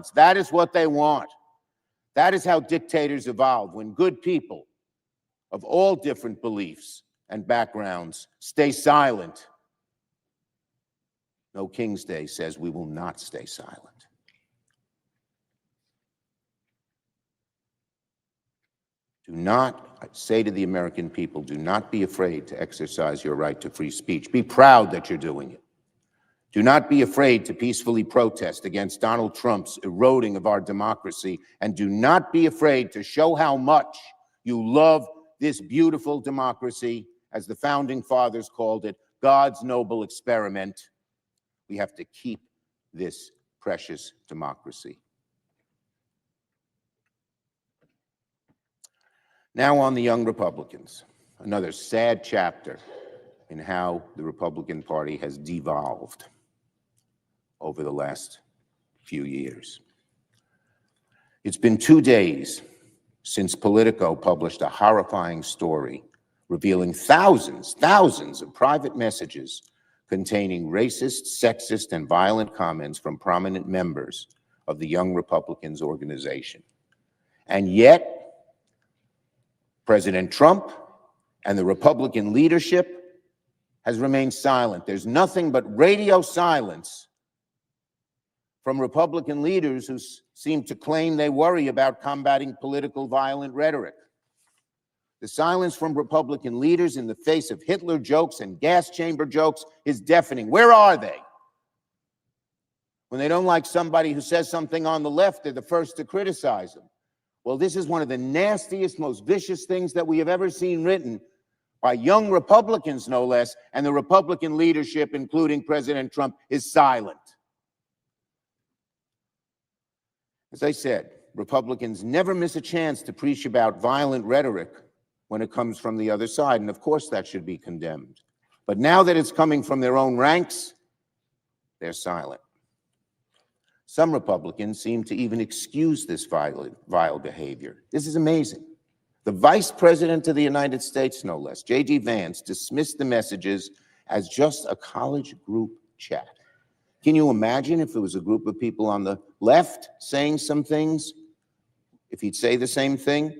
violence. That is what they want. That is how dictators evolve, when good people of all different beliefs and backgrounds stay silent. No King's Day says we will not stay silent. Do not, I say to the American people, do not be afraid to exercise your right to free speech. Be proud that you're doing it. Do not be afraid to peacefully protest against Donald Trump's eroding of our democracy, and do not be afraid to show how much you love this beautiful democracy, as the founding fathers called it, God's noble experiment. We have to keep this precious democracy. Now on the young Republicans, another sad chapter in how the Republican Party has devolved over the last few years. It's been 2 days since Politico published a horrifying story revealing thousands of private messages containing racist, sexist, and violent comments from prominent members of the Young Republicans organization. And yet, President Trump and the Republican leadership has remained silent. There's nothing but radio silence from Republican leaders who seem to claim they worry about combating political violent rhetoric. The silence from Republican leaders in the face of Hitler jokes and gas chamber jokes is deafening. Where are they? When they don't like somebody who says something on the left, they're the first to criticize them. Well, this is one of the nastiest, most vicious things that we have ever seen written by young Republicans, no less, and the Republican leadership, including President Trump, is silent. As I said, Republicans never miss a chance to preach about violent rhetoric when it comes from the other side, and of course that should be condemned. But now that it's coming from their own ranks, they're silent. Some Republicans seem to even excuse this vile behavior. This is amazing. The Vice President of the United States, no less, J.D. Vance, dismissed the messages as just a college group chat. Can you imagine if it was a group of people on the left saying some things, if he'd say the same thing?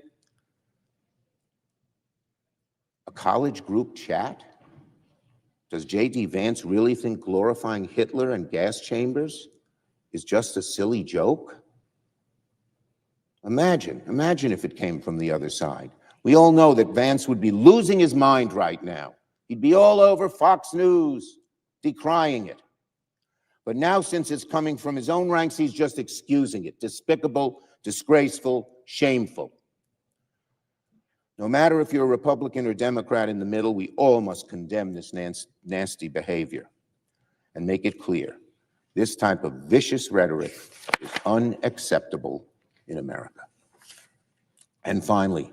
A college group chat? Does J.D. Vance really think glorifying Hitler and gas chambers is just a silly joke? Imagine if it came from the other side. We all know that Vance would be losing his mind right now. He'd be all over Fox News, decrying it. But now, since it's coming from his own ranks, he's just excusing it. Despicable, disgraceful, shameful. No matter if you're a Republican or Democrat in the middle, we all must condemn this nasty behavior and make it clear. This type of vicious rhetoric is unacceptable in America. And finally,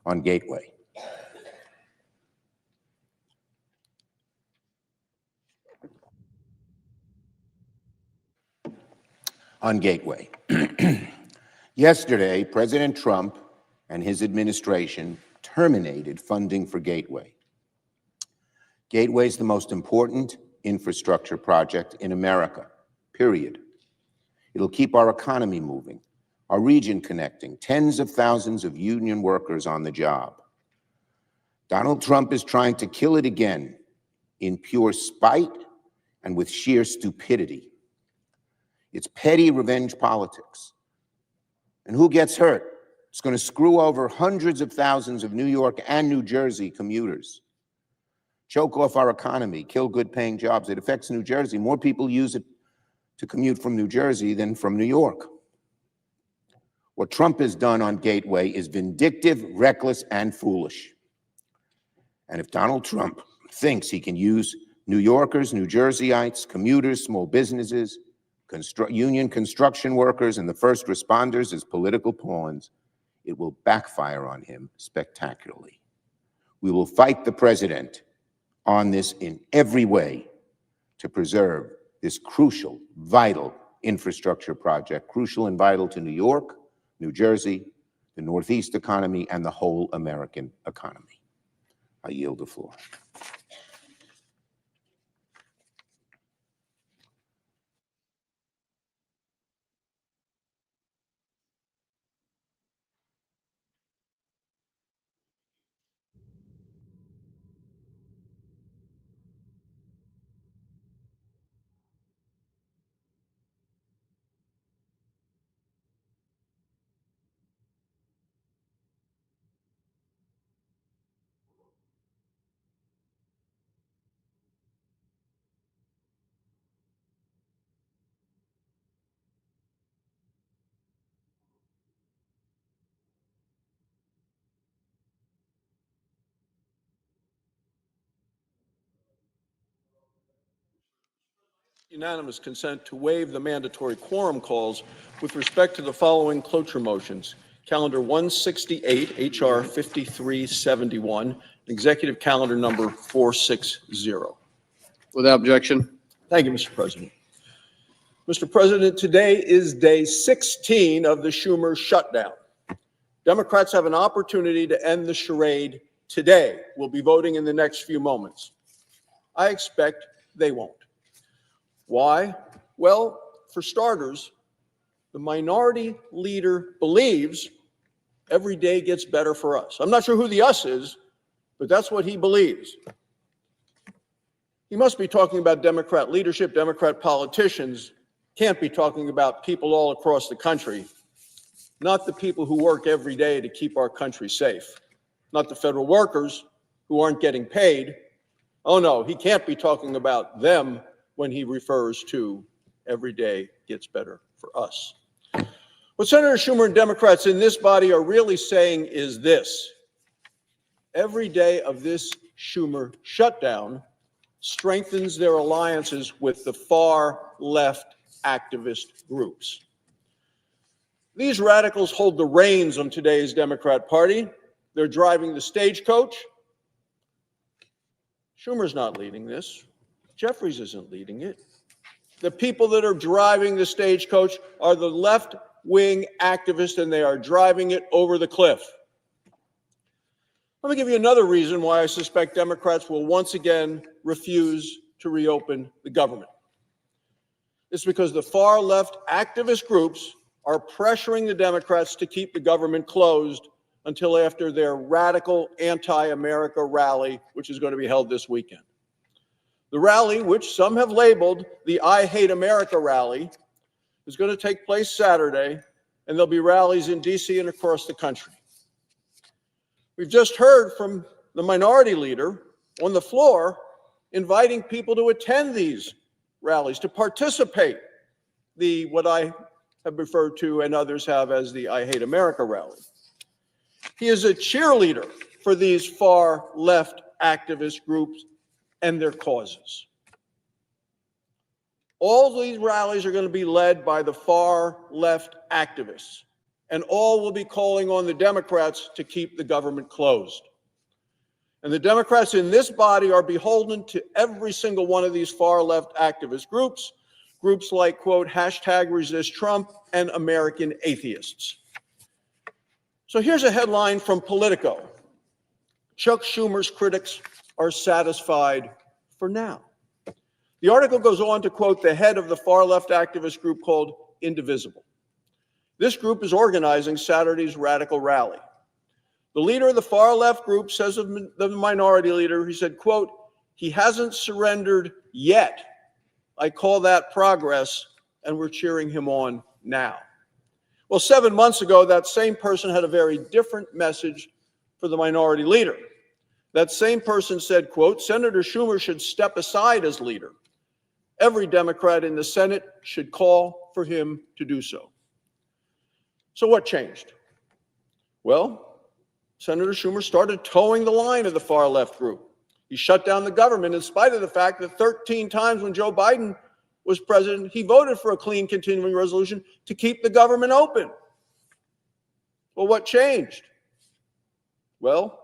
on Gateway. On Gateway. Yesterday, President Trump and his administration terminated funding for Gateway. Gateway is the most important infrastructure project in America, period. It'll keep our economy moving, our region connecting, tens of thousands of union workers on the job. Donald Trump is trying to kill it again in pure spite and with sheer stupidity. It's petty revenge politics. And who gets hurt? It's going to screw over hundreds of thousands of New York and New Jersey commuters, choke off our economy, kill good-paying jobs. It affects New Jersey. More people use it to commute from New Jersey than from New York. What Trump has done on Gateway is vindictive, reckless, and foolish. And if Donald Trump thinks he can use New Yorkers, New Jerseyites, commuters, small businesses, union construction workers, and the first responders as political pawns, it will backfire on him spectacularly. We will fight the president on this in every way to preserve this crucial, vital infrastructure project, crucial and vital to New York, New Jersey, the Northeast economy, and the whole American economy. I yield the floor. Unanimous consent to waive the mandatory quorum calls with respect to the following cloture motions. Calendar 168, H.R. 5371, Executive Calendar number 460. Without objection. Thank you, Mr. President. Mr. President, today is day 16 of the Schumer shutdown. Democrats have an opportunity to end the charade today. We'll be voting in the next few moments. I expect they won't. Why? Well, for starters, the minority leader believes every day gets better for us. I'm not sure who the us is, but that's what he believes. He must be talking about Democrat leadership, Democrat politicians. Can't be talking about people all across the country, not the people who work every day to keep our country safe, not the federal workers who aren't getting paid. Oh no, he can't be talking about them when he refers to every day gets better for us. What Senator Schumer and Democrats in this body are really saying is this: every day of this Schumer shutdown strengthens their alliances with the far left activist groups. These radicals hold the reins on today's Democrat Party. They're driving the stagecoach. Schumer's not leading this. Jeffries isn't leading it. The people that are driving the stagecoach are the left-wing activists, and they are driving it over the cliff. Let me give you another reason why I suspect Democrats will once again refuse to reopen the government. It's because the far-left activist groups are pressuring the Democrats to keep the government closed until after their radical anti-America rally, which is going to be held this weekend. The rally, which some have labeled the I Hate America rally, is going to take place Saturday, and there'll be rallies in D.C. and across the country. We've just heard from the minority leader on the floor inviting people to attend these rallies, to participate, what I have referred to and others have as the I Hate America rally. He is a cheerleader for these far left activist groups and their causes. All these rallies are going to be led by the far left activists, and all will be calling on the Democrats to keep the government closed. And the Democrats in this body are beholden to every single one of these far left activist groups, groups like, quote, #ResistTrump and American Atheists. So here's a headline from Politico. Chuck Schumer's critics are satisfied for now. The article goes on to quote the head of the far-left activist group called Indivisible. This group is organizing Saturday's radical rally. The leader of the far-left group says of the minority leader, he said, quote, "He hasn't surrendered yet. I call that progress, and we're cheering him on now." Well, 7 months ago, that same person had a very different message for the minority leader. That same person said, quote, "Senator Schumer should step aside as leader. Every Democrat in the Senate should call for him to do so." So what changed? Well, Senator Schumer started towing the line of the far-left group. He shut down the government in spite of the fact that 13 times when Joe Biden was president, he voted for a clean continuing resolution to keep the government open. Well, what changed? Well,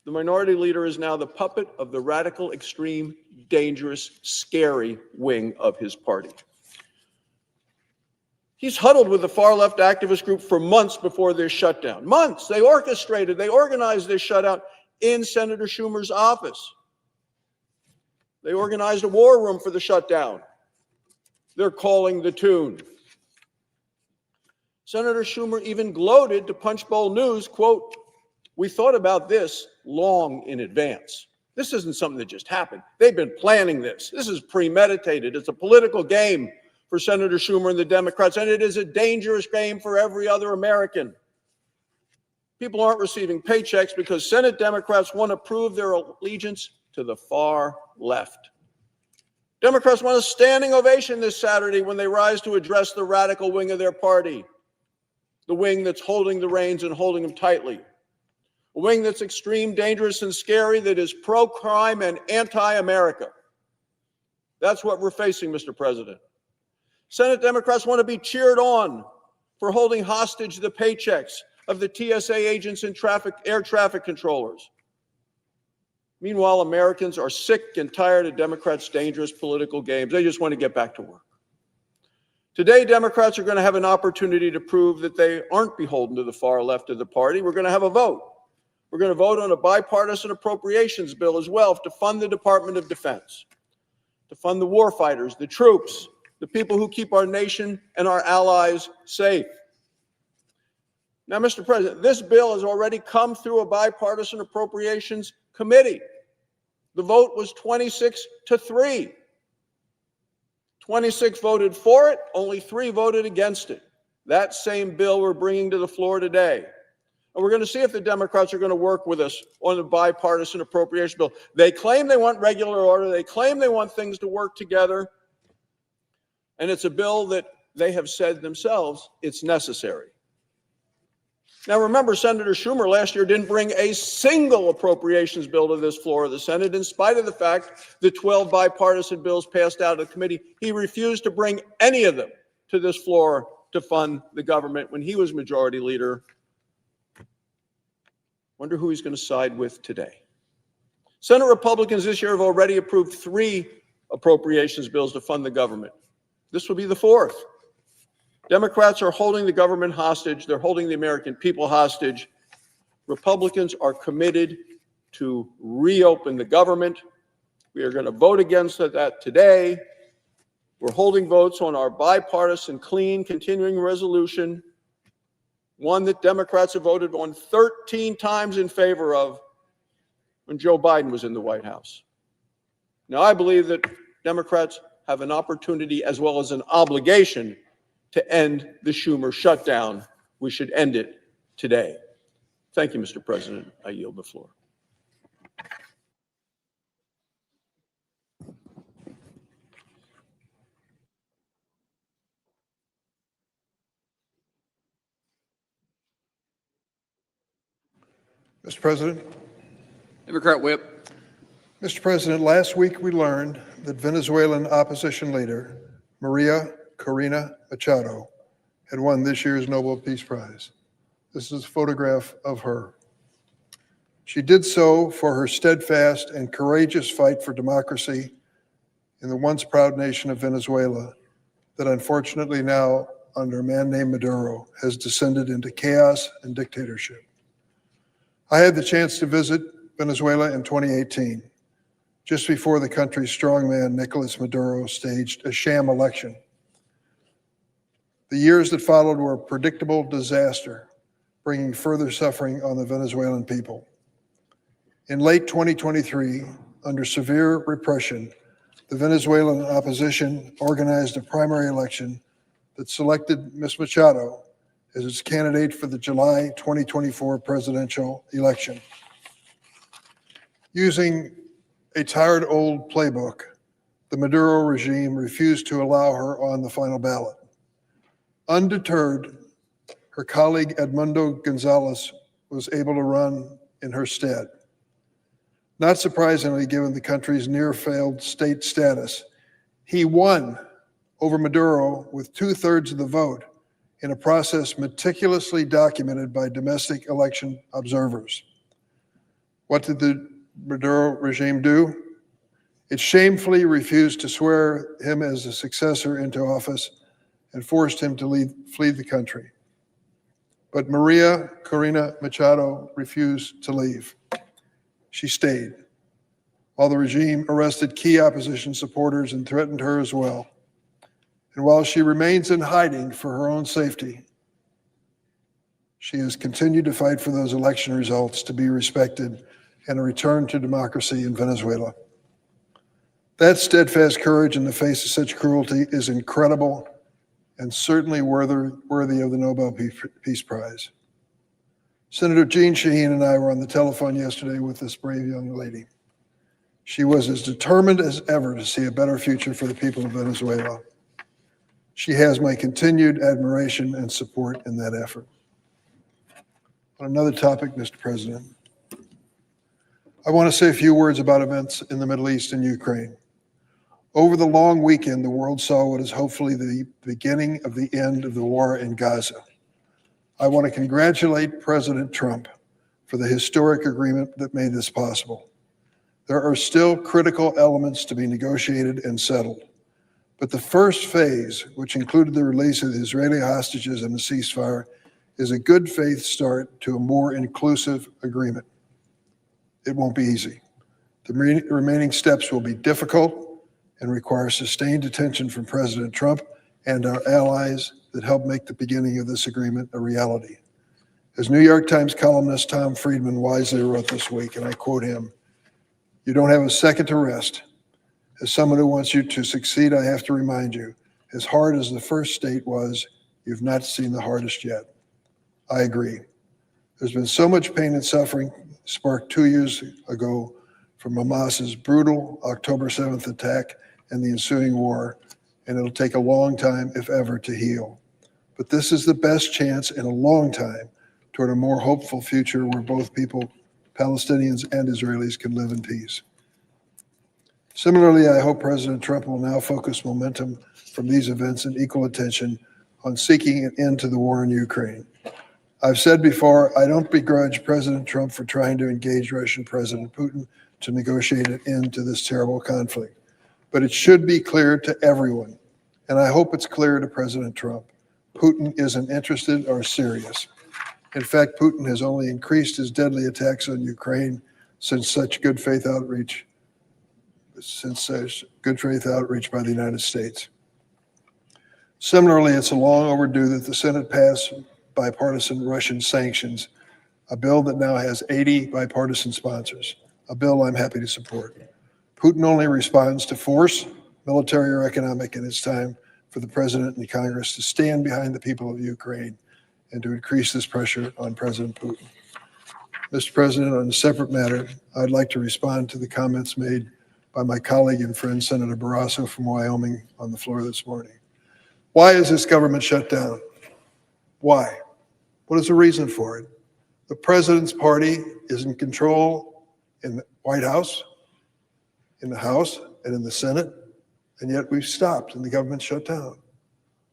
the minority leader is now the puppet of the radical, extreme, dangerous, scary wing of his party. He's huddled with the far-left activist group for months before this shutdown. Months. They organized this shutout in Senator Schumer's office. They organized a war room for the shutdown. They're calling the tune. Senator Schumer even gloated to Punchbowl News, quote, "We thought about this long in advance. This isn't something that just happened. They've been planning this. This is premeditated. It's a political game for Senator Schumer and the Democrats, and it is a dangerous game for every other American. People aren't receiving paychecks because Senate Democrats want to prove their allegiance to the far left. Democrats want a standing ovation this Saturday when they rise to address the radical wing of their party, the wing that's holding the reins and holding them tightly, a wing that's extreme, dangerous, and scary, that is pro-crime and anti-America. That's what we're facing, Mr. President. Senate Democrats want to be cheered on for holding hostage the paychecks of the TSA agents and air traffic controllers. Meanwhile, Americans are sick and tired of Democrats' dangerous political games. They just want to get back to work. Today, Democrats are going to have an opportunity to prove that they aren't beholden to the far left of the party. We're going to have a vote. We're going to vote on a bipartisan appropriations bill as well to fund the Department of Defense, to fund the warfighters, the troops, the people who keep our nation and our allies safe. Now, Mr. President, this bill has already come through a bipartisan appropriations committee. The vote was 26-3. 26 voted for it, only 3 voted against it. That same bill we're bringing to the floor today. And we're going to see if the Democrats are going to work with us on the bipartisan appropriation bill. They claim they want regular order. They claim they want things to work together. And it's a bill that they have said themselves it's necessary. Now, remember, Senator Schumer last year didn't bring a single appropriations bill to this floor of the Senate, in spite of the fact that 12 bipartisan bills passed out of the committee. He refused to bring any of them to this floor to fund the government when he was majority leader. Wonder who he's going to side with today. Senate Republicans this year have already approved 3 appropriations bills to fund the government. This will be the 4th. Democrats are holding the government hostage. They're holding the American people hostage. Republicans are committed to reopen the government. We are going to vote against that today. We're holding votes on our bipartisan, clean, continuing resolution, one that Democrats have voted on 13 times in favor of when Joe Biden was in the White House. Now, I believe that Democrats have an opportunity as well as an obligation to end the Schumer shutdown. We should end it today. Thank you, Mr. President. I yield the floor. Mr. President. Democrat Whip. Mr. President, last week we learned that Venezuelan opposition leader Maria Corina Machado had won this year's Nobel Peace Prize. This is a photograph of her. She did so for her steadfast and courageous fight for democracy in the once proud nation of Venezuela that unfortunately now, under a man named Maduro, has descended into chaos and dictatorship. I had the chance to visit Venezuela in 2018, just before the country's strongman Nicolas Maduro staged a sham election. The years that followed were a predictable disaster, bringing further suffering on the Venezuelan people. In late 2023, under severe repression, the Venezuelan opposition organized a primary election that selected Ms. Machado as its candidate for the July 2024 presidential election. Using a tired old playbook, the Maduro regime refused to allow her on the final ballot. Undeterred, her colleague Edmundo Gonzalez was able to run in her stead. Not surprisingly, given the country's near-failed state status, he won over Maduro with 2/3 of the vote in a process meticulously documented by domestic election observers. What did the Maduro regime do? It shamefully refused to swear him as a successor into office and forced him to flee the country. But Maria Corina Machado refused to leave. She stayed, while the regime arrested key opposition supporters and threatened her as well. And while she remains in hiding for her own safety, she has continued to fight for those election results to be respected and a return to democracy in Venezuela. That steadfast courage in the face of such cruelty is incredible and certainly worthy of the Nobel Peace Prize. Senator Jeanne Shaheen and I were on the telephone yesterday with this brave young lady. She was as determined as ever to see a better future for the people of Venezuela. She has my continued admiration and support in that effort. On another topic, Mr. President, I want to say a few words about events in the Middle East and Ukraine. Over the long weekend, the world saw what is hopefully the beginning of the end of the war in Gaza. I want to congratulate President Trump for the historic agreement that made this possible. There are still critical elements to be negotiated and settled. But the first phase, which included the release of the Israeli hostages and the ceasefire, is a good faith start to a more inclusive agreement. It won't be easy. The remaining steps will be difficult and require sustained attention from President Trump and our allies that help make the beginning of this agreement a reality. As New York Times columnist Tom Friedman wisely wrote this week, and I quote him, "You don't have a second to rest. As someone who wants you to succeed, I have to remind you, as hard as the first state was, you've not seen the hardest yet." I agree. There's been so much pain and suffering sparked 2 years ago from Hamas's brutal October 7th attack and the ensuing war, and it'll take a long time, if ever, to heal. But this is the best chance in a long time toward a more hopeful future where both people, Palestinians and Israelis, can live in peace. Similarly, I hope President Trump will now focus momentum from these events and equal attention on seeking an end to the war in Ukraine. I've said before, I don't begrudge President Trump for trying to engage Russian President Putin to negotiate an end to this terrible conflict. But it should be clear to everyone, and I hope it's clear to President Trump, Putin isn't interested or serious. In fact, Putin has only increased his deadly attacks on Ukraine since such good faith outreach by the United States. Similarly, it's long overdue that the Senate pass bipartisan Russian sanctions, a bill that now has 80 bipartisan sponsors, a bill I'm happy to support. Putin only responds to force, military or economic, and it's time for the president and Congress to stand behind the people of Ukraine and to increase this pressure on President Putin. Mr. President, on a separate matter, I'd like to respond to the comments made by my colleague and friend, Senator Barrasso from Wyoming, on the floor this morning. Why is this government shut down? Why? What is the reason for it? The president's party is in control in the White House, in the House, and in the Senate, and yet we've stopped and the government shut down.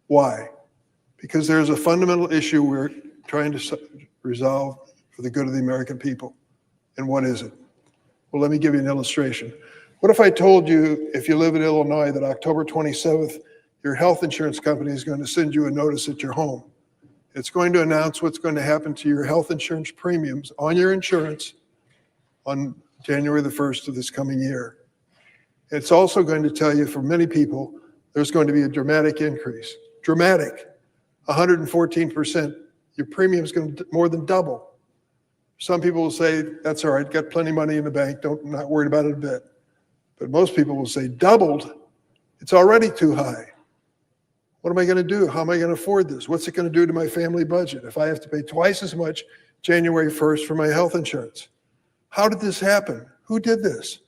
Why? Because there's a fundamental issue we're trying to resolve for the good of the American people. And what is it? Well, let me give you an illustration. What if I told you, if you live in Illinois, that October 27th, your health insurance company is going to send you a notice at your home. It's going to announce what's going to happen to your health insurance premiums on your insurance on January the 1st of this coming year. It's also going to tell you, for many people, there's going to be a dramatic increase. Dramatic. 114%. Your premium is going to more than double. Some people will say, that's all right, got plenty of money in the bank, not worried about it a bit. But most people will say, doubled? It's already too high. What am I going to do? How am I going to afford this? What's it going to do to my family budget if I have to pay twice as much January 1st for my health insurance? How did this happen? Who did this?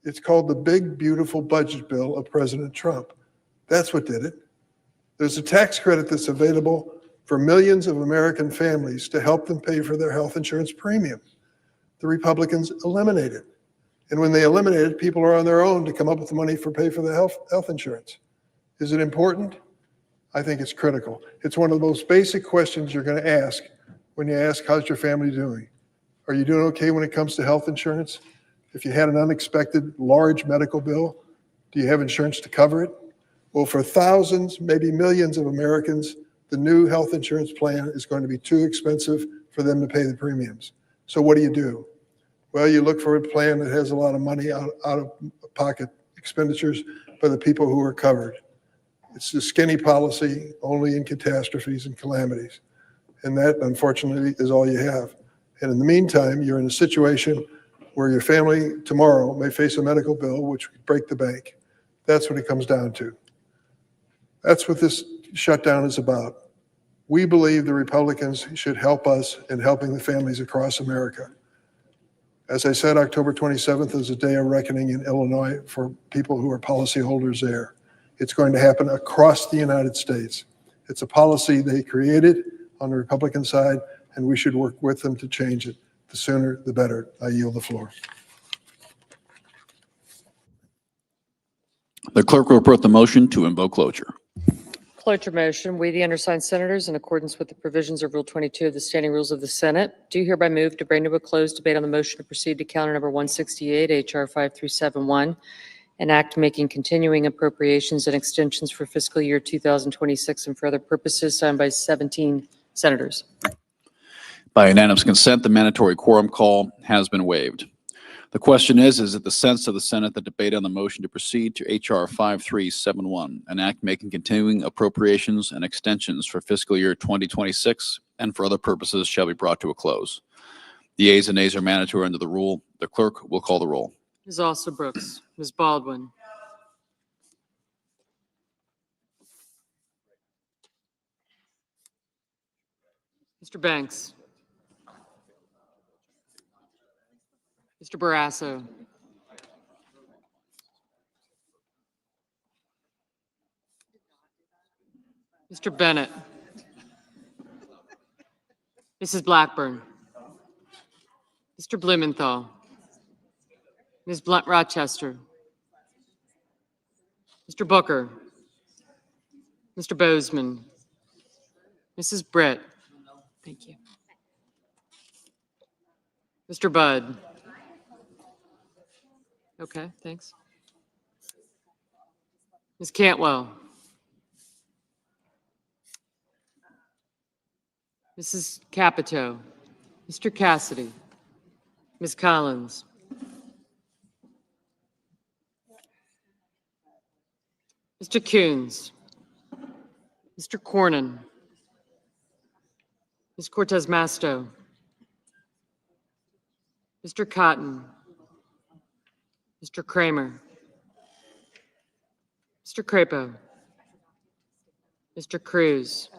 It's called the big, beautiful budget bill of President Trump. That's what did it. There's a tax credit that's available for millions of American families to help them pay for their health insurance premium. The Republicans eliminate it. And when they eliminate it, people are on their own to come up with the money for pay for the health insurance. Is it important? I think it's critical. It's one of the most basic questions you're going to ask when you ask, how's your family doing? Are you doing okay when it comes to health insurance? If you had an unexpected large medical bill, do you have insurance to cover it? Well, for thousands, maybe millions of Americans, the new health insurance plan is going to be too expensive for them to pay the premiums. So what do? Well, you look for a plan that has a lot of money out of pocket expenditures for the people who are covered. It's the skinny policy, only in catastrophes and calamities. And that, unfortunately, is all you have. And in the meantime, you're in a situation where your family tomorrow may face a medical bill which would break the bank. That's what it comes down to. That's what this shutdown is about. We believe the Republicans should help us in helping the families across America. As I said, October 27th is a day of reckoning in Illinois for people who are policyholders there. It's going to happen across the United States. It's a policy they created on the Republican side, and we should work with them to change it. The sooner, the better. I yield the floor. The clerk will report the motion to invoke cloture. Cloture motion. We, the undersigned senators, in accordance with the provisions of Rule 22 of the Standing Rules of the Senate, do hereby move to bring to a close debate on the motion to proceed to calendar number 168, H.R. 5371, an act making continuing appropriations and extensions for fiscal year 2026 and for other purposes, signed by 17 senators. By unanimous consent, the mandatory quorum call has been waived. The question is it the sense of the Senate that debate on the motion to proceed to H.R. 5371, an act making continuing appropriations and extensions for fiscal year 2026 and for other purposes shall be brought to a close? The ayes and nays are mandatory under the rule. The clerk will call the roll. Ms. Alston-Brooks, Ms. Baldwin, Mr. Banks, Mr. Barrasso, Mr. Bennett, Mrs. Blackburn, Mr. Blumenthal, Ms. Blunt Rochester, Mr. Booker, Mr. Bozeman, Mrs. Britt. Thank you. Mr. Budd. Okay, thanks. Ms. Cantwell. Mrs. Capito. Mr. Cassidy. Ms. Collins. Mr. Coons. Mr. Cornyn. Ms. Cortez Masto. Mr. Cotton. Mr. Kramer. Mr. Crapo. Mr. Cruz.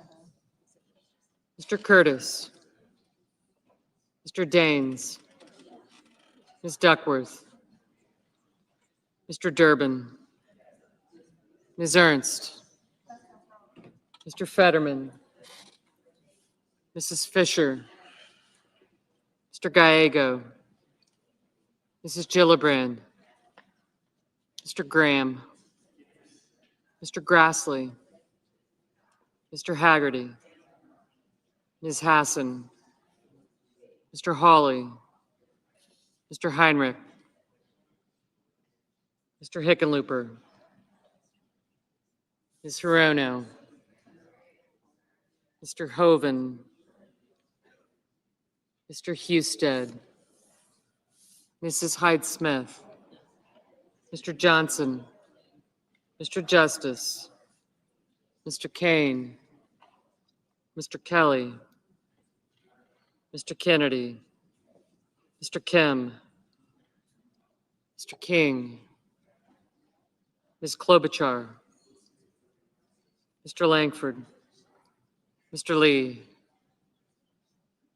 Mr. Curtis. Mr. Daines. Ms. Duckworth. Mr. Durbin. Ms. Ernst. Mr. Fetterman. Mrs. Fisher. Mr. Gallego. Mrs. Gillibrand. Mr. Graham. Mr. Grassley. Mr. Haggerty. Ms. Hassan. Mr. Hawley. Mr. Heinrich. Mr. Hickenlooper. Ms. Hirono. Mr. Hoven. Mr. Husted. Mrs. Hyde-Smith. Mr. Johnson. Mr. Justice. Mr. Kane. Mr. Kelly. Mr. Kennedy. Mr. Kim. Mr. King. Ms. Klobuchar. Mr. Langford. Mr. Lee.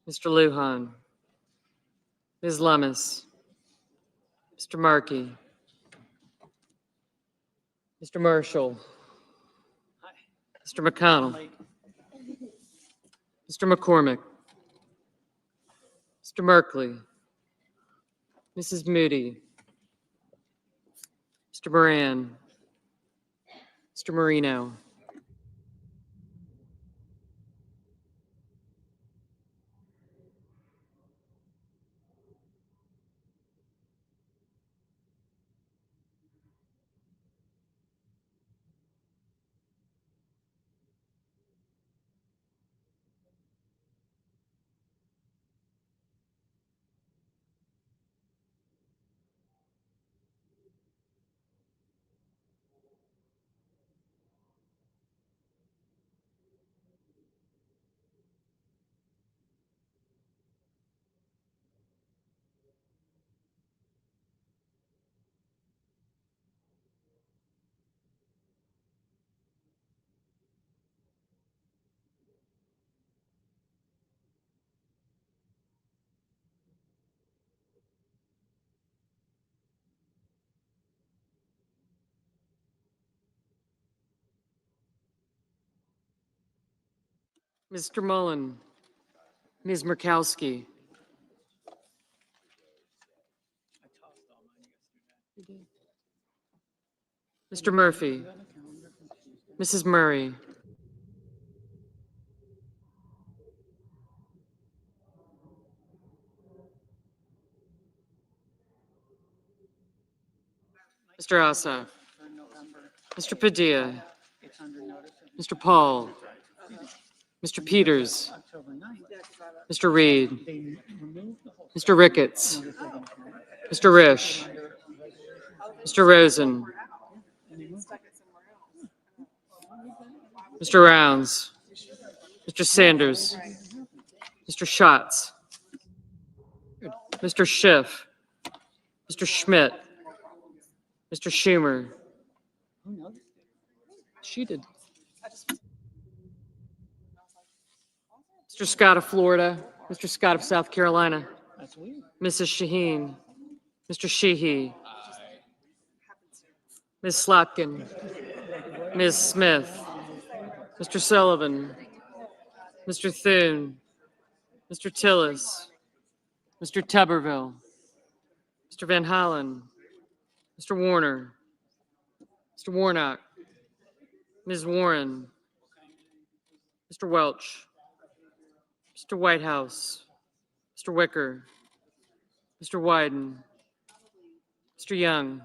Mr. Lujan. Ms. Lummis. Mr. Markey. Mr. Marshall. Mr. McConnell. Mr. McCormick. Mr. Merkley. Mrs. Moody. Mr. Moran. Mr. Marino. Mr. Mullen. Ms. Murkowski. Mr. Murphy, Mrs. Murray, Mr. Ossoff, Mr. Padilla, Mr. Paul, Mr. Peters, Mr. Reed, Mr. Ricketts, Mr. Risch, Mr. Rosen, Mr. Rounds, Mr. Sanders, Mr. Schatz, Mr. Schiff, Mr. Schmidt, Mr. Schumer. She did. Mr. Scott of Florida, Mr. Scott of South Carolina, Mrs. Shaheen, Mr. Sheehy, Ms. Slotkin, Ms. Smith, Mr. Sullivan, Mr. Thune, Mr. Tillis, Mr. Tuberville, Mr. Van Hollen, Mr. Warner, Mr. Warnock, Ms. Warren, Mr. Welch, Mr. Whitehouse, Mr. Wicker, Mr. Wyden, Mr. Young.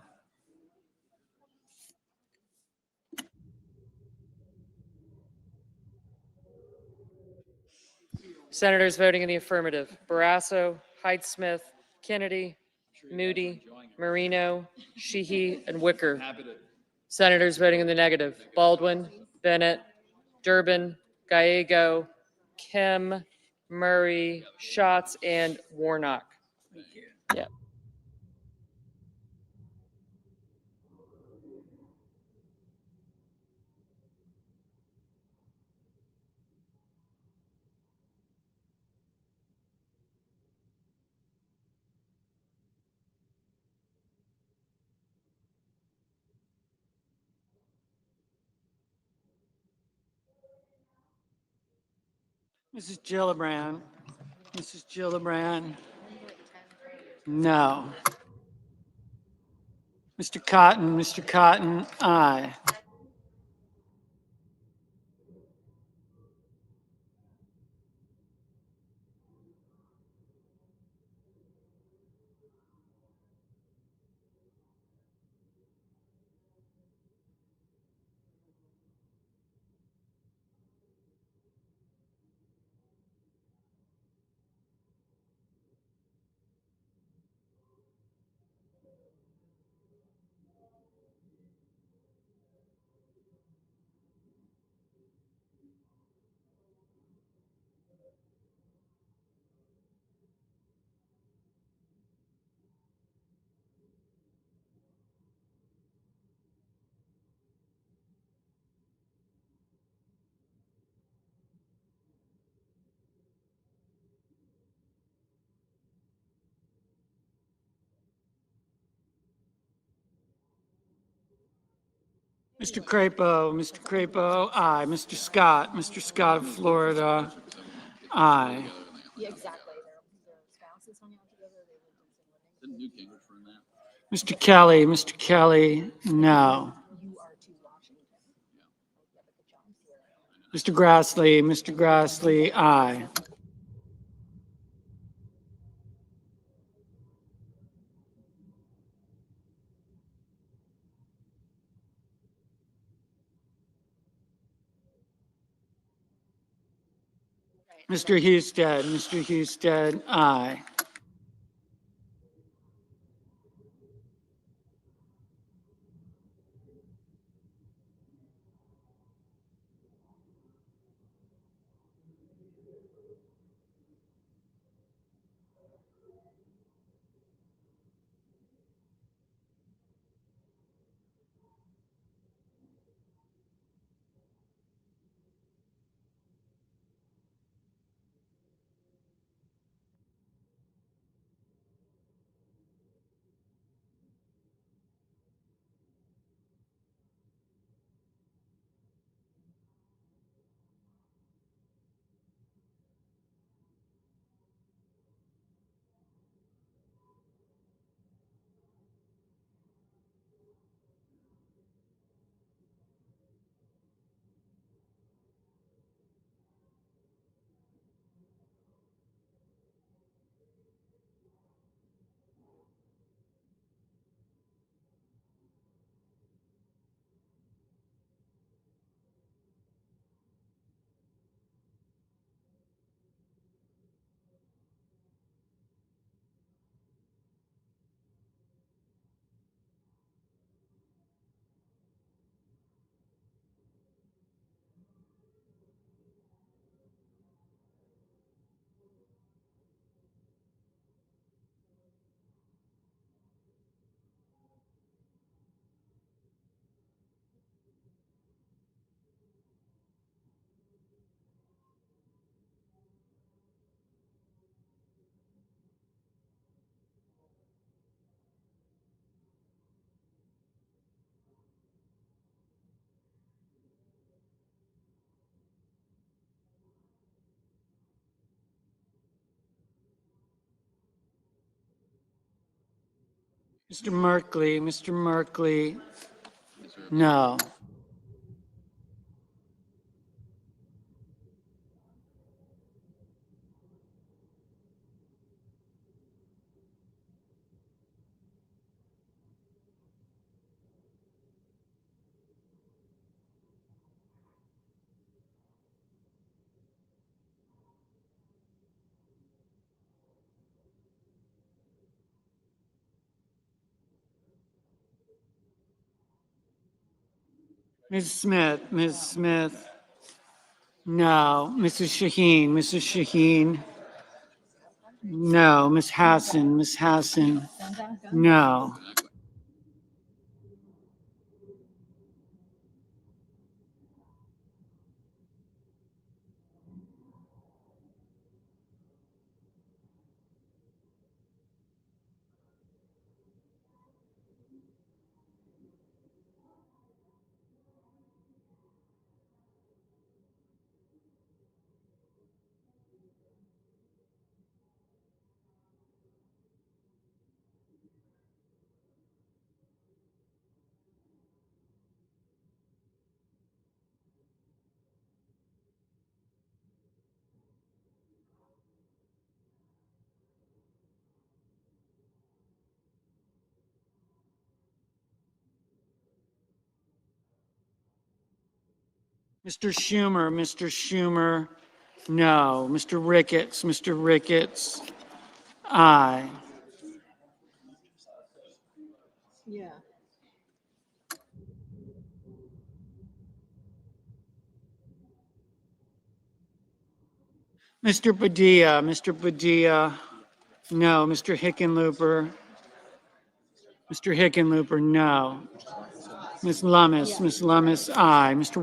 Senators voting in the affirmative: Barrasso, Hyde-Smith, Kennedy, Moody, Marino, Sheehy, and Wicker. Senators voting in the negative: Baldwin, Bennett, Durbin, Gallego, Kim, Murray, Schatz, and Warnock. Yeah. Mrs. Gillibrand. Mrs. Gillibrand. No. Mr. Cotton, aye. Mr. Crapo, aye. Mr. Scott of Florida, aye. Mr. Kelly, no. Mr. Grassley, aye. Mr. Husted, aye. Mr. Merkley, no. Ms. Smith, no. Mrs. Shaheen, no. Ms. Hassan, no. Mr. Schumer, no. Mr. Ricketts, aye. Mr. Padilla, no. Mr. Hickenlooper, no. Ms. Lummis, aye. Mr.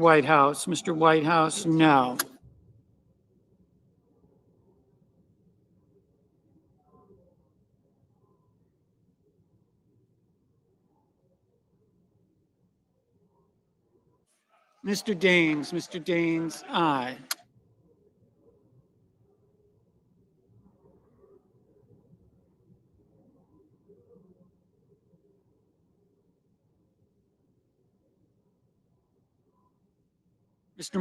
Whitehouse, no. Mr. Daines, aye. Mr.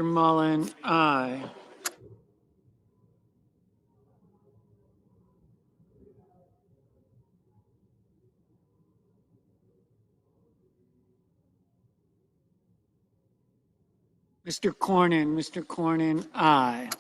Mullen, aye. Mr. Cornyn, aye.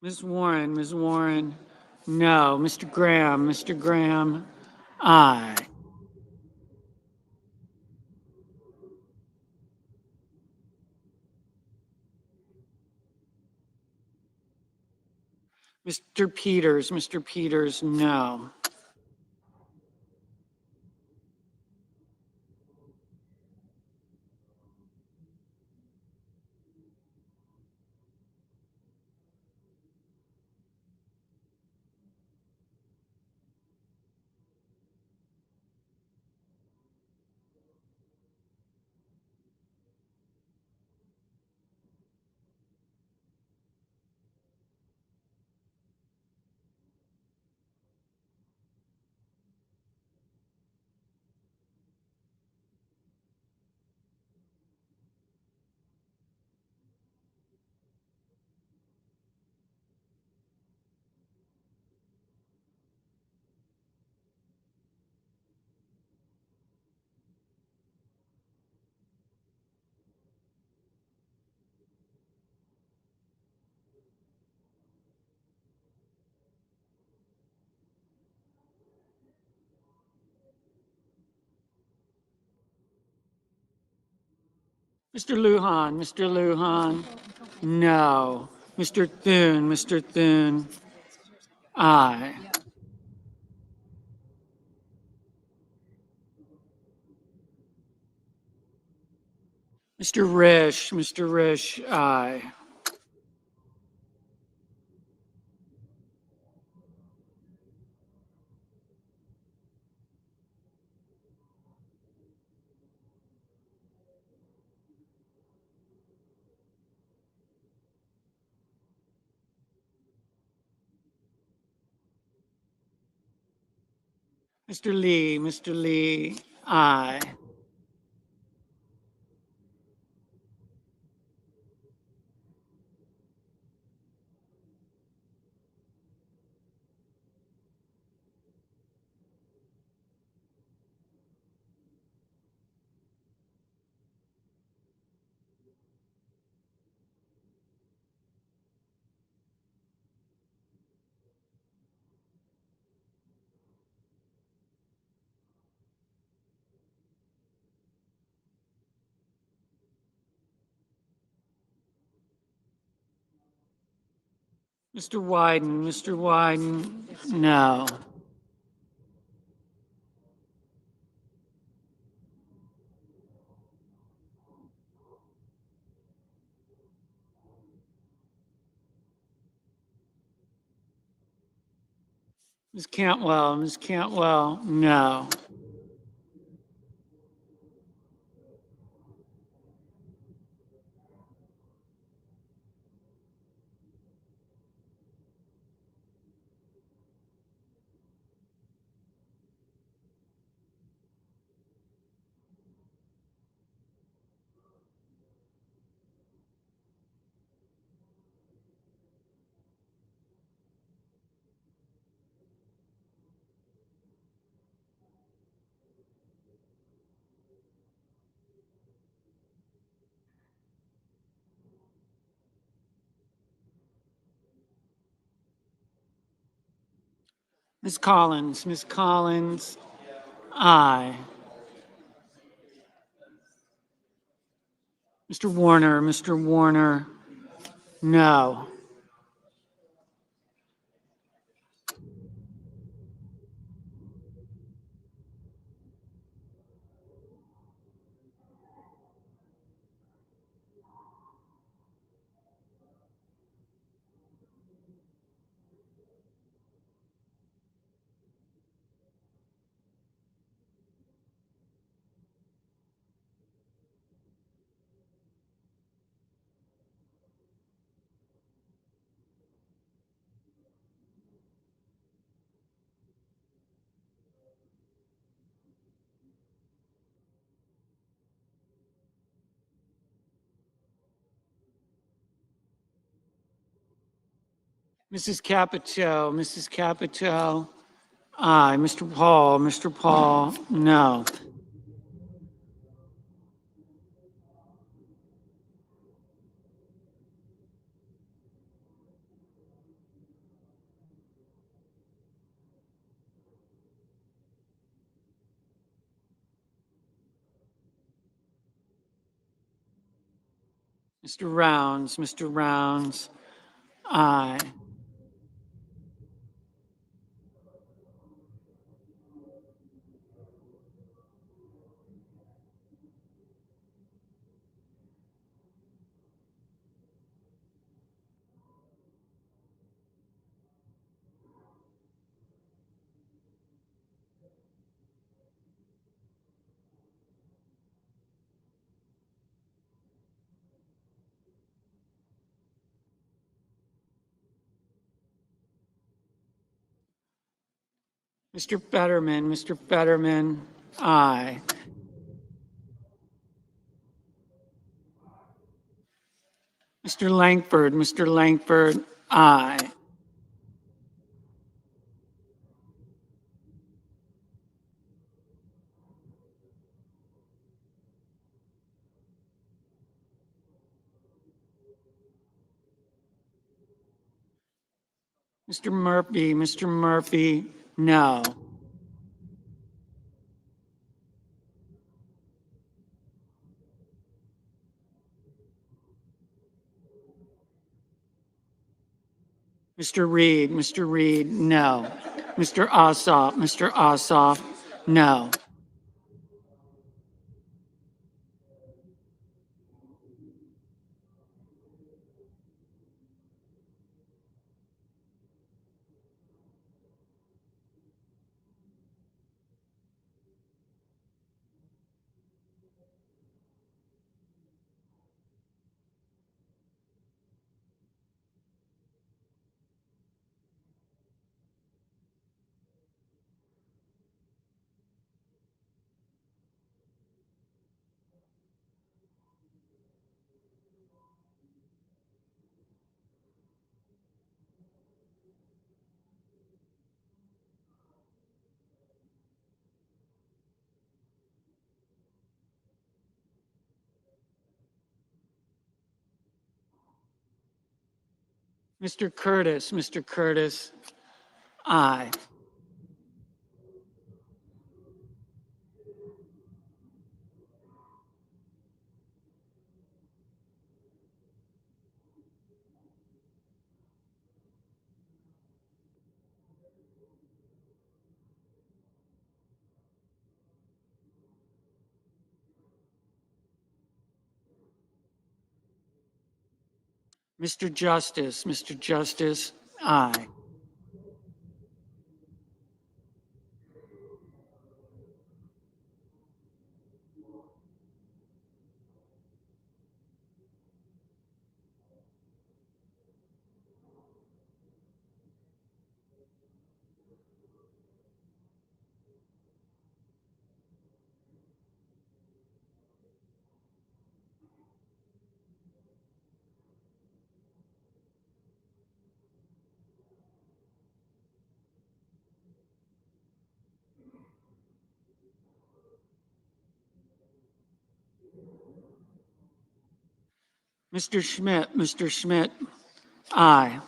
Ms. Warren, no. Mr. Graham, aye. Mr. Peters, no. Mr. Lujan, no. Mr. Thune, aye. Mr. Rish, aye. Mr. Lee, aye. Mr. Wyden, no. Ms. Cantwell, no. Ms. Collins, aye. Mr. Warner, no. Mrs. Capito, aye. Mr. Paul, no. Mr. Rounds, aye. Mr. Fetterman, aye. Mr. Langford, aye. Mr. Murphy, no. Mr. Reed, no. Mr. Ossoff, no. Mr. Curtis, aye. Mr. Justice, aye. Mr. Schmidt, aye.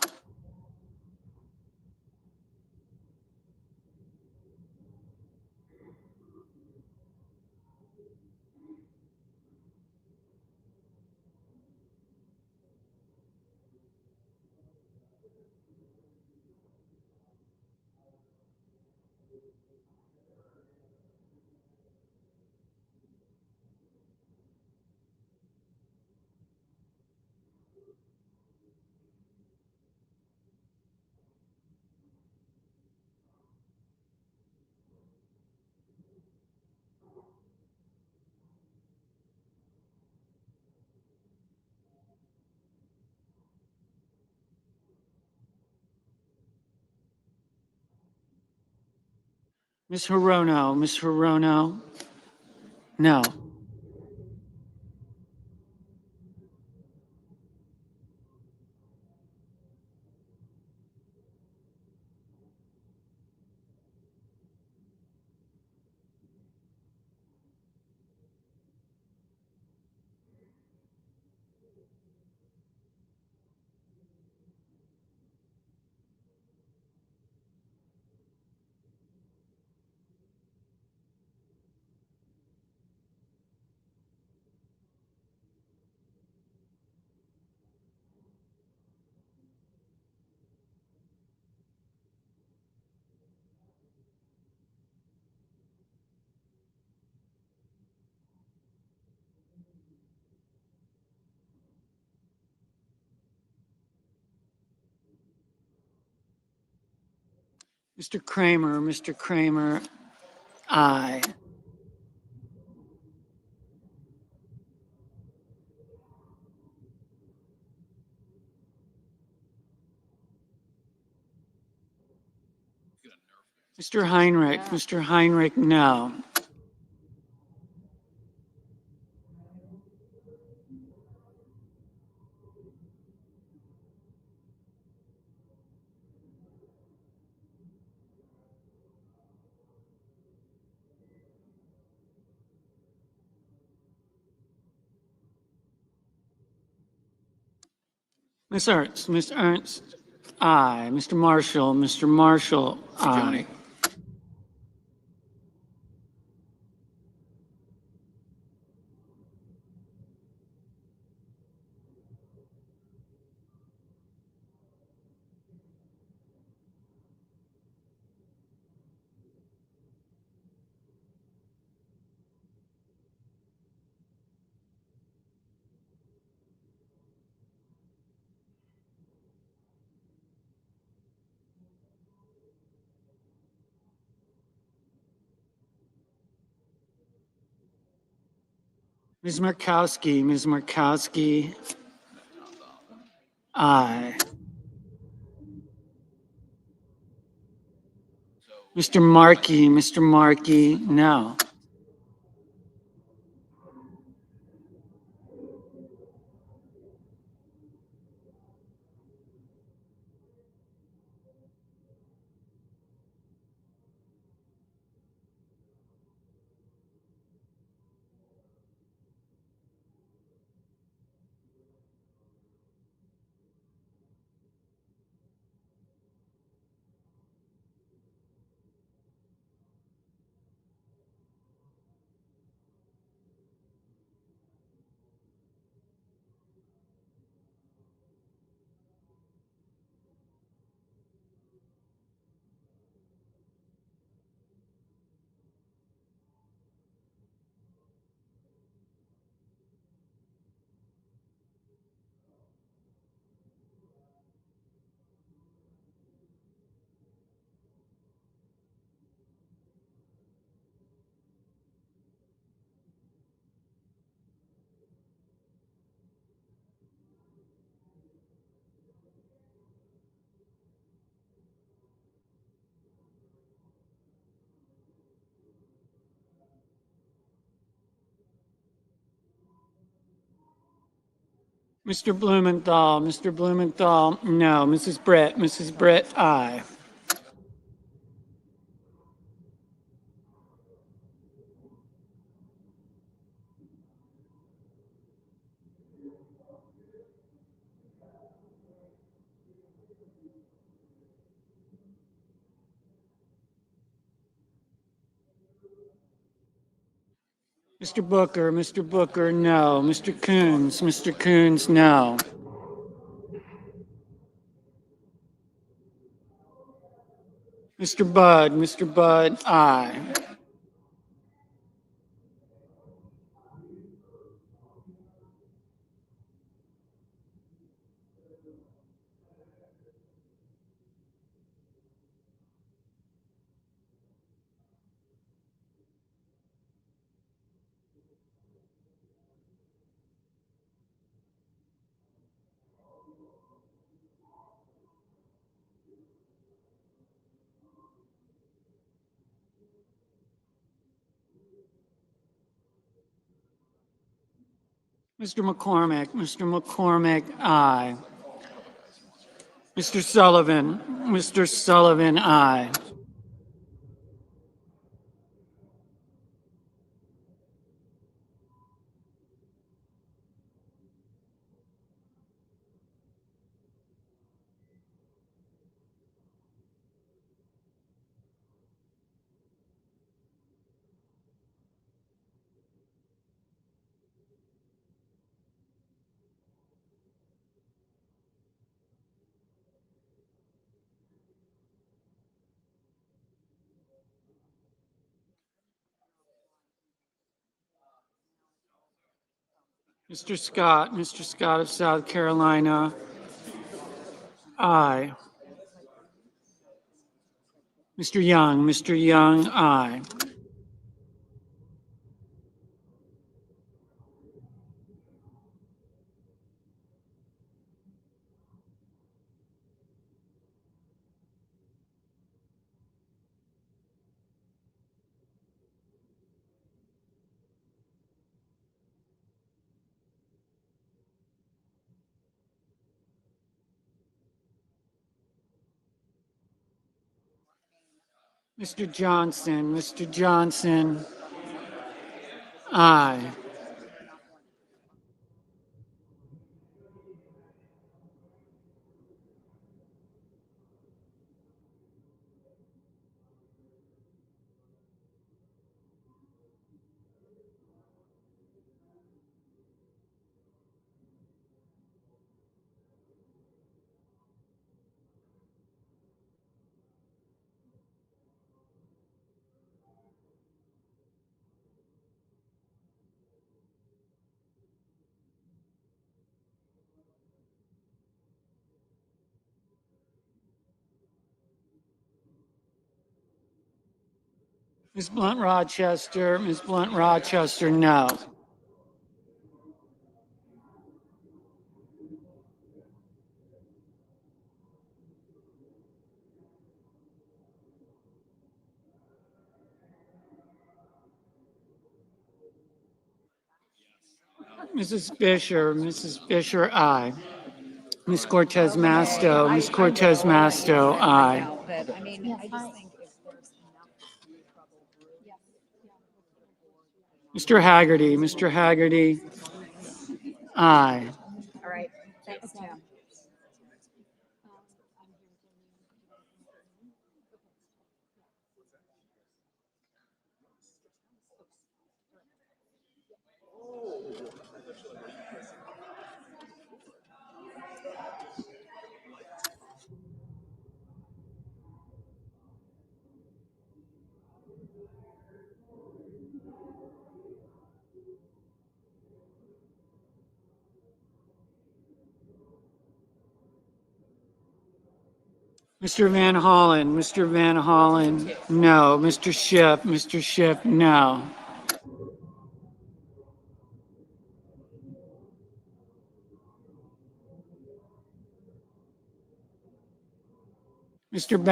Ms. Hirono, no. Mr. Kramer, aye. Mr. Heinrich, no. Miss Ernst, aye. Mr. Marshall, aye. Johnny. Ms. Markowski, aye. Mr. Markey, no. Mr. Blumenthal, no. Mrs. Brett, aye. Mr. Booker, no. Mr. Coons, no. Mr. Budd, aye. Mr. McCormick, aye. Mr. Sullivan, aye. Mr. Scott of South Carolina, aye. Mr. Young, aye. Mr. Johnson, aye. Ms. Blunt Rochester, no. Mrs. Fisher, aye. Ms. Cortez Masto, Ms. Cortez Masto, aye. But I mean, I just think if there's enough trouble brewing. Mr. Haggerty, aye. All right, thanks, Tim. Mr. Van Hollen, no. Mr. Schiff, no. Mr.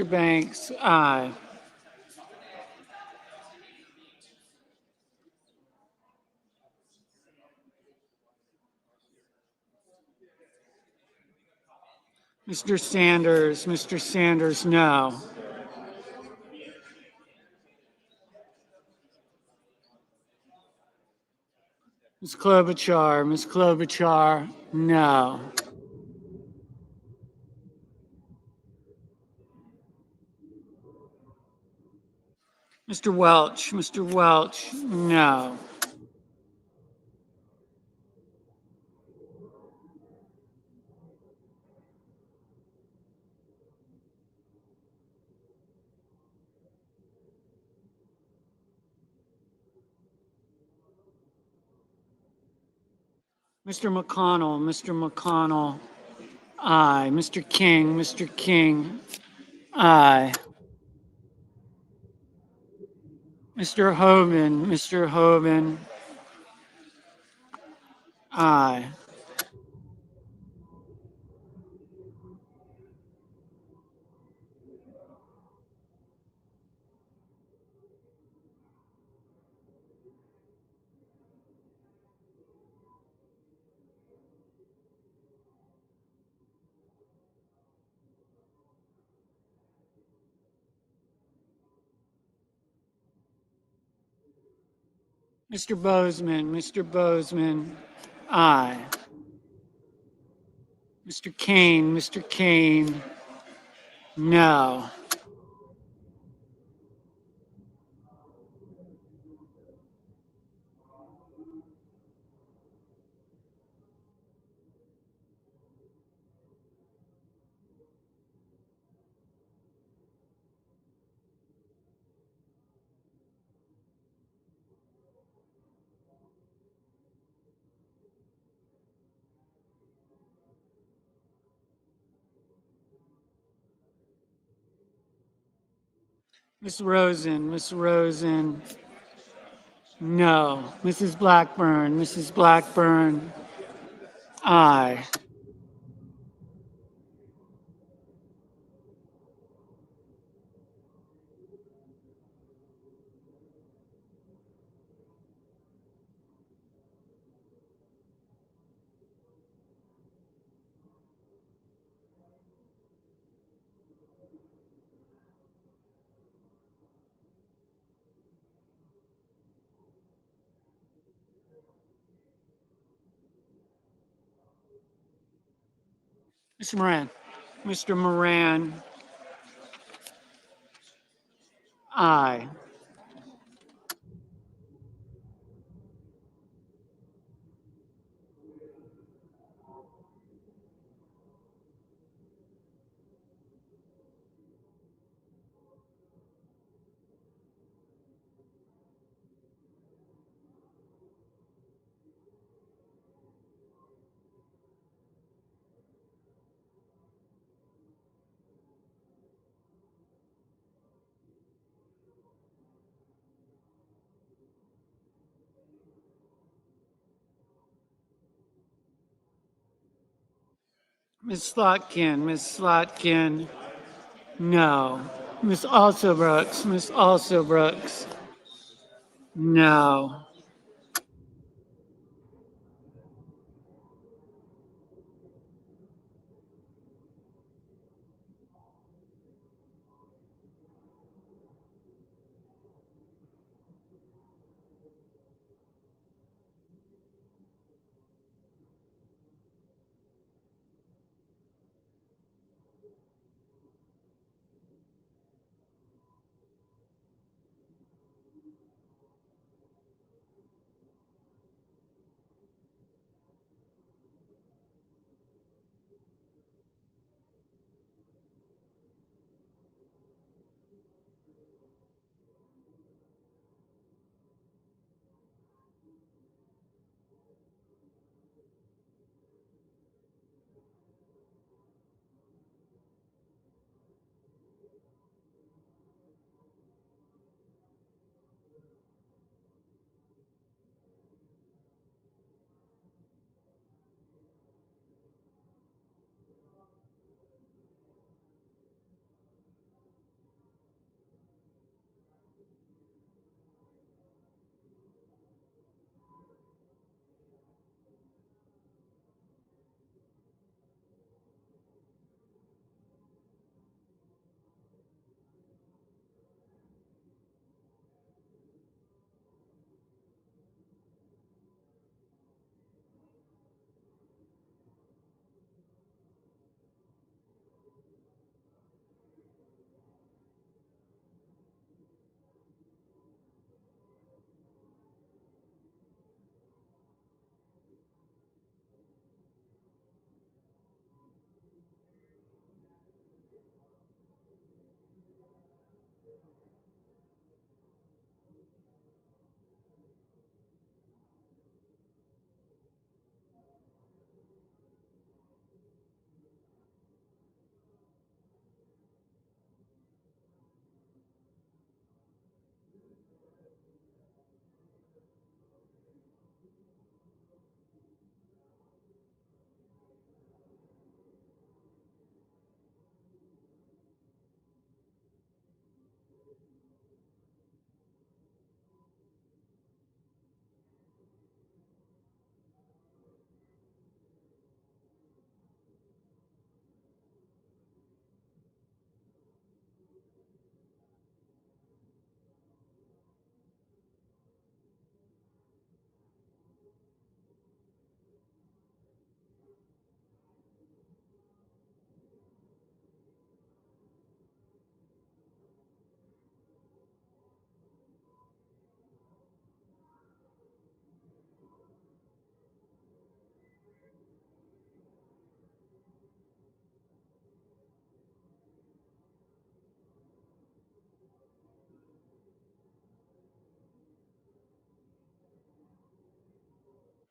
Banks, aye. Mr. Sanders, no. Ms. Klobuchar, no. Mr. Welch, no. Mr. McConnell, aye. Mr. King, aye. Mr. Hoven, aye. Mr. Bozeman, aye. Mr. Kane, no. Miss Rosen, no. Mrs. Blackburn, aye. Mr. Moran, aye. Miss Slotkin, no. Miss Alsobrooks, no.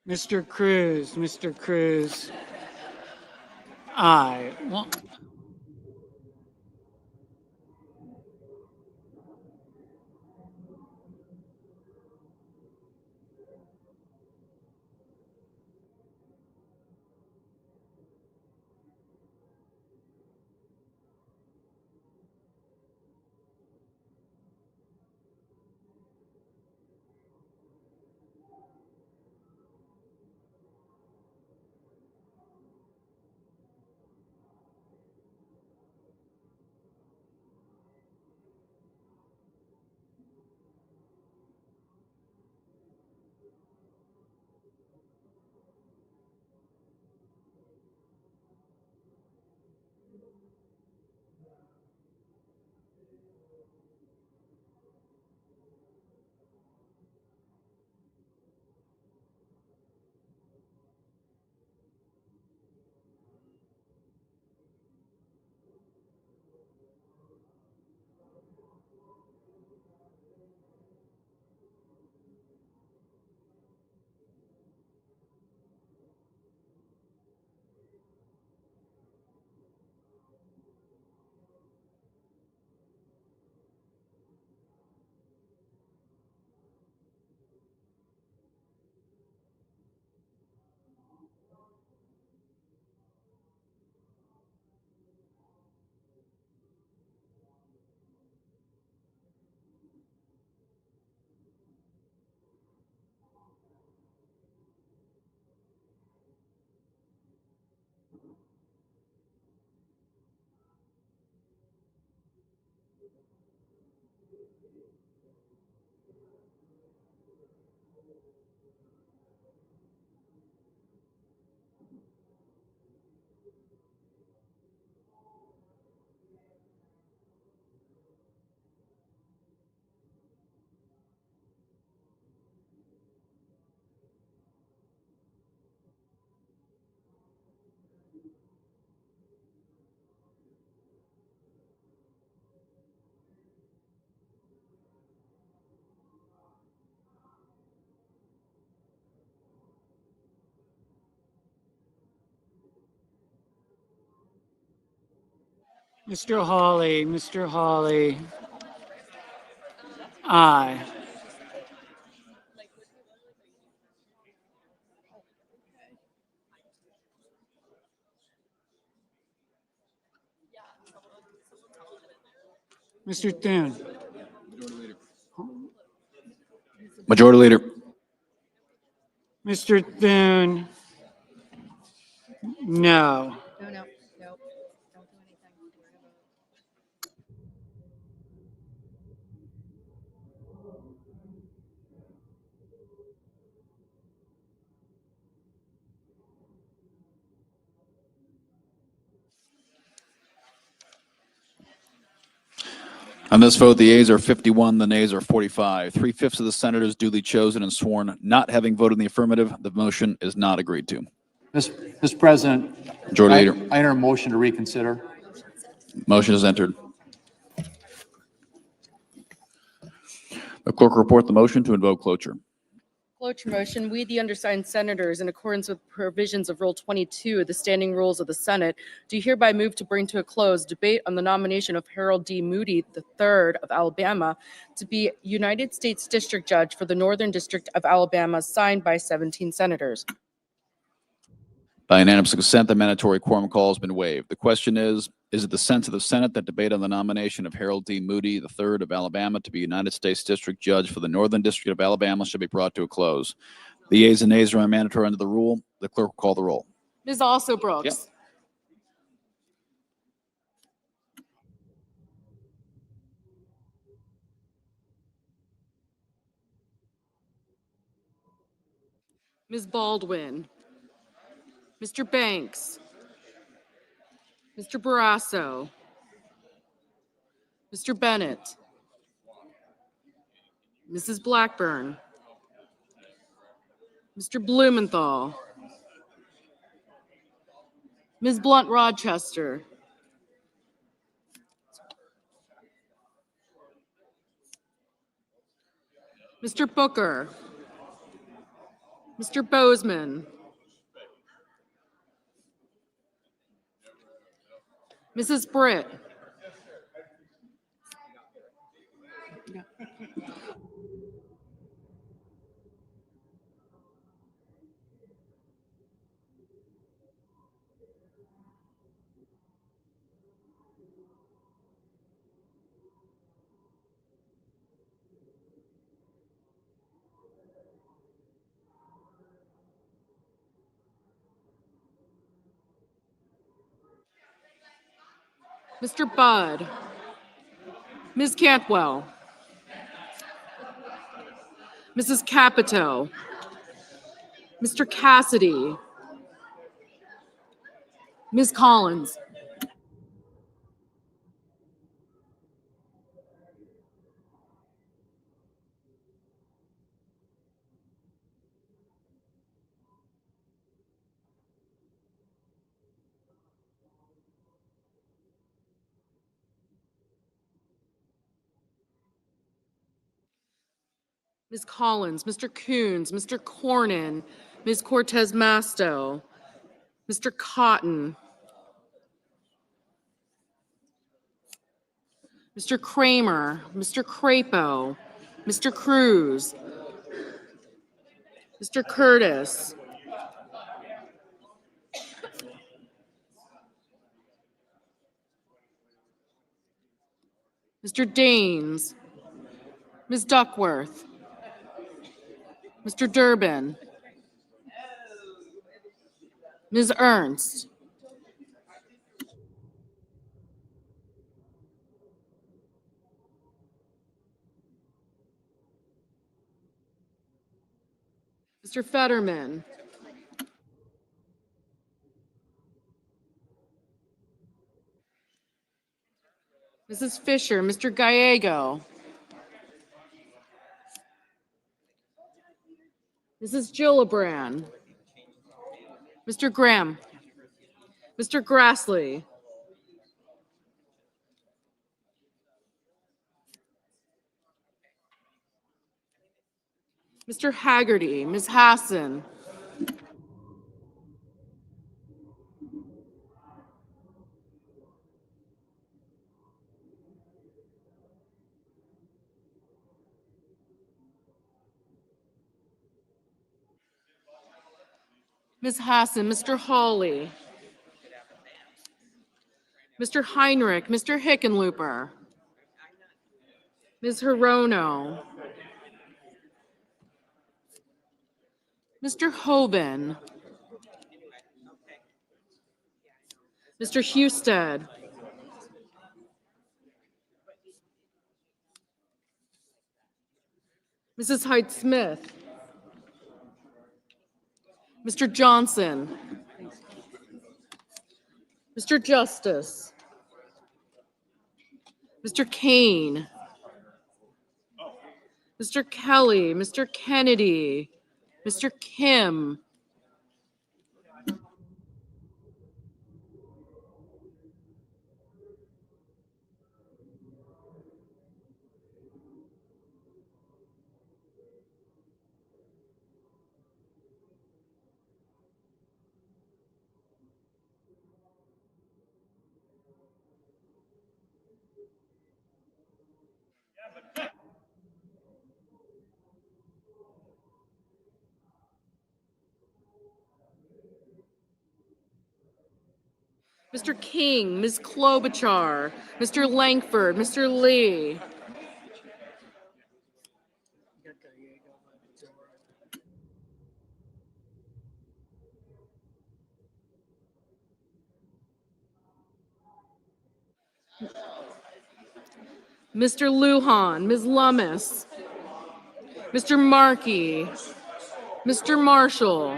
Mr. Cruz, aye. Mr. Hawley, aye. Mr. Thune, Majority Leader. Mr. Thune, no. No, no, nope. Don't do anything. We're gonna vote. On this vote, the yeas are 51, the nays are 45. 3/5 of the senators duly chosen and sworn not having voted in the affirmative. The motion is not agreed to. Mr. President, Majority Leader. I enter a motion to reconsider. Motion is entered. The clerk will report the motion to invoke cloture. Cloture motion, we, the undersigned senators, in accordance with provisions of Rule 22 of the Standing Rules of the Senate, do hereby move to bring to a close debate on the nomination of Harold D. Moody III of Alabama to be United States District Judge for the Northern District of Alabama, signed by 17 senators. By unanimous consent, the mandatory quorum call has been waived. The question is, Is it the sense of the Senate that debate on the nomination of Harold D. Moody III of Alabama to be United States District Judge for the Northern District of Alabama should be brought to a close? The yeas and nays are mandatory under the rule. The clerk will call the roll. Ms. Also Brooks. Yep. Ms. Baldwin. Mr. Banks. Mr. Barrasso. Mr. Bennett. Mrs. Blackburn. Mr. Blumenthal. Ms. Blunt Rochester. Mr. Booker. Mr. Bozeman. Mrs. Britt. Mr. Budd. Ms. Cantwell. Mrs. Capito. Mr. Cassidy. Ms. Collins. Ms. Collins, Mr. Coons, Mr. Cornyn, Ms. Cortez Masto, Mr. Cotton, Mr. Kramer, Mr. Crapo, Mr. Cruz, Mr. Curtis, Mr. Daines, Ms. Duckworth, Mr. Durbin, Ms. Ernst, Mr. Fetterman, Mrs. Fisher, Mr. Gallego, Mrs. Gillibrand, Mr. Graham, Mr. Grassley, Mr. Haggerty, Ms. Hassan, Ms. Hassan, Mr. Hawley, Mr. Heinrich, Mr. Hickenlooper, Ms. Hirono, Mr. Hoban, Mr. Husted, Mrs. Hyde-Smith, Mr. Johnson, Mr. Justice, Mr. Kane, Mr. Kelly, Mr. Kennedy, Mr. Kim, Mr. King, Ms. Klobuchar, Mr. Langford, Mr. Lee. Mr. Lujan, Ms. Lummis, Mr. Markey, Mr. Marshall,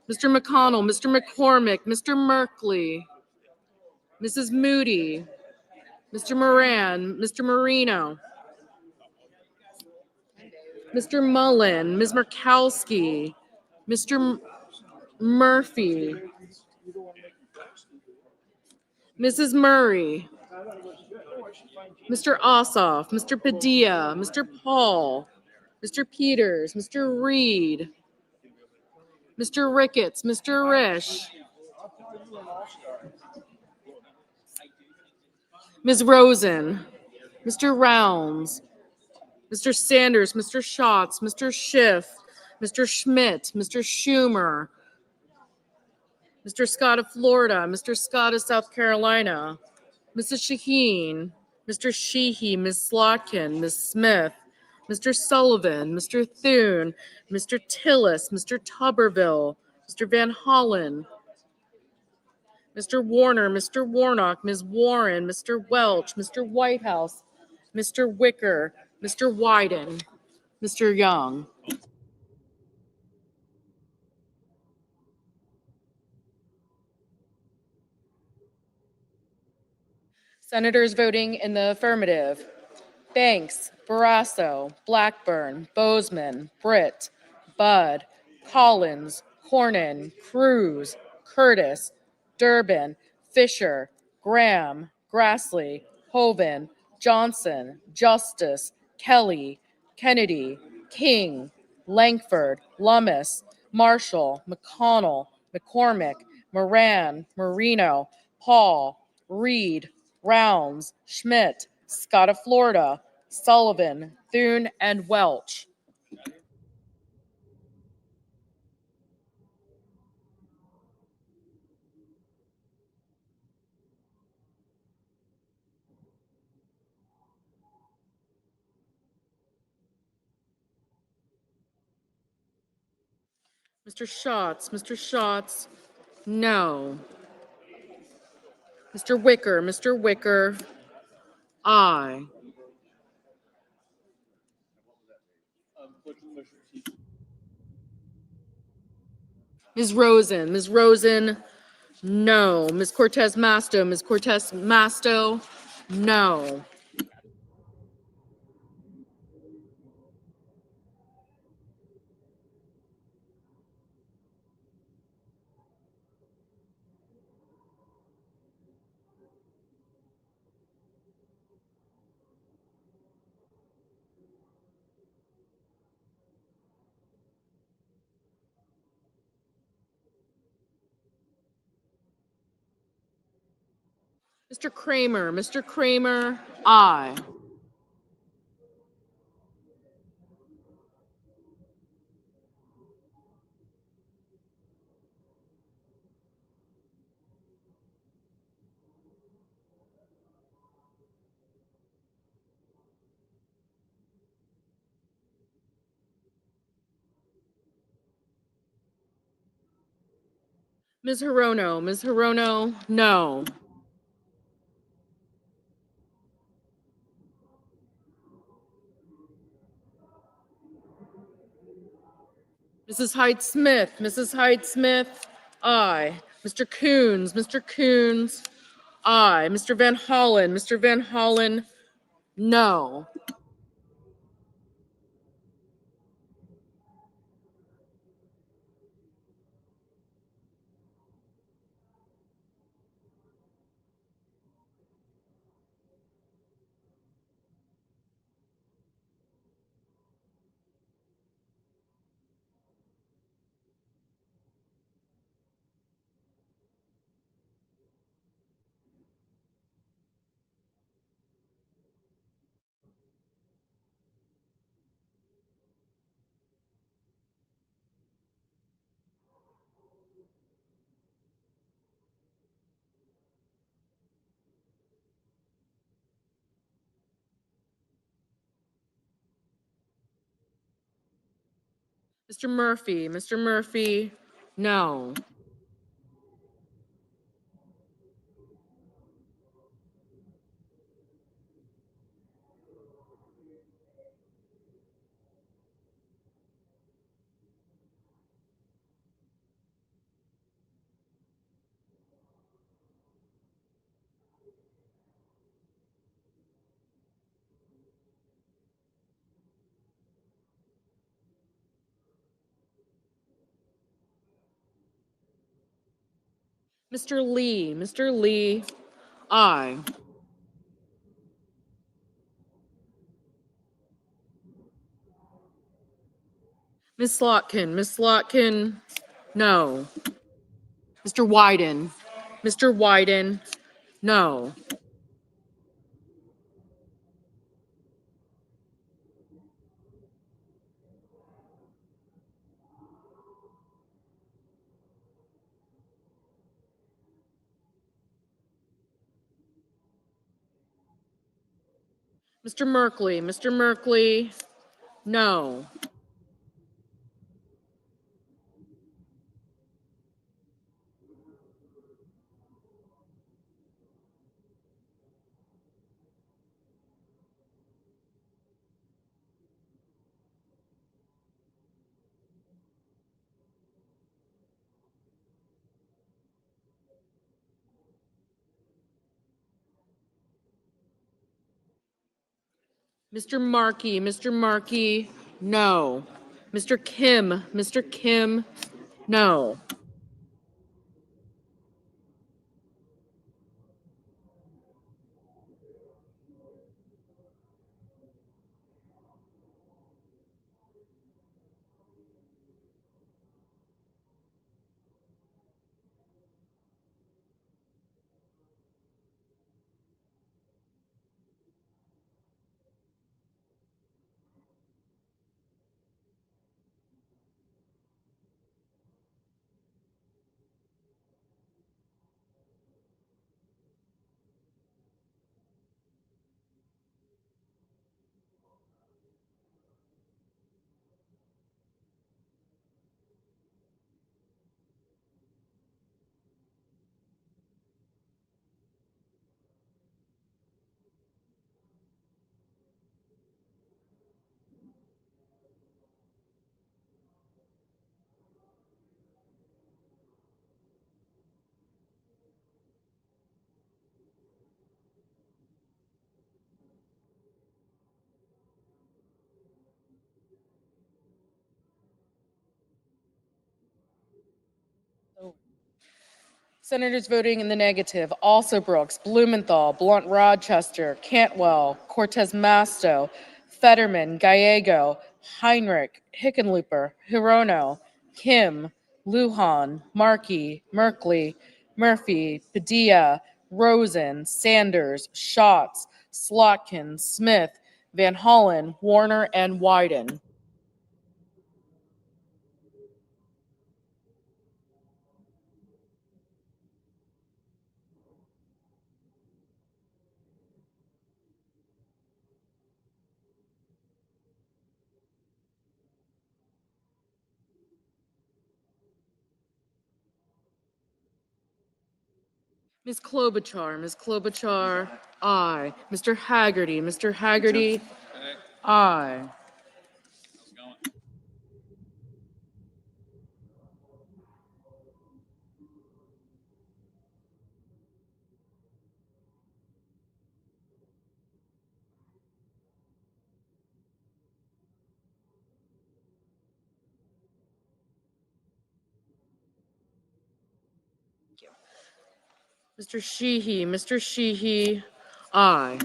Mr. McConnell, Mr. McCormick, Mr. Merkley, Mrs. Moody, Mr. Moran, Mr. Marino, Mr. Mullen, Ms. Murkowski, Mr. Murphy, Mrs. Murray, Mr. Ossoff, Mr. Padilla, Mr. Paul, Mr. Peters, Mr. Reed, Mr. Ricketts, Mr. Risch, Ms. Rosen, Mr. Rounds, Mr. Sanders, Mr. Schatz, Mr. Schiff, Mr. Schmidt, Mr. Schumer, Mr. Scott of Florida, Mr. Scott of South Carolina, Mrs. Shaheen, Mr. Sheehy, Ms. Slotkin, Ms. Smith, Mr. Sullivan, Mr. Thune, Mr. Tillis, Mr. Tuberville, Mr. Van Hollen, Mr. Warner, Mr. Warnock, Ms. Warren, Mr. Welch, Mr. Whitehouse, Mr. Wicker, Mr. Wyden, Mr. Young. Senators voting in the affirmative: Banks, Barrasso, Blackburn, Bozeman, Britt, Budd, Collins, Cornyn, Cruz, Curtis, Durbin, Fisher, Graham, Grassley, Hoven, Johnson, Justice, Kelly, Kennedy, King, Langford, Lummis, Marshall, McConnell, McCormick, Moran, Marino, Paul, Reed, Rounds, Schmidt, Scott of Florida, Sullivan, Thune, and Welch. Mr. Schatz, no. Mr. Wicker, aye. Ms. Rosen, no. Ms. Cortez Masto, no. Mr. Kramer, aye. Ms. Hirono, no. Mrs. Hyde Smith, aye. Mr. Coons, aye. Mr. Van Hollen, no. Mr. Murphy, Mr. Murphy, no. Mr. Lee, aye. Ms. Slotkin, no. Mr. Wyden, no. Mr. Merkley, no. Mr. Markey, no. Mr. Kim, no. Senators voting in the negative: Also Brooks, Blumenthal, Blunt Rochester, Cantwell, Cortez Masto, Fetterman, Gallego, Heinrich, Hickenlooper, Hirono, Kim, Lujan, Markey, Merkley, Murphy, Padilla, Rosen, Sanders, Schatz, Slotkin, Smith, Van Hollen, Warner, and Wyden. Ms. Klobuchar, aye. Mr. Haggerty, aye. Mr. Sheehy, aye.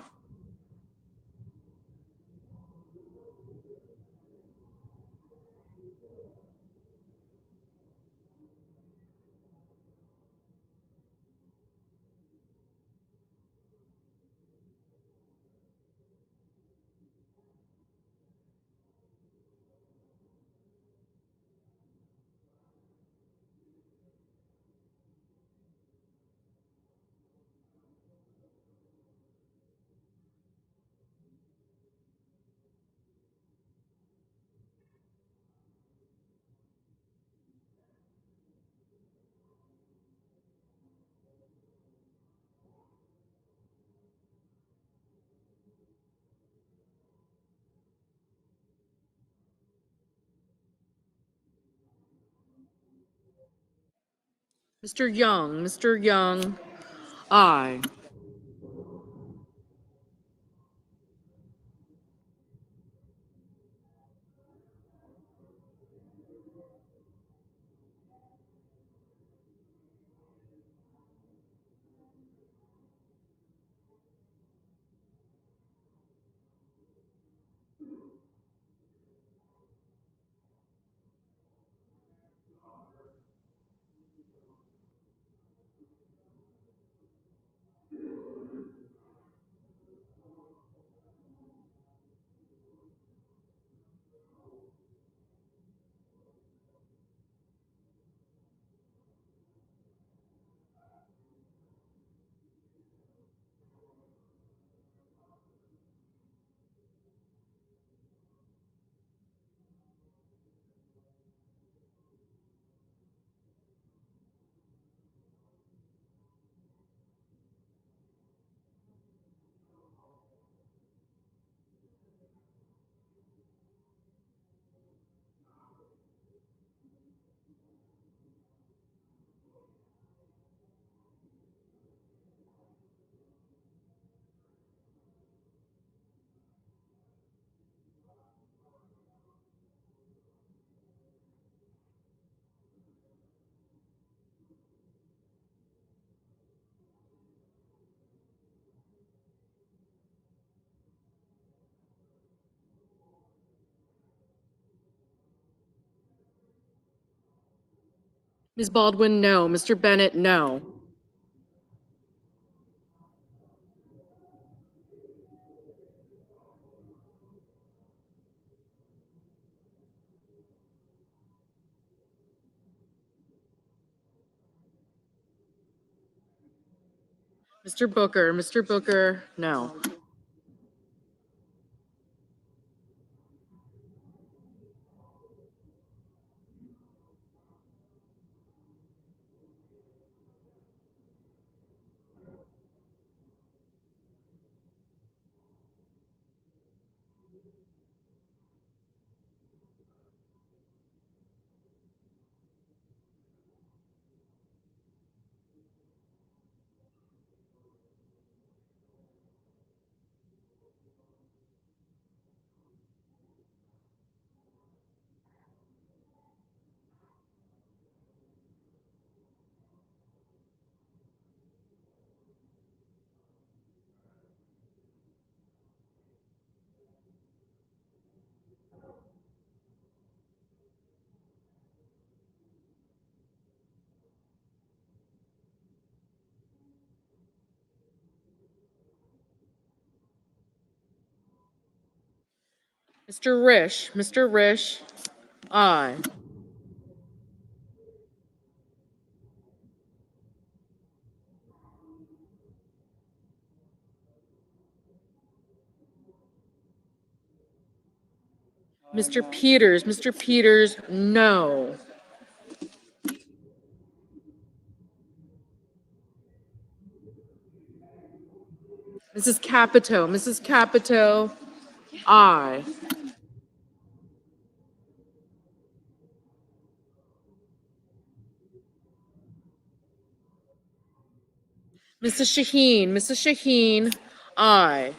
Mr. Young, aye. Ms. Baldwin, no. Mr. Bennett, no. Mr. Booker, no. Mr. Rish, aye. Mr. Peters, no. Mrs. Capito, aye. Mrs. Shaheen, aye.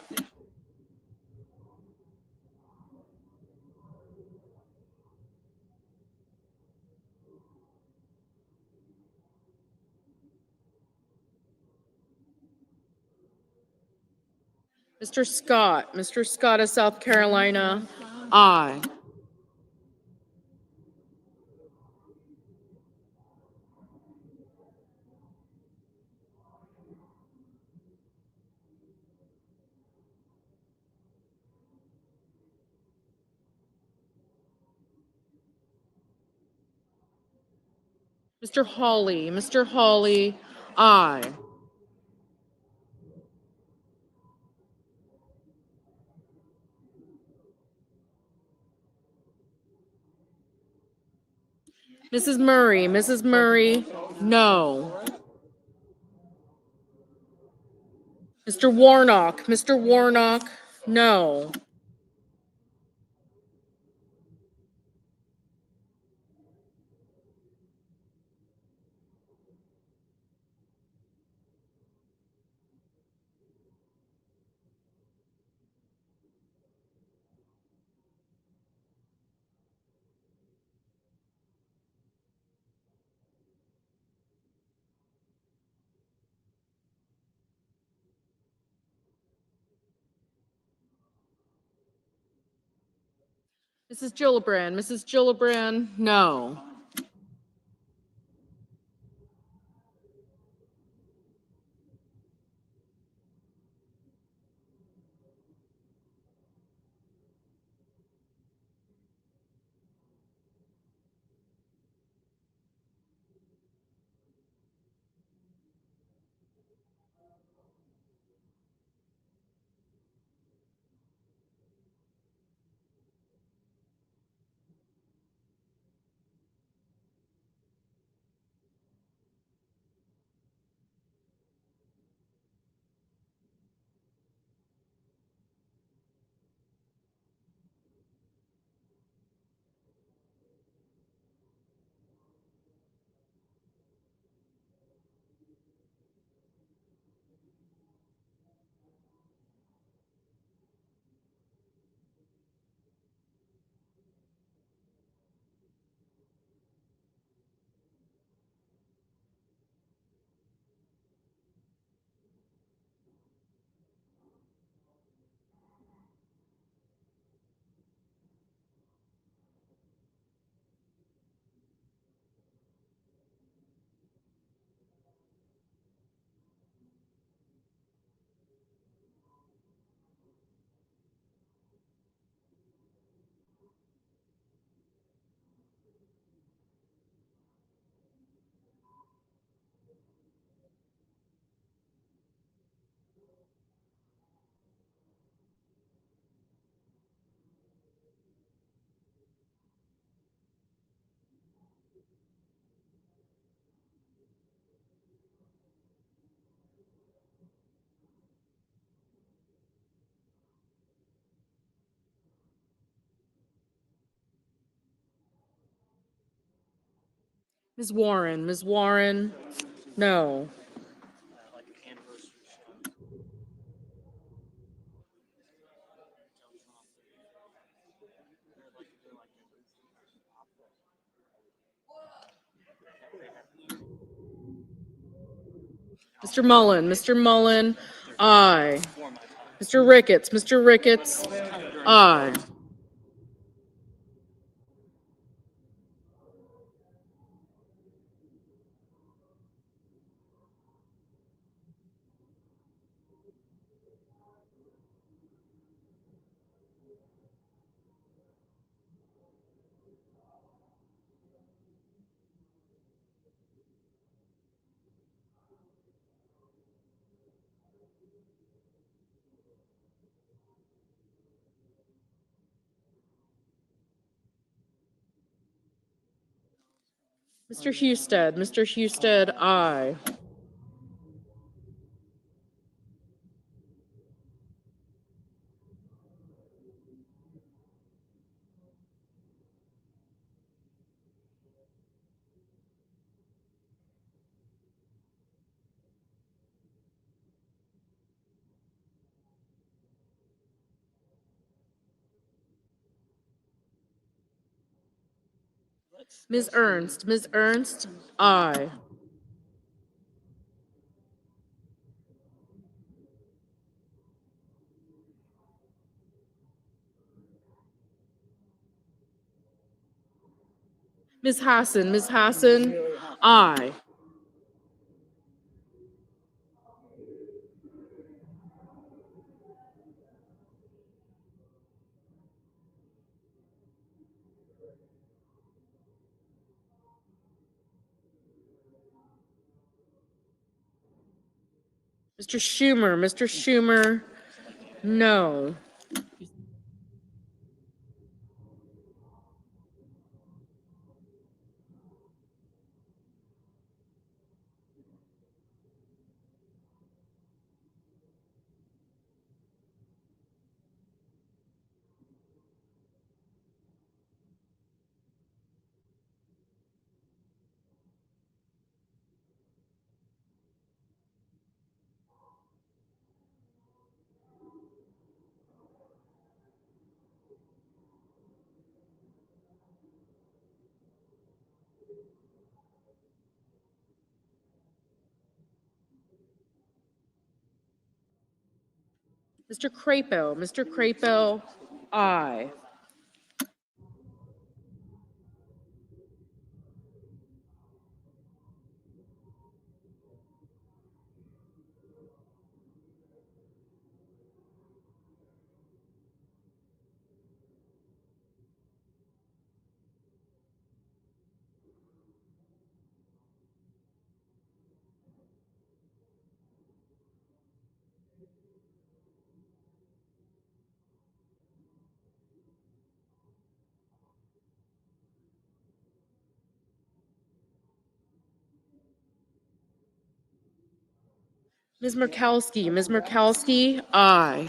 Mr. Scott of South Carolina, aye. Mr. Hawley, aye. Mrs. Murray, no. Mr. Warnock, no. Mrs. Gillibrand, Mrs. Gillibrand, no. Ms. Warren, no. Mr. Mullen, aye. Mr. Ricketts, aye. Mr. Husted, aye. Ms. Ernst, aye. Ms. Hassan, aye. Mr. Schumer, no. Mr. Crapo, aye. Ms. Murkowski. Ms. Murkowski, aye.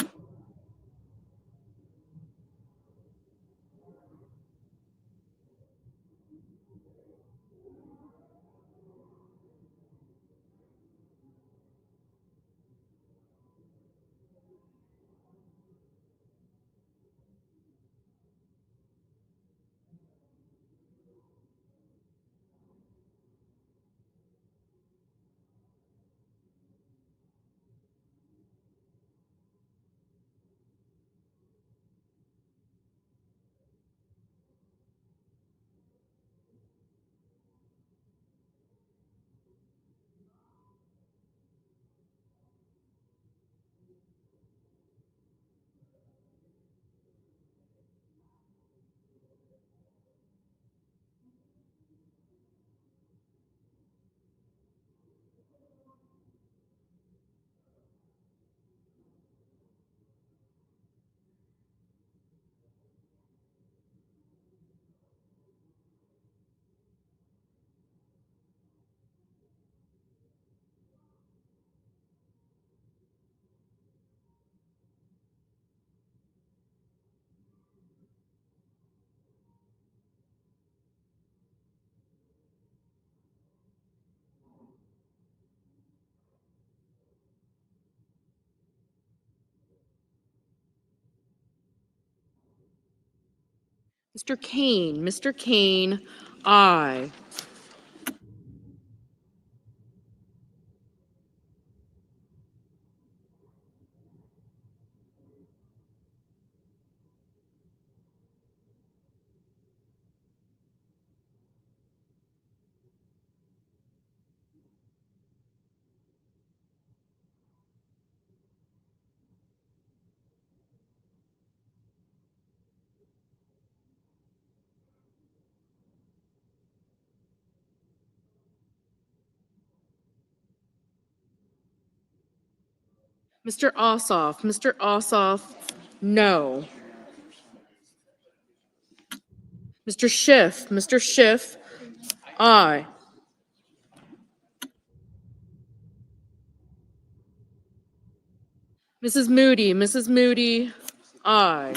Mr. Kane. Mr. Kane, aye. Mr. Ossoff. Mr. Ossoff, no. Mr. Schiff. Mr. Schiff, aye. Mrs. Moody. Mrs. Moody, aye.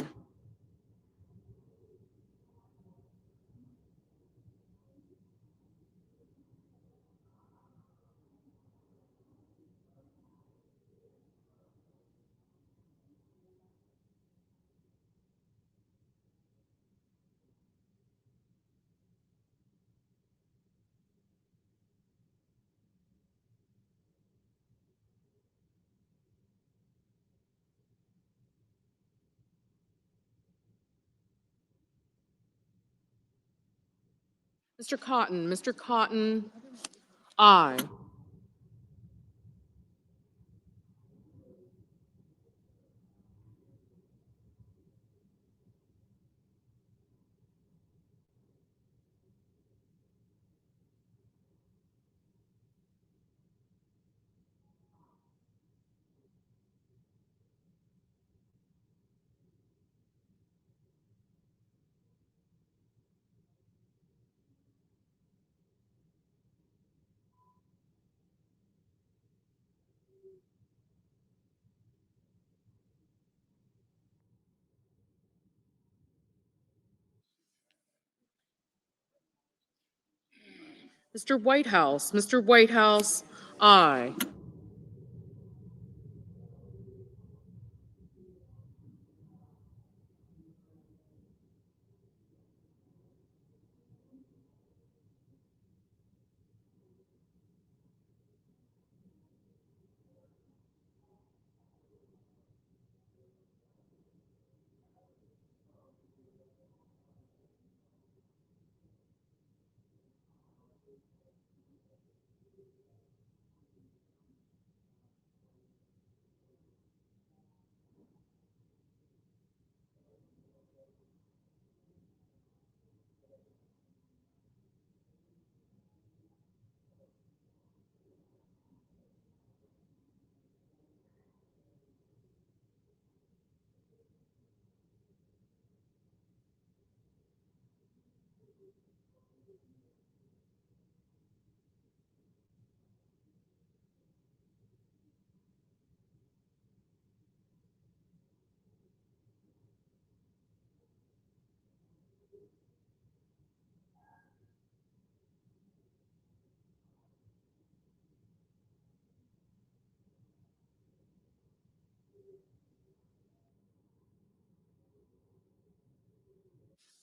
Mr. Cotton. Mr. Cotton, aye. Mr. Whitehouse. Mr. Whitehouse, aye.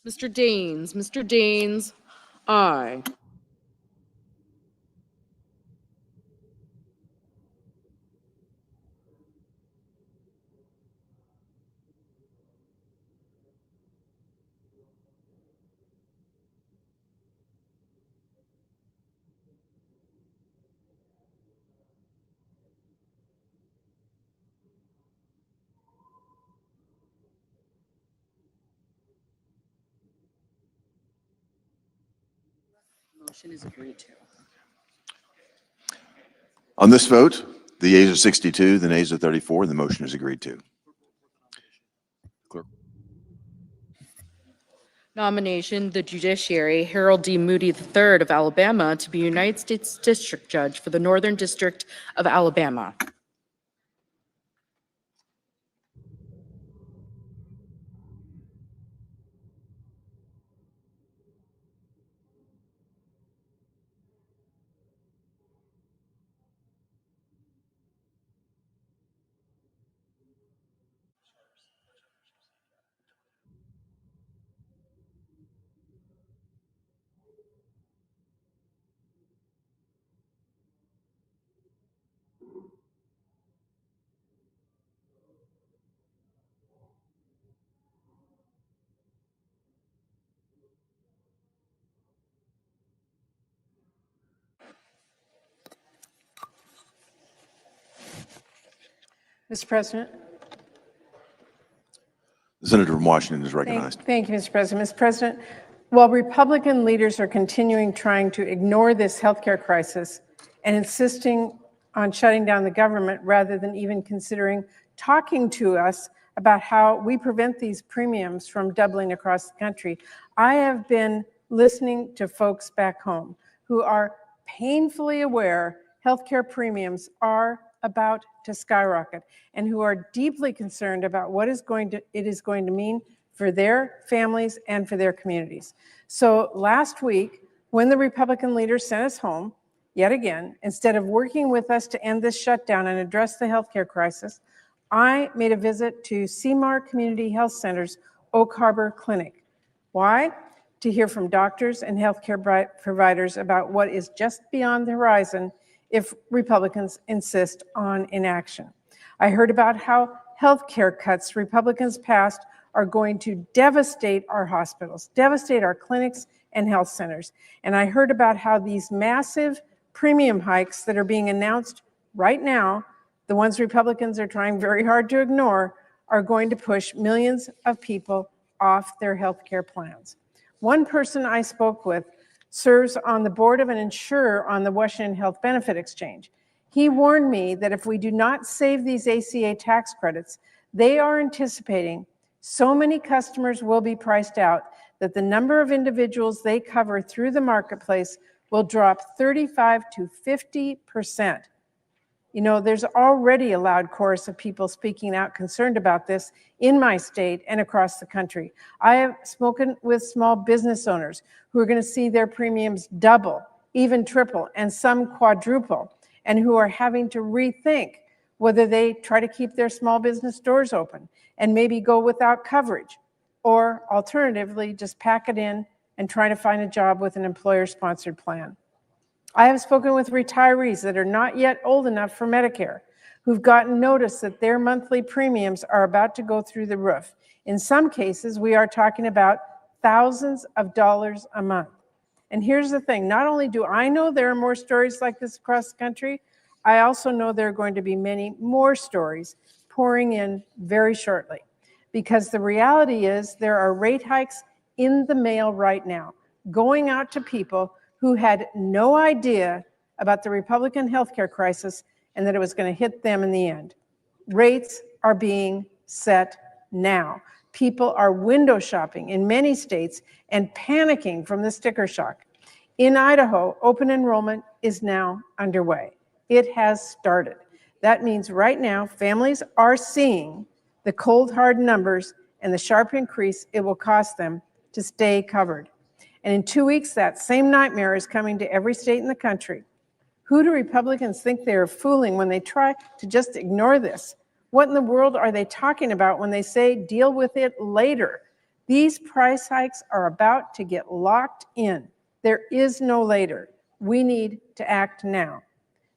Mr. Daines. Mr. Daines, aye. Motion is agreed to. On this vote, the yeas are 62, the nays are 34, and the motion is agreed to. Clerk. Nomination, the Judiciary, Harold D. Moody III of Alabama to be United States District Judge for the Northern District of Alabama. Mr. President. The senator from Washington is recognized. Thank you, Mr. President. Mr. President, while Republican leaders are continuing trying to ignore this healthcare crisis and insisting on shutting down the government rather than even considering talking to us about how we prevent these premiums from doubling across the country, I have been listening to folks back home who are painfully aware healthcare premiums are about to skyrocket and who are deeply concerned about what it is going to mean for their families and for their communities. So last week, when the Republican leaders sent us home, yet again, instead of working with us to end this shutdown and address the healthcare crisis, I made a visit to Seymour Community Health Center's Oak Harbor Clinic. Why? To hear from doctors and healthcare providers about what is just beyond the horizon if Republicans insist on inaction. I heard about how healthcare cuts Republicans passed are going to devastate our hospitals, devastate our clinics and health centers. And I heard about how these massive premium hikes that are being announced right now, the ones Republicans are trying very hard to ignore, are going to push millions of people off their healthcare plans. One person I spoke with serves on the board of an insurer on the Washington Health Benefit Exchange. He warned me that if we do not save these ACA tax credits, they are anticipating so many customers will be priced out that the number of individuals they cover through the marketplace will drop 35 to 50%. You know, there's already a loud chorus of people speaking out concerned about this in my state and across the country. I have spoken with small business owners who are going to see their premiums double, even triple, and some quadruple, and who are having to rethink whether they try to keep their small business doors open and maybe go without coverage, or alternatively, just pack it in and try to find a job with an employer-sponsored plan. I have spoken with retirees that are not yet old enough for Medicare, who've gotten notice that their monthly premiums are about to go through the roof. In some cases, we are talking about thousands of dollars a month. And here's the thing, not only do I know there are more stories like this across the country, I also know there are going to be many more stories pouring in very shortly. Because the reality is there are rate hikes in the mail right now, going out to people who had no idea about the Republican healthcare crisis and that it was going to hit them in the end. Rates are being set now. People are window shopping in many states and panicking from the sticker shock. In Idaho, open enrollment is now underway. It has started. That means right now, families are seeing the cold, hard numbers and the sharp increase it will cost them to stay covered. And in 2 weeks, that same nightmare is coming to every state in the country. Who do Republicans think they are fooling when they try to just ignore this? What in the world are they talking about when they say deal with it later? These price hikes are about to get locked in. There is no later. We need to act now.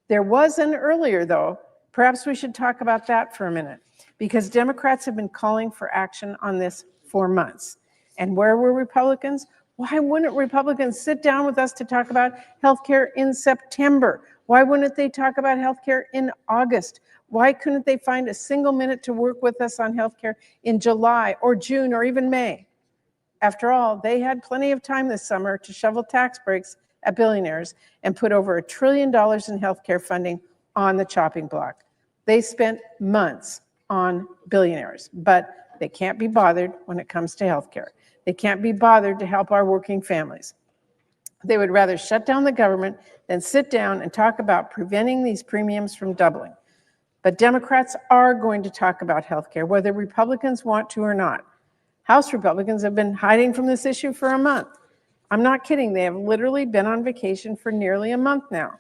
There was an earlier, though. Perhaps we should talk about that for a minute, because Democrats have been calling for action on this for months. And where were Republicans? Why wouldn't Republicans sit down with us to talk about health care in September? Why wouldn't they talk about health care in August? Why couldn't they find a single minute to work with us on health care in July or June or even May? After all, they had plenty of time this summer to shovel tax breaks at billionaires and put over $1 trillion in health care funding on the chopping block. They spent months on billionaires, but they can't be bothered when it comes to health care. They can't be bothered to help our working families. They would rather shut down the government than sit down and talk about preventing these premiums from doubling. But Democrats are going to talk about health care, whether Republicans want to or not. House Republicans have been hiding from this issue for a month. I'm not kidding. They have literally been on vacation for nearly a month now.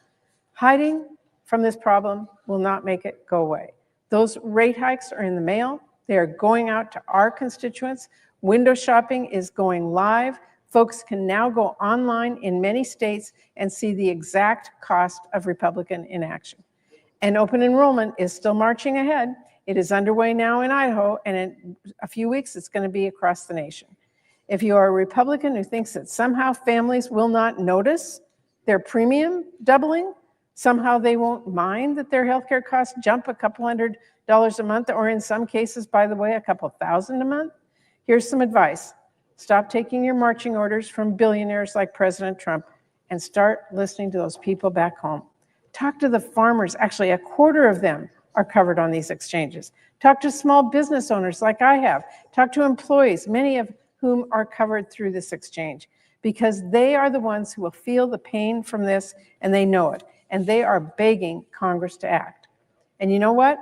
Hiding from this problem will not make it go away. Those rate hikes are in the mail. They are going out to our constituents. Window shopping is going live. Folks can now go online in many states and see the exact cost of Republican inaction. And open enrollment is still marching ahead. It is underway now in Idaho, and in a few weeks, it's going to be across the nation. If you are a Republican who thinks that somehow families will not notice their premium doubling, somehow they won't mind that their healthcare costs jump a couple $100 a month, or in some cases, by the way, a couple $1,000 a month, here's some advice. Stop taking your marching orders from billionaires like President Trump and start listening to those people back home. Talk to the farmers. Actually, a quarter of them are covered on these exchanges. Talk to small business owners like I have. Talk to employees, many of whom are covered through this exchange, because they are the ones who will feel the pain from this, and they know it. And they are begging Congress to act. And you know what?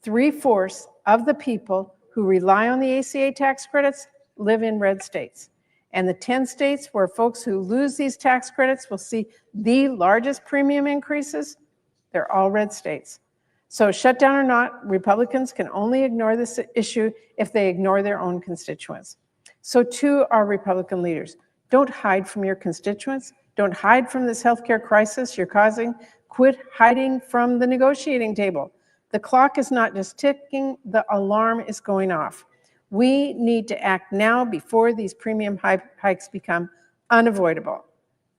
3/4 of the people who rely on the ACA tax credits live in red states. And the 10 states where folks who lose these tax credits will see the largest premium increases, they're all red states. So shutdown or not, Republicans can only ignore this issue if they ignore their own constituents. So to our Republican leaders, don't hide from your constituents. Don't hide from this healthcare crisis you're causing. Quit hiding from the negotiating table. The clock is not just ticking, the alarm is going off. We need to act now before these premium hikes become unavoidable.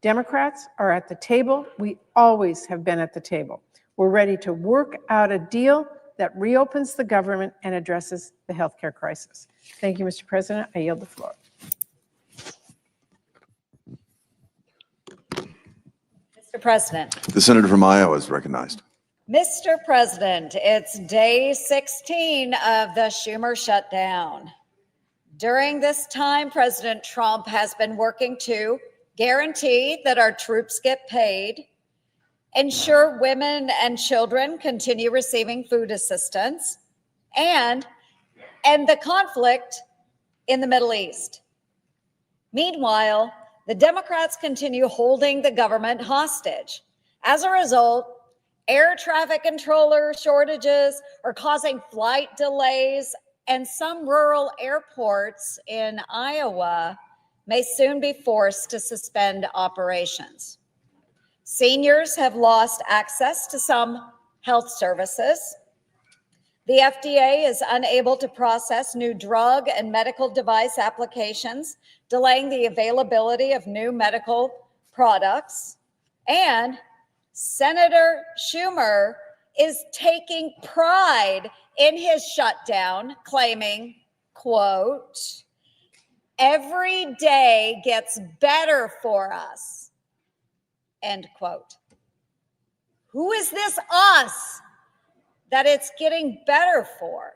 Democrats are at the table. We always have been at the table. We're ready to work out a deal that reopens the government and addresses the healthcare crisis. Thank you, Mr. President. I yield the floor. Mr. President. The senator from Iowa is recognized. Mr. President, it's day 16 of the Schumer shutdown. During this time, President Trump has been working to guarantee that our troops get paid, ensure women and children continue receiving food assistance, and end the conflict in the Middle East. Meanwhile, the Democrats continue holding the government hostage. As a result, air traffic controller shortages are causing flight delays, and some rural airports in Iowa may soon be forced to suspend operations. Seniors have lost access to some health services. The FDA is unable to process new drug and medical device applications, delaying the availability of new medical products. And Senator Schumer is taking pride in his shutdown, claiming, quote, "Every day gets better for us," end quote. Who is this us that it's getting better for?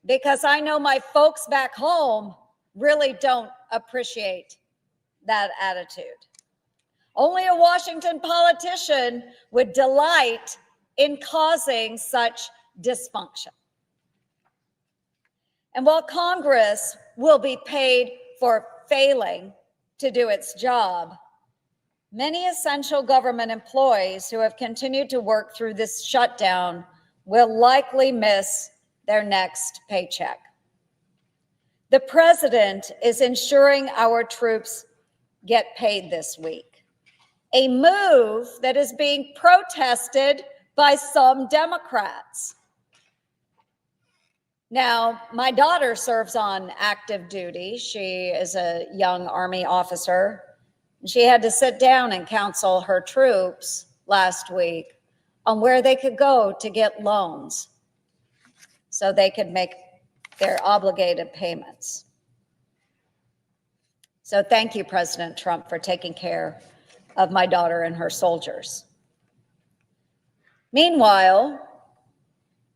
Because I know my folks back home really don't appreciate that attitude. Only a Washington politician would delight in causing such dysfunction. And while Congress will be paid for failing to do its job, many essential government employees who have continued to work through this shutdown will likely miss their next paycheck. The president is ensuring our troops get paid this week, a move that is being protested by some Democrats. Now, my daughter serves on active duty. She is a young Army officer. She had to sit down and counsel her troops last week on where they could go to get loans so they could make their obligated payments. So thank you, President Trump, for taking care of my daughter and her soldiers. Meanwhile,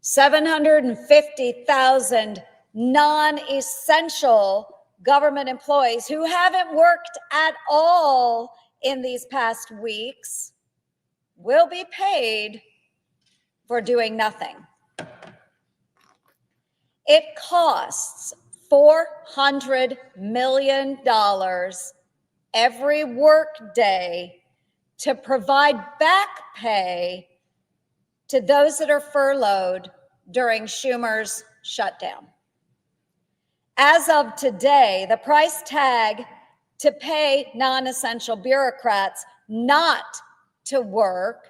750,000 non-essential government employees who haven't worked at all in these past weeks will be paid for doing nothing. It costs $400 million every workday to provide back pay to those that are furloughed during Schumer's shutdown. As of today, the price tag to pay non-essential bureaucrats not to work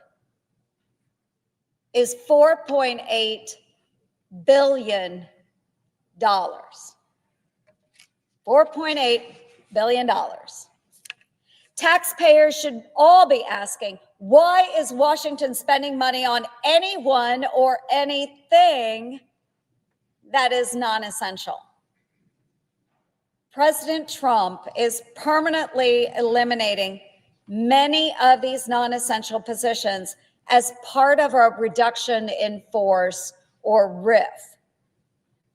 is $4.8 billion. $4.8 billion. Taxpayers should all be asking, why is Washington spending money on anyone or anything that is non-essential? President Trump is permanently eliminating many of these non-essential positions as part of a reduction in force or RIF.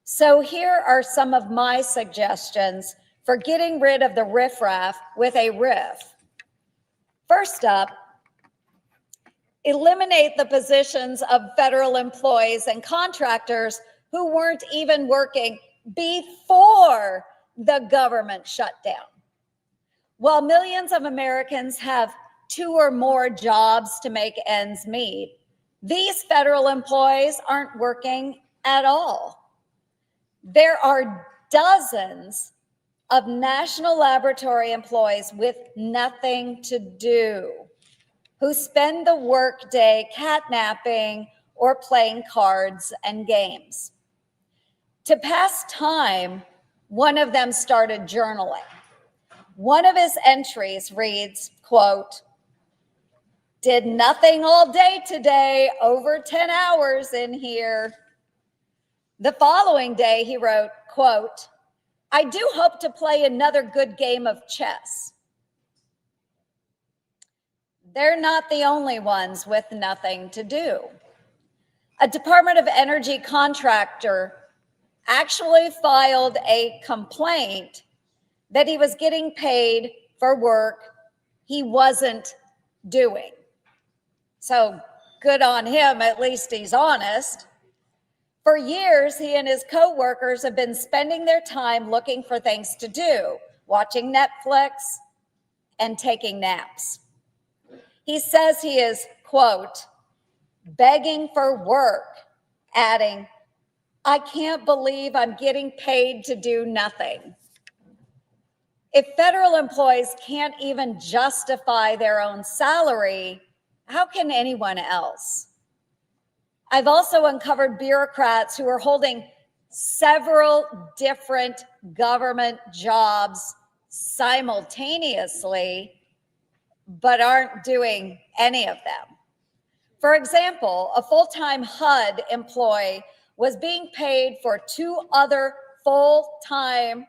So here are some of my suggestions for getting rid of the riffraff with a RIF. First up, eliminate the positions of federal employees and contractors who weren't even working before the government shutdown. While millions of Americans have 2 or more jobs to make ends meet, these federal employees aren't working at all. There are dozens of national laboratory employees with nothing to do who spend the workday catnapping or playing cards and games. To pass time, one of them started journaling. One of his entries reads, quote, "Did nothing all day today, over 10 hours in here." The following day, he wrote, quote, "I do hope to play another good game of chess." They're not the only ones with nothing to do. A Department of Energy contractor actually filed a complaint that he was getting paid for work he wasn't doing. So good on him, at least he's honest. For years, he and his coworkers have been spending their time looking for things to do, watching Netflix and taking naps. He says he is, quote, "begging for work," adding, "I can't believe I'm getting paid to do nothing." If federal employees can't even justify their own salary, how can anyone else? I've also uncovered bureaucrats who are holding several different government jobs simultaneously, but aren't doing any of them. For example, a full-time HUD employee was being paid for 2 other full-time,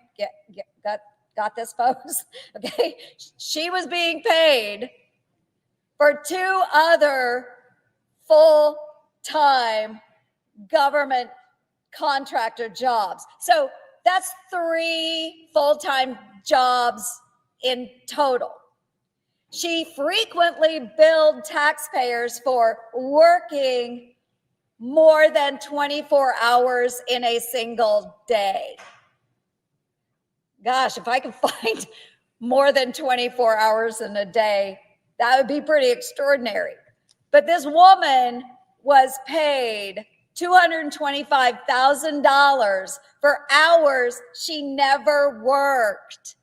got this, folks? Okay, she was being paid for 2 other full-time government contractor jobs. So that's 3 full-time jobs in total. She frequently billed taxpayers for working more than 24 hours in a single day. Gosh, if I could find more than 24 hours in a day, that would be pretty extraordinary. But this woman was paid $225,000 for hours she never worked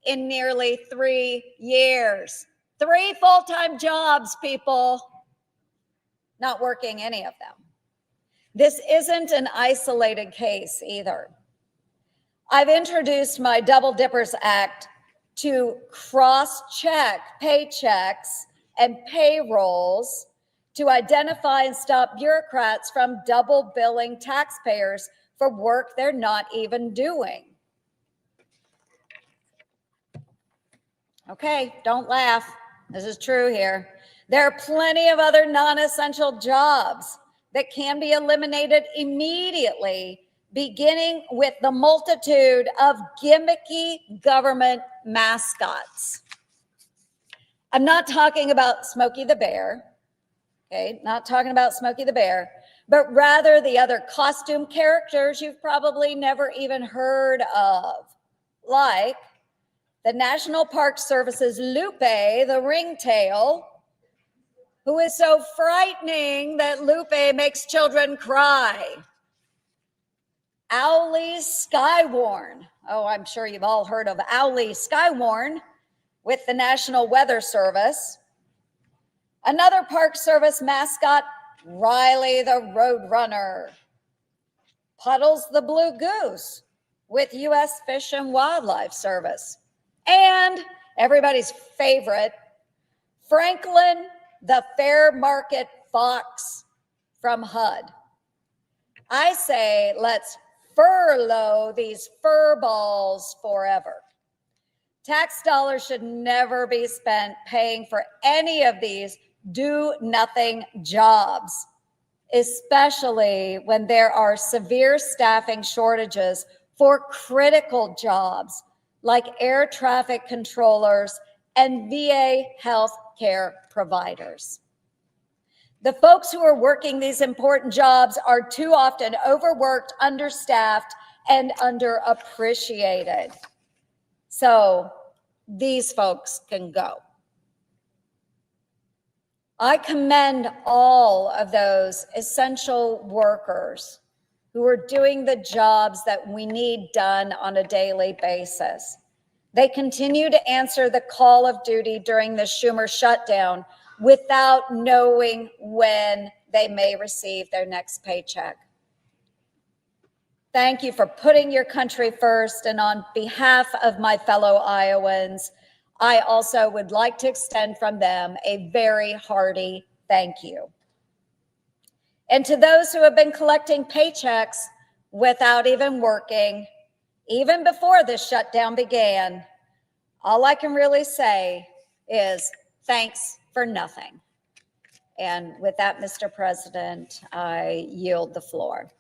in nearly 3 years. 3 full-time jobs, people, not working any of them. This isn't an isolated case either. I've introduced my Double Dippers Act to cross-check paychecks and payrolls to identify and stop bureaucrats from double billing taxpayers for work they're not even doing. Okay, don't laugh. This is true here. There are plenty of other non-essential jobs that can be eliminated immediately, beginning with the multitude of gimmicky government mascots. I'm not talking about Smokey the Bear, okay? Not talking about Smokey the Bear, but rather the other costume characters you've probably never even heard of, like the National Park Service's Lupe the Ringtail, who is so frightening that Lupe makes children cry. Owlie Skywarn. Oh, I'm sure you've all heard of Owlie Skywarn with the National Weather Service. Another Park Service mascot, Riley the Roadrunner. Puddles the Blue Goose with U.S. Fish and Wildlife Service. And everybody's favorite, Franklin the Fair Market Fox from HUD. I say let's furlough these fur balls forever. Tax dollars should never be spent paying for any of these do-nothing jobs, especially when there are severe staffing shortages for critical jobs like air traffic controllers and VA health care providers. The folks who are working these important jobs are too often overworked, understaffed, and underappreciated. So these folks can go. I commend all of those essential workers who are doing the jobs that we need done on a daily basis. They continue to answer the call of duty during the Schumer shutdown without knowing when they may receive their next paycheck. Thank you for putting your country first, and on behalf of my fellow Iowans, I also would like to extend from them a very hearty thank you. And to those who have been collecting paychecks without even working, even before this shutdown began, all I can really say is thanks for nothing. And with that, Mr. President, I yield the floor.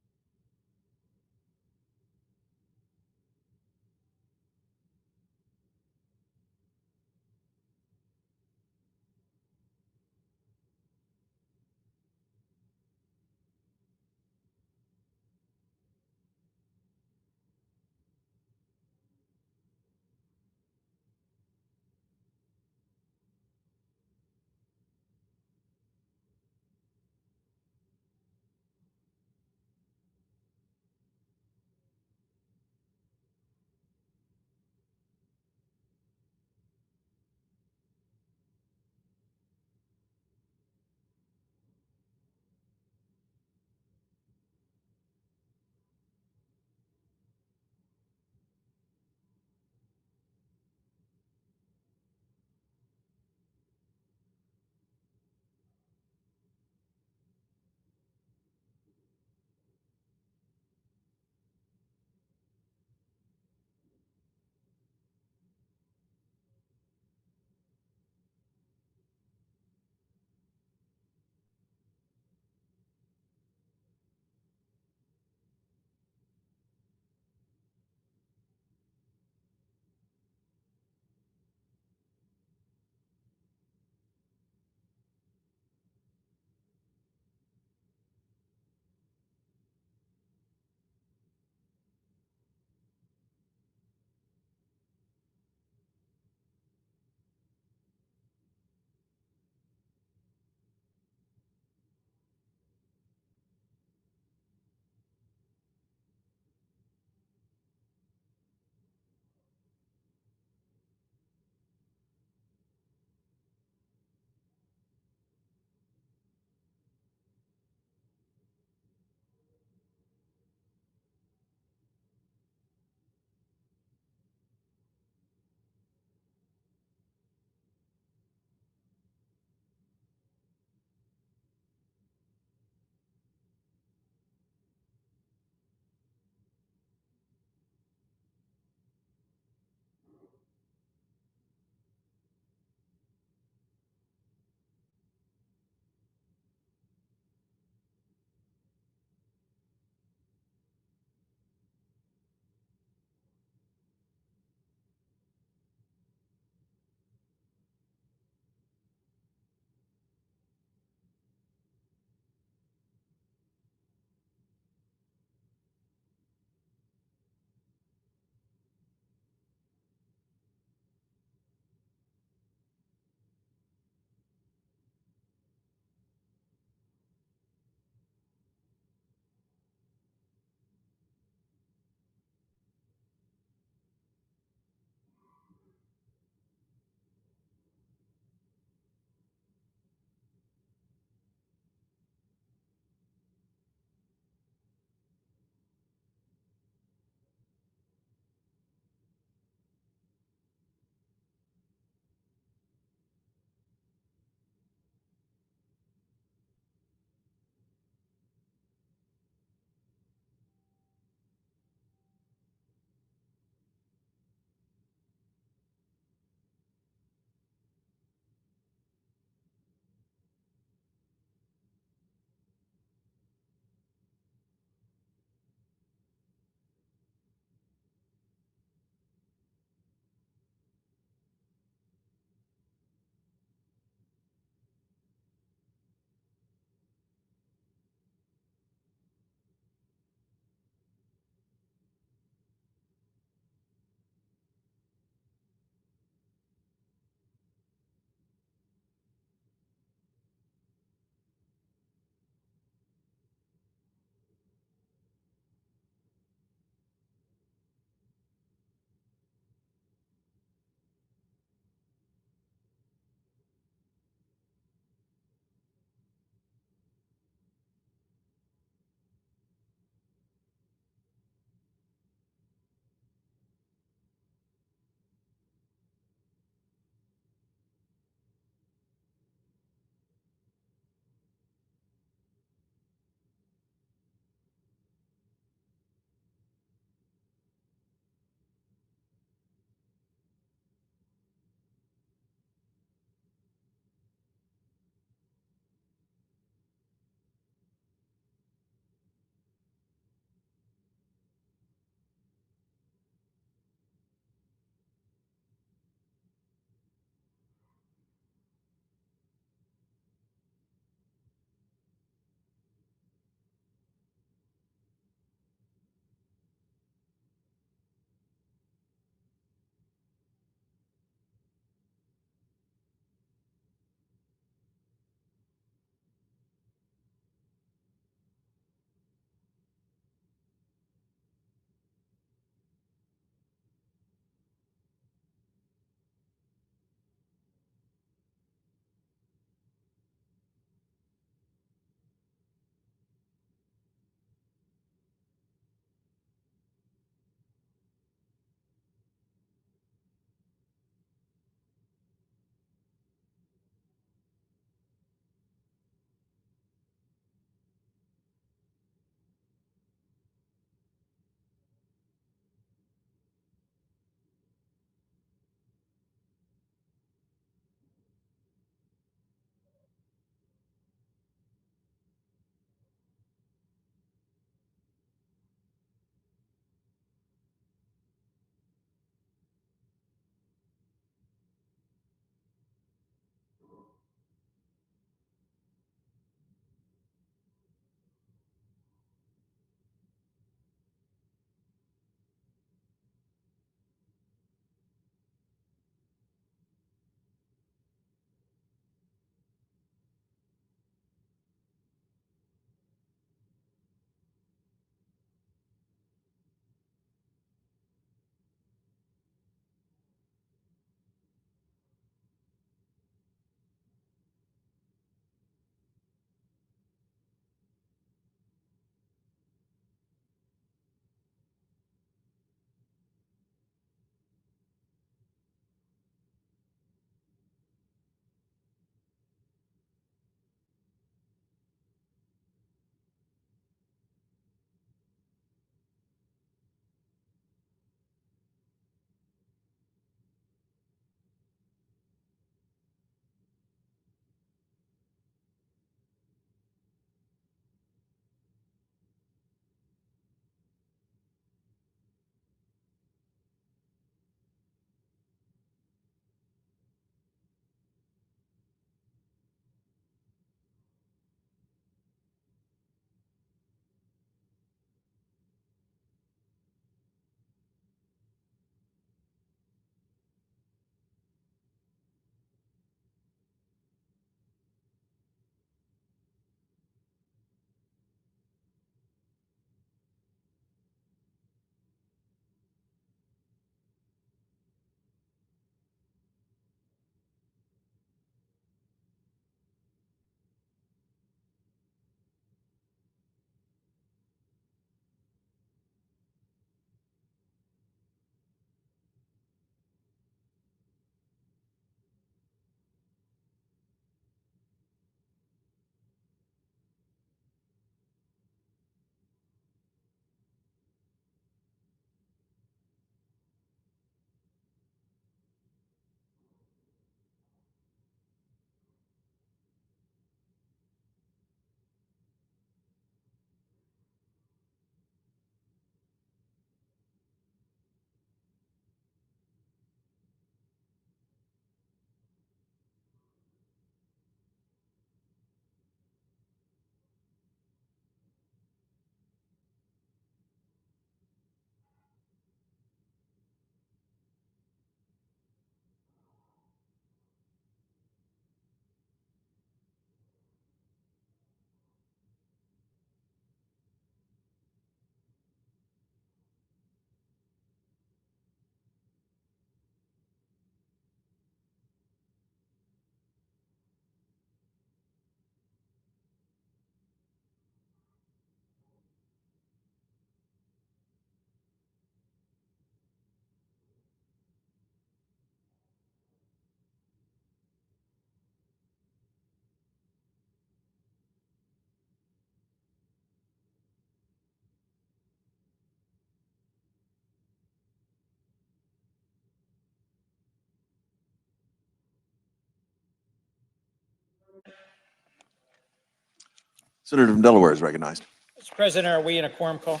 Senator from Delaware is recognized. Mr. President, are we in a quorum call?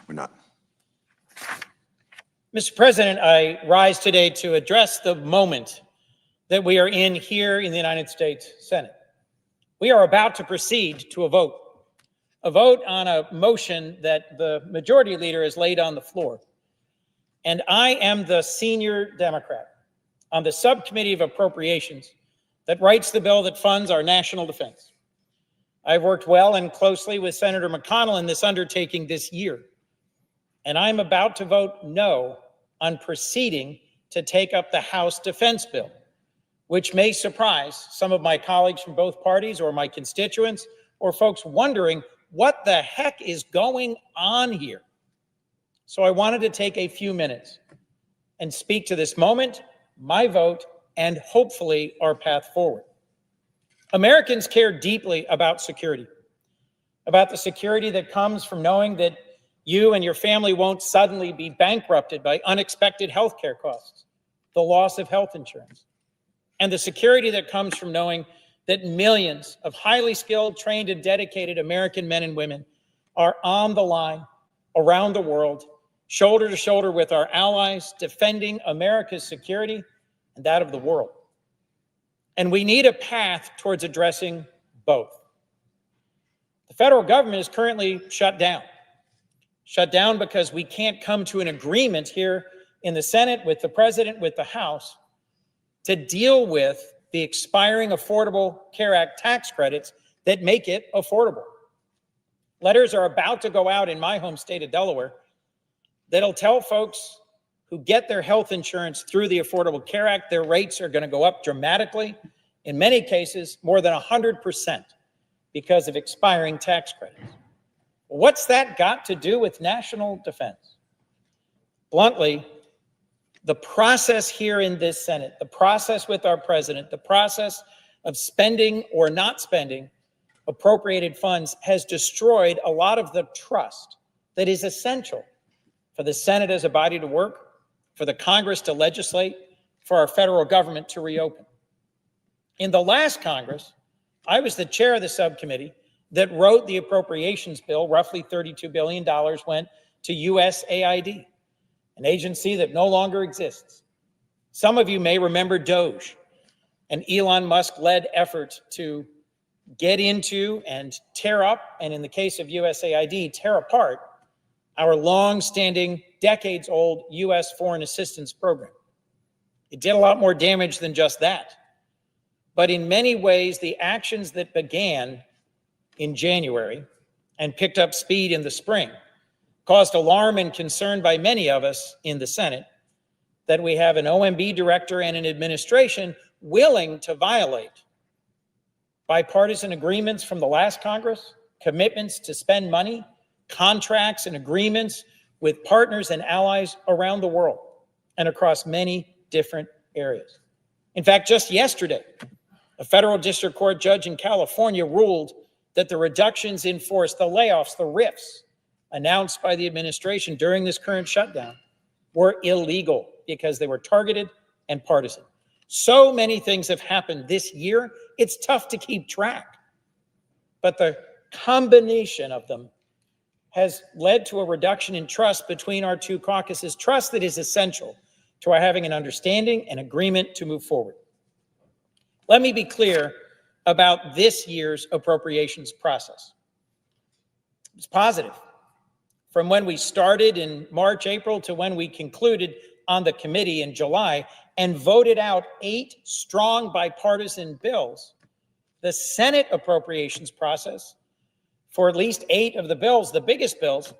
We're not. Mr. President, I rise today to address the moment that we are in here in the United States Senate. We are about to proceed to a vote on a motion that the majority leader has laid on the floor. And I am the senior Democrat on the subcommittee of appropriations that writes the bill that funds our national defense. I've worked well and closely with Senator McConnell in this undertaking this year. And I'm about to vote no on proceeding to take up the House defense bill, which may surprise some of my colleagues from both parties or my constituents or folks wondering what the heck is going on here. So I wanted to take a few minutes and speak to this moment, my vote, and hopefully our path forward. Americans care deeply about security, about the security that comes from knowing that you and your family won't suddenly be bankrupted by unexpected health care costs, the loss of health insurance, and the security that comes from knowing that millions of highly skilled, trained, and dedicated American men and women are on the line around the world, shoulder to shoulder with our allies, defending America's security and that of the world. And we need a path towards addressing both. The federal government is currently shut down because we can't come to an agreement here in the Senate with the president, with the House, to deal with the expiring Affordable Care Act tax credits that make it affordable. Letters are about to go out in my home state of Delaware that'll tell folks who get their health insurance through the Affordable Care Act, their rates are going to go up dramatically, in many cases more than 100% because of expiring tax credits. What's that got to do with national defense? Bluntly, the process here in this Senate, the process with our president, the process of spending or not spending appropriated funds has destroyed a lot of the trust that is essential for the Senate as a body to work, for the Congress to legislate, for our federal government to reopen. In the last Congress, I was the chair of the subcommittee that wrote the appropriations bill. Roughly $32 billion went to USAID, an agency that no longer exists. Some of you may remember DOGE, an Elon Musk-led effort to get into and tear up, and in the case of USAID, tear apart our long-standing, decades-old U.S. foreign assistance program. It did a lot more damage than just that. But in many ways, the actions that began in January and picked up speed in the spring caused alarm and concern by many of us in the Senate that we have an OMB director and an administration willing to violate bipartisan agreements from the last Congress, commitments to spend money, contracts and agreements with partners and allies around the world and across many different areas. In fact, just yesterday, a federal district court judge in California ruled that the reductions in force, the layoffs, the RIFs announced by the administration during this current shutdown were illegal because they were targeted and partisan. So many things have happened this year, it's tough to keep track. But the combination of them has led to a reduction in trust between our two caucuses, trust that is essential to our having an understanding and agreement to move forward. Let me be clear about this year's appropriations process. It's positive. From when we started in March, April, to when we concluded on the committee in July and voted out 8 strong bipartisan bills, the Senate appropriations process for at least 8 of the bills, the biggest bills,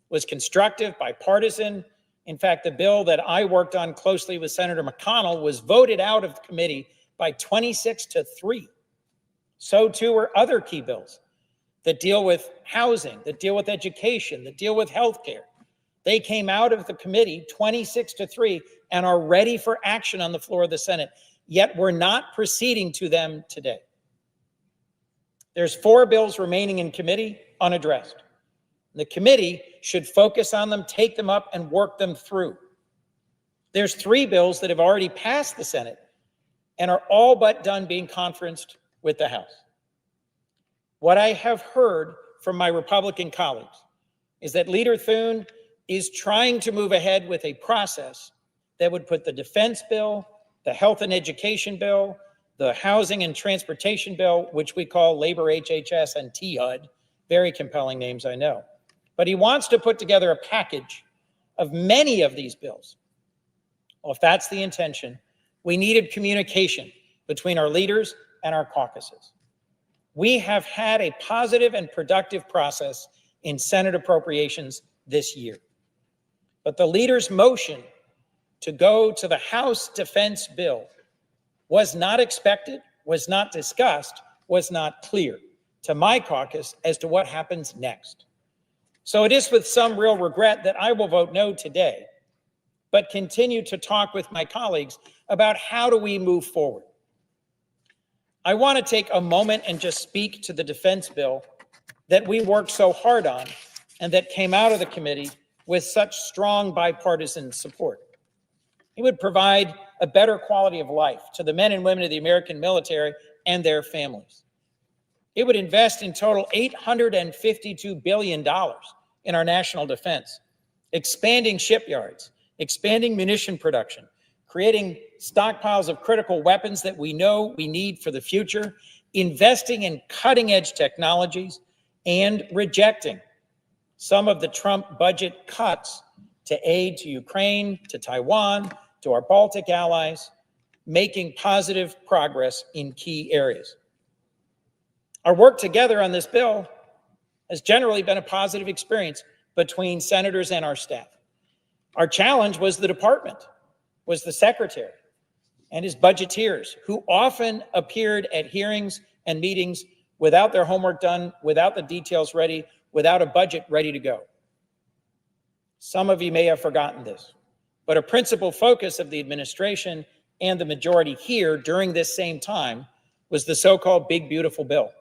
was constructive, bipartisan. In fact, the bill that I worked on closely with Senator McConnell was voted out of the committee by 26-3. So too were other key bills that deal with housing, that deal with education, that deal with healthcare. They came out of the committee 26-3 and are ready for action on the floor of the Senate, yet we're not proceeding to them today. There's 4 bills remaining in committee unaddressed. The committee should focus on them, take them up, and work them through. There's 3 bills that have already passed the Senate and are all but done being conferenced with the House. What I have heard from my Republican colleagues is that Leader Thune is trying to move ahead with a process that would put the defense bill, the health and education bill, the housing and transportation bill, which we call labor HHS and THUD, very compelling names, I know. But he wants to put together a package of many of these bills. Well, if that's the intention, we needed communication between our leaders and our caucuses. We have had a positive and productive process in Senate appropriations this year. But the leader's motion to go to the House defense bill was not expected, was not discussed, was not clear to my caucus as to what happens next. So it is with some real regret that I will vote no today, but continue to talk with my colleagues about how do we move forward. I want to take a moment and just speak to the defense bill that we worked so hard on and that came out of the committee with such strong bipartisan support. It would provide a better quality of life to the men and women of the American military and their families. It would invest in total $852 billion in our national defense, expanding shipyards, expanding munition production, creating stockpiles of critical weapons that we know we need for the future, investing in cutting-edge technologies, and rejecting some of the Trump budget cuts to aid to Ukraine, to Taiwan, to our Baltic allies, making positive progress in key areas. Our work together on this bill has generally been a positive experience between senators and our staff. Our challenge was the department, was the secretary and his budgeteers, who often appeared at hearings and meetings without their homework done, without the details ready, without a budget ready to go. Some of you may have forgotten this, but a principal focus of the administration and the majority here during this same time was the so-called Big Beautiful Bill,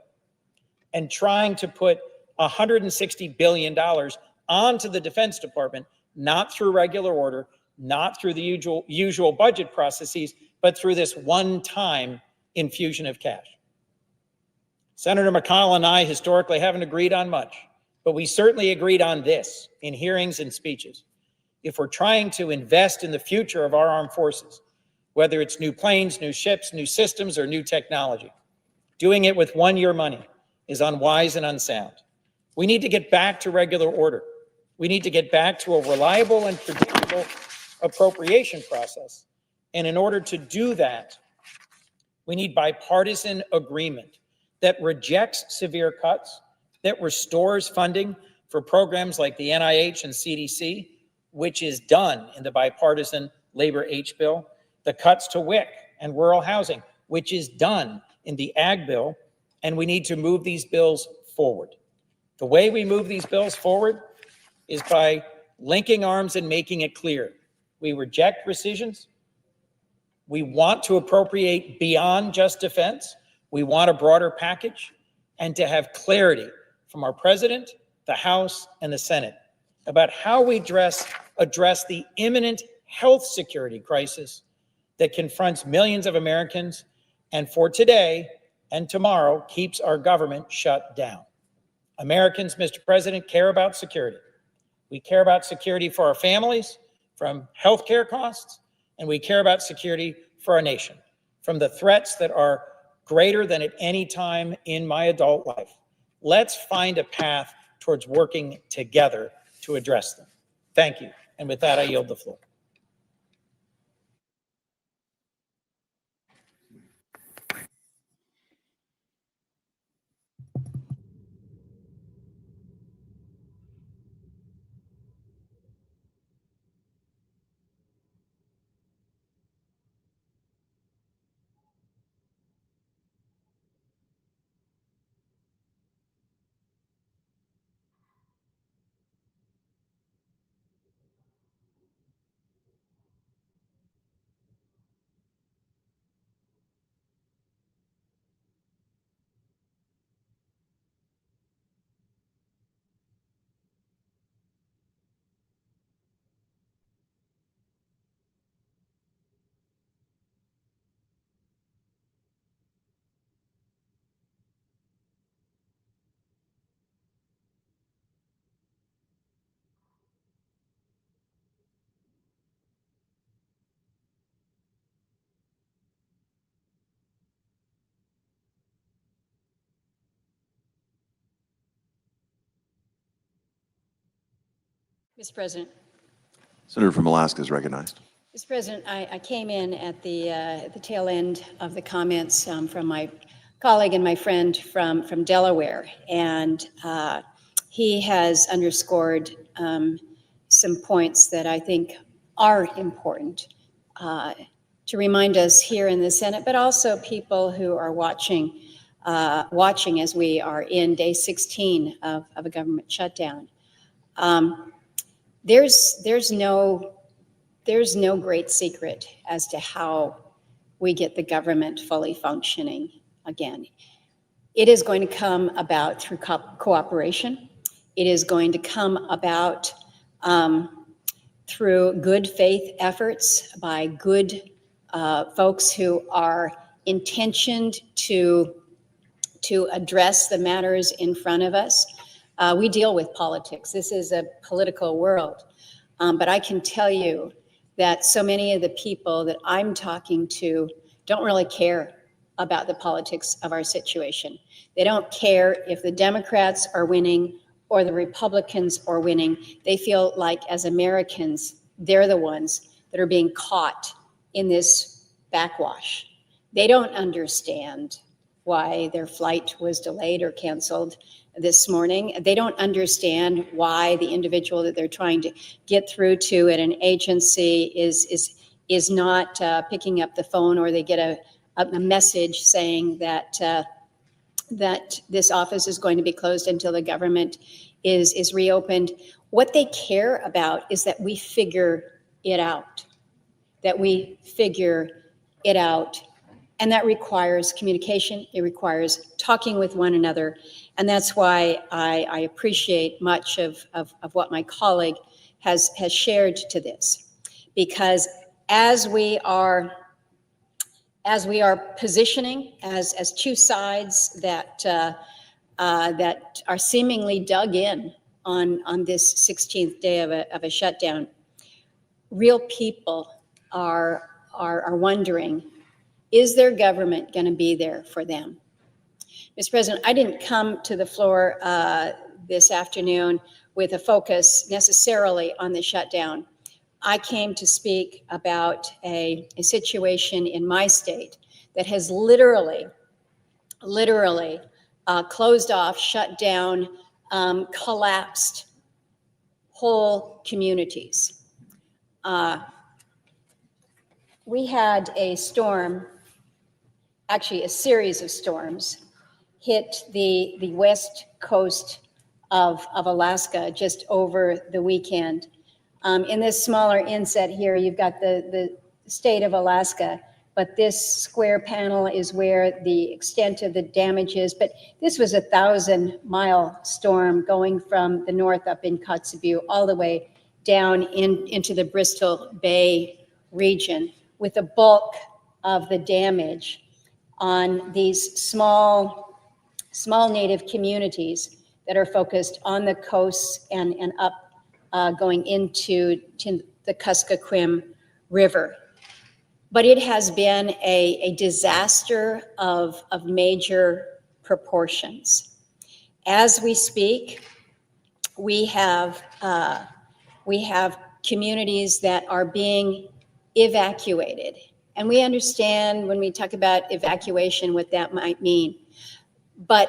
and trying to put $160 billion onto the Defense Department, not through regular order, not through the usual budget processes, but through this one-time infusion of cash. Senator McConnell and I historically haven't agreed on much, but we certainly agreed on this in hearings and speeches. If we're trying to invest in the future of our armed forces, whether it's new planes, new ships, new systems, or new technology, doing it with one-year money is unwise and unsound. We need to get back to regular order. We need to get back to a reliable and predictable appropriation process. And in order to do that, we need bipartisan agreement that rejects severe cuts, that restores funding for programs like the NIH and CDC, which is done in the bipartisan Labor H bill, the cuts to WIC and rural housing, which is done in the Ag bill, and we need to move these bills forward. The way we move these bills forward is by linking arms and making it clear. We reject rescissions. We want to appropriate beyond just defense. We want a broader package, and to have clarity from our president, the House, and the Senate about how we address the imminent health security crisis that confronts millions of Americans and for today and tomorrow keeps our government shut down. Americans, Mr. President, care about security. We care about security for our families from healthcare costs, and we care about security for our nation from the threats that are greater than at any time in my adult life. Let's find a path towards working together to address them. Thank you. And with that, I yield the floor. Mr. President. Senator from Alaska is recognized. Mr. President, I came in at the tail end of the comments from my colleague and my friend from Delaware, and he has underscored some points that I think are important to remind us here in the Senate, but also people who are watching as we are in day 16 of a government shutdown. There's no great secret as to how we get the government fully functioning again. It is going to come about through cooperation. It is going to come about through good faith efforts by good folks who are intentioned to address the matters in front of us. We deal with politics. This is a political world. But I can tell you that so many of the people that I'm talking to don't really care about the politics of our situation. They don't care if the Democrats are winning or the Republicans are winning. They feel like as Americans, they're the ones that are being caught in this backwash. They don't understand why their flight was delayed or canceled this morning. They don't understand why the individual that they're trying to get through to at an agency is not picking up the phone, or they get a message saying that that this office is going to be closed until the government is reopened. What they care about is that we figure it out, And that requires communication. It requires talking with one another. And that's why I appreciate much of what my colleague has shared to this. Because as we are positioning as two sides that are seemingly dug in on this 16th day of a shutdown, real people are wondering, is their government going to be there for them? Mr. President, I didn't come to the floor this afternoon with a focus necessarily on the shutdown. I came to speak about a situation in my state that has literally closed off, shut down, collapsed whole communities. We had a storm, actually a series of storms, hit the west coast of Alaska just over the weekend. In this smaller inset here, you've got the state of Alaska, but this square panel is where the extent of the damage is. But this was a 1,000-mile storm going from the north up in Kotzebue all the way down into the Bristol Bay region, with the bulk of the damage on these small native communities that are focused on the coasts and up going into the Kuskokwim River. But it has been a disaster of major proportions. As we speak, we have communities that are being evacuated. And we understand when we talk about evacuation what that might mean. But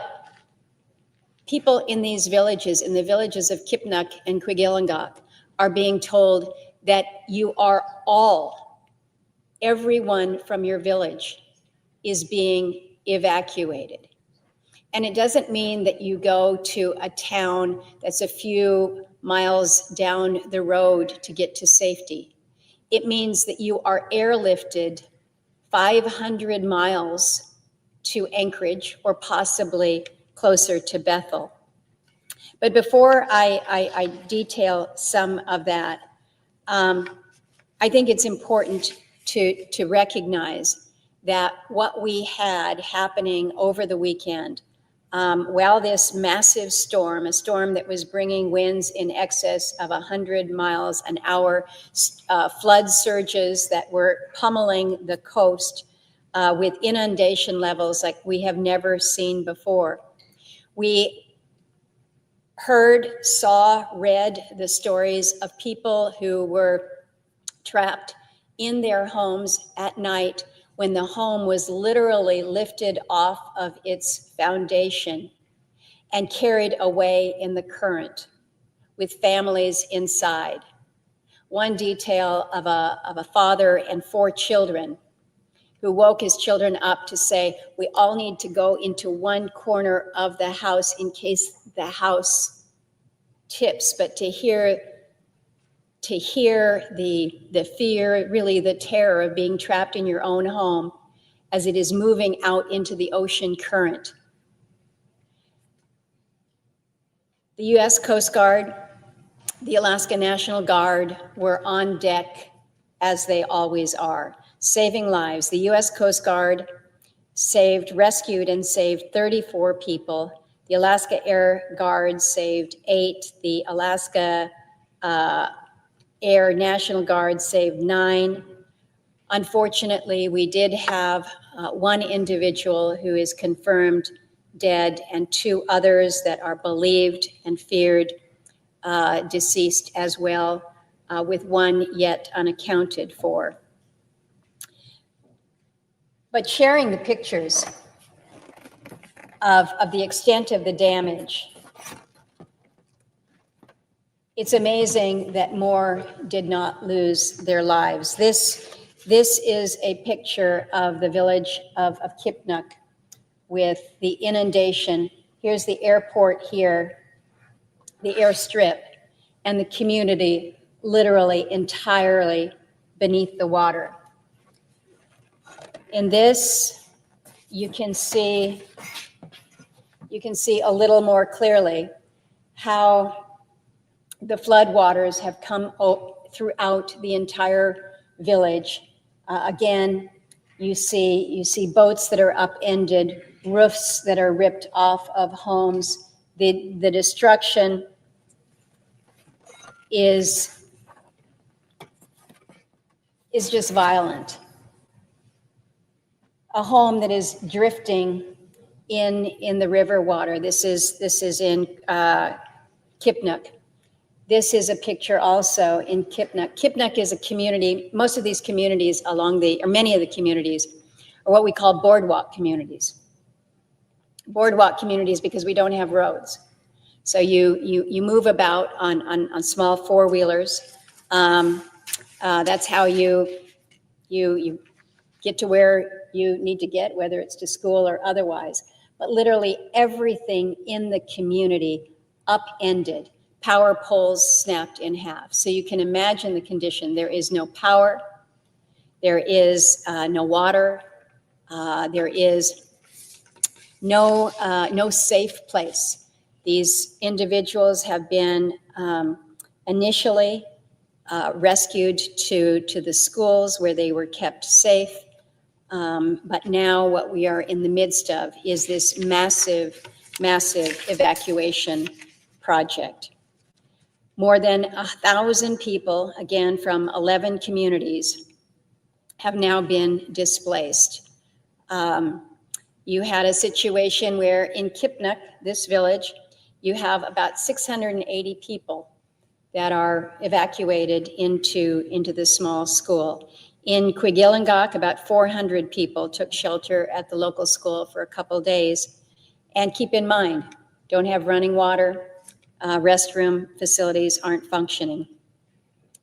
people in these villages, in the villages of Kipnuk and Kwigillingok, are being told that you are everyone from your village is being evacuated. And it doesn't mean that you go to a town that's a few miles down the road to get to safety. It means that you are airlifted 500 miles to Anchorage or possibly closer to Bethel. But before I detail some of that, I think it's important to recognize that what we had happening over the weekend, while this massive storm, a storm that was bringing winds in excess of 100 miles an hour, flood surges that were pummeling the coast with inundation levels like we have never seen before. We heard, saw, read the stories of people who were trapped in their homes at night when the home was literally lifted off of its foundation and carried away in the current with families inside. One detail of a father and 4 children who woke his children up to say, we all need to go into one corner of the house in case the house tips. But to hear the fear, really the terror of being trapped in your own home as it is moving out into the ocean current. The U.S. Coast Guard, the Alaska National Guard were on deck, as they always are, saving lives. The U.S. Coast Guard rescued and saved 34 people. The Alaska Air Guard saved 8. The Alaska Air National Guard saved 9. Unfortunately, we did have one individual who is confirmed dead and 2 others that are believed and feared deceased as well, with 1 yet unaccounted for. But sharing the pictures of the extent of the damage, it's amazing that more did not lose their lives. This is a picture of the village of Kipnuk with the inundation. Here's the airport here, the airstrip, and the community literally entirely beneath the water. In this, you can see a little more clearly how the floodwaters have come throughout the entire village. Again, you see boats that are upended, roofs that are ripped off of homes. The destruction is just violent. A home that is drifting in the river water. This is in Kipnuk. This is a picture also in Kipnuk. Kipnuk is a community. Most of these communities many of the communities are what we call boardwalk communities. Boardwalk communities because we don't have roads. So you move about on small 4-wheelers. That's how you get to where you need to get, whether it's to school or otherwise. But literally everything in the community upended. Power poles snapped in half. So you can imagine the condition. There is no power. There is no water. There is no safe place. These individuals have been initially rescued to the schools where they were kept safe. But now what we are in the midst of is this massive evacuation project. More than 1,000 people, again from 11 communities, have now been displaced. You had a situation where in Kipnuk, this village, you have about 680 people that are evacuated into the small school. In Quigilangak, about 400 people took shelter at the local school for a couple days. And keep in mind, don't have running water, restroom facilities aren't functioning.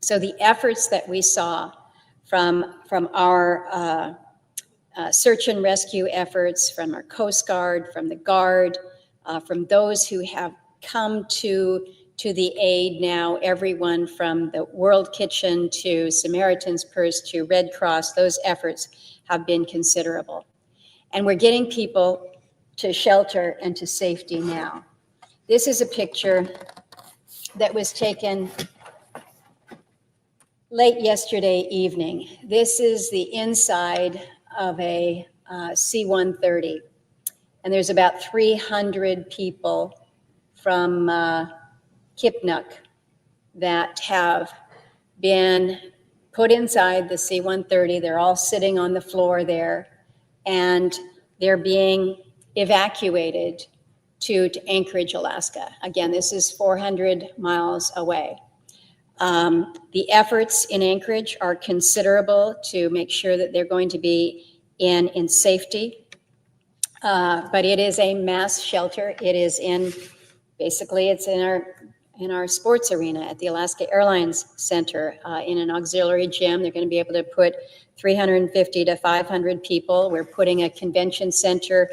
So the efforts that we saw from our search and rescue efforts, from our Coast Guard, from the Guard, from those who have come to the aid now, everyone from the World Kitchen to Samaritan's Purse to Red Cross, those efforts have been considerable. And we're getting people to shelter and to safety now. This is a picture that was taken late yesterday evening. This is the inside of a C-130. And there's about 300 people from Kipnuk that have been put inside the C-130. They're all sitting on the floor there, and they're being evacuated to Anchorage, Alaska. Again, this is 400 miles away. The efforts in Anchorage are considerable to make sure that they're going to be in safety. But it is a mass shelter. It is basically it's in our sports arena at the Alaska Airlines Center, in an auxiliary gym. They're going to be able to put 350 to 500 people. We're putting a convention center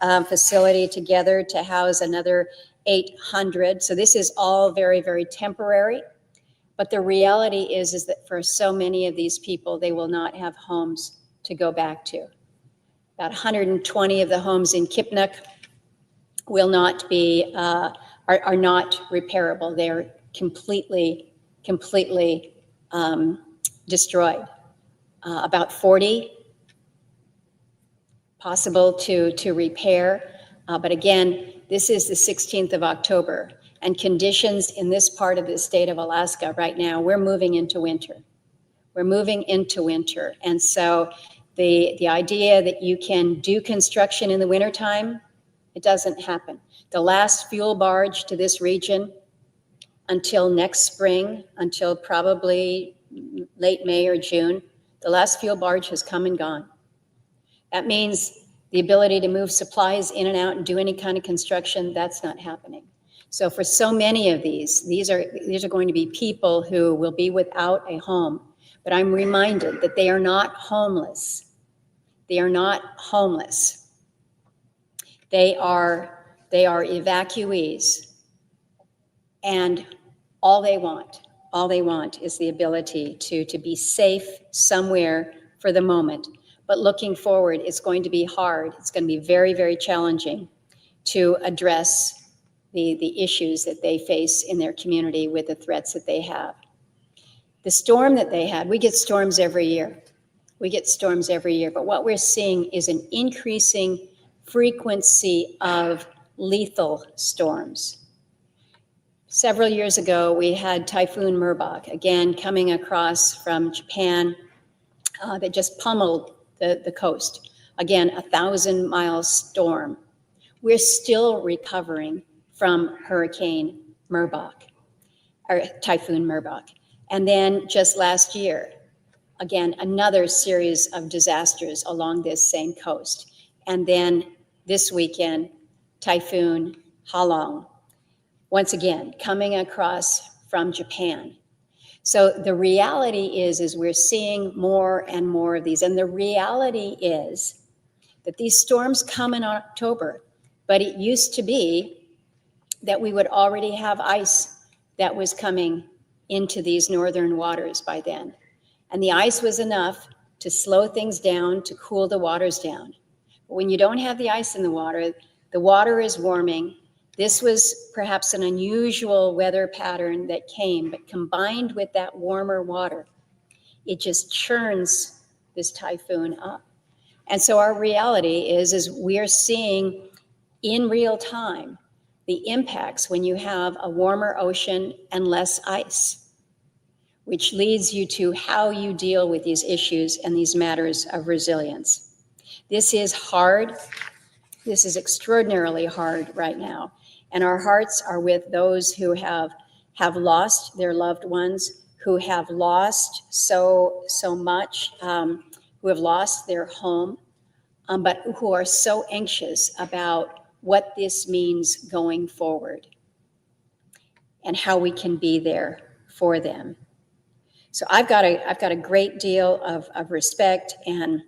facility together to house another 800. So this is all very, very temporary. But the reality is that for so many of these people, they will not have homes to go back to. About 120 of the homes in Kipnuk will not be, are not repairable. They're completely destroyed. About 40 possible to repair. But again, this is the 16th of October, and conditions in this part of the state of Alaska right now, we're moving into winter. We're moving into winter. And so the idea that you can do construction in the wintertime, it doesn't happen. The last fuel barge to this region until next spring, until probably late May or June, the last fuel barge has come and gone. That means the ability to move supplies in and out and do any kind of construction, that's not happening. So for so many of these are going to be people who will be without a home. But I'm reminded that they are not homeless. They are not homeless. They are evacuees. And all they want is the ability to be safe somewhere for the moment. But looking forward, it's going to be hard. It's going to be very, very challenging to address the issues that they face in their community with the threats that they have. The storm that they had, we get storms every year. But what we're seeing is an increasing frequency of lethal storms. Several years ago, we had Typhoon Merbok, again, coming across from Japan, that just pummeled the coast. Again, 1,000-mile storm. We're still recovering from Hurricane Merbok, or Typhoon Merbok. And then just last year, again, another series of disasters along this same coast. And then this weekend, Typhoon Halong, once again, coming across from Japan. So the reality is we're seeing more and more of these. And the reality is that these storms come in October, but it used to be that we would already have ice that was coming into these northern waters by then. And the ice was enough to slow things down, to cool the waters down. But when you don't have the ice in the water is warming. This was perhaps an unusual weather pattern that came, but combined with that warmer water, it just churns this typhoon up. And so our reality is we are seeing in real time the impacts when you have a warmer ocean and less ice, which leads you to how you deal with these issues and these matters of resilience. This is hard. This is extraordinarily hard right now. And our hearts are with those who have lost their loved ones, who have lost so much, who have lost their home, but who are so anxious about what this means going forward and how we can be there for them. So I've got a great deal of respect and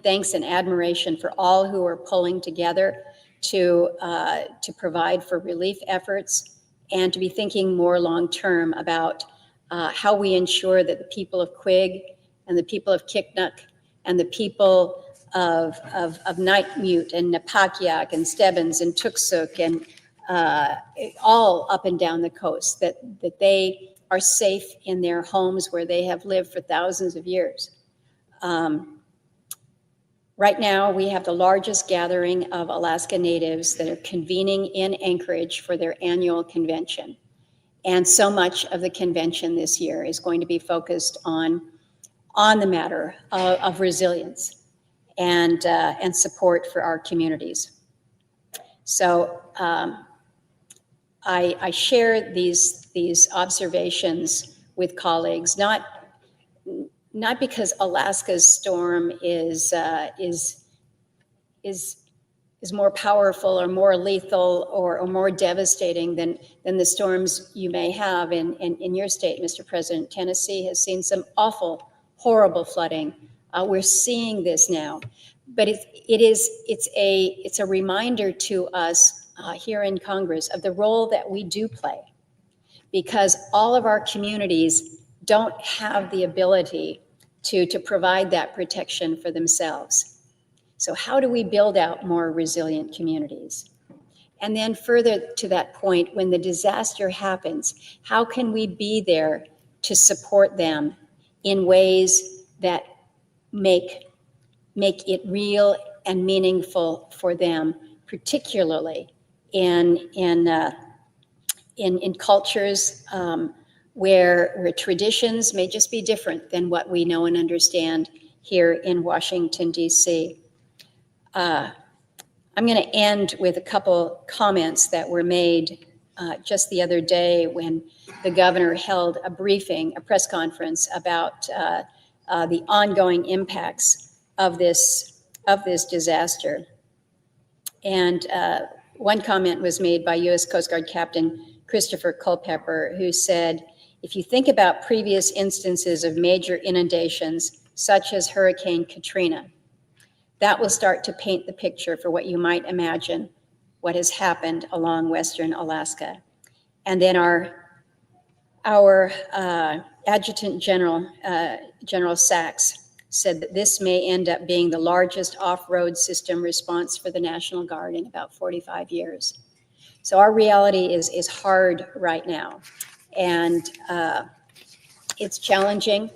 thanks and admiration for all who are pulling together to provide for relief efforts and to be thinking more long-term about how we ensure that the people of Quig and the people of Kipnuk and the people of Nightmute and Napakiak and Stebbins and Tuksuk and all up and down the coast, that they are safe in their homes where they have lived for thousands of years. Right now, we have the largest gathering of Alaska Natives that are convening in Anchorage for their annual convention. And so much of the convention this year is going to be focused on the matter of resilience and support for our communities. So I share these observations with colleagues, not because Alaska's storm is more powerful or more lethal or more devastating than the storms you may have in your state, Mr. President. Tennessee has seen some awful, horrible flooding. We're seeing this now, but it's a reminder to us here in Congress of the role that we do play, because all of our communities don't have the ability to provide that protection for themselves. So how do we build out more resilient communities? And then further to that point, when the disaster happens, how can we be there to support them in ways that make it real and meaningful for them, particularly in cultures where traditions may just be different than what we know and understand here in Washington, D.C. I'm going to end with a couple comments that were made just the other day when the governor held a briefing, a press conference about the ongoing impacts of this disaster. And one comment was made by U.S. Coast Guard Captain Christopher Culpepper, who said, if you think about previous instances of major inundations, such as Hurricane Katrina, that will start to paint the picture for what you might imagine what has happened along Western Alaska. And then our Adjutant General, General Sachs, said that this may end up being the largest off-road system response for the National Guard in about 45 years. So our reality is hard right now, and it's challenging.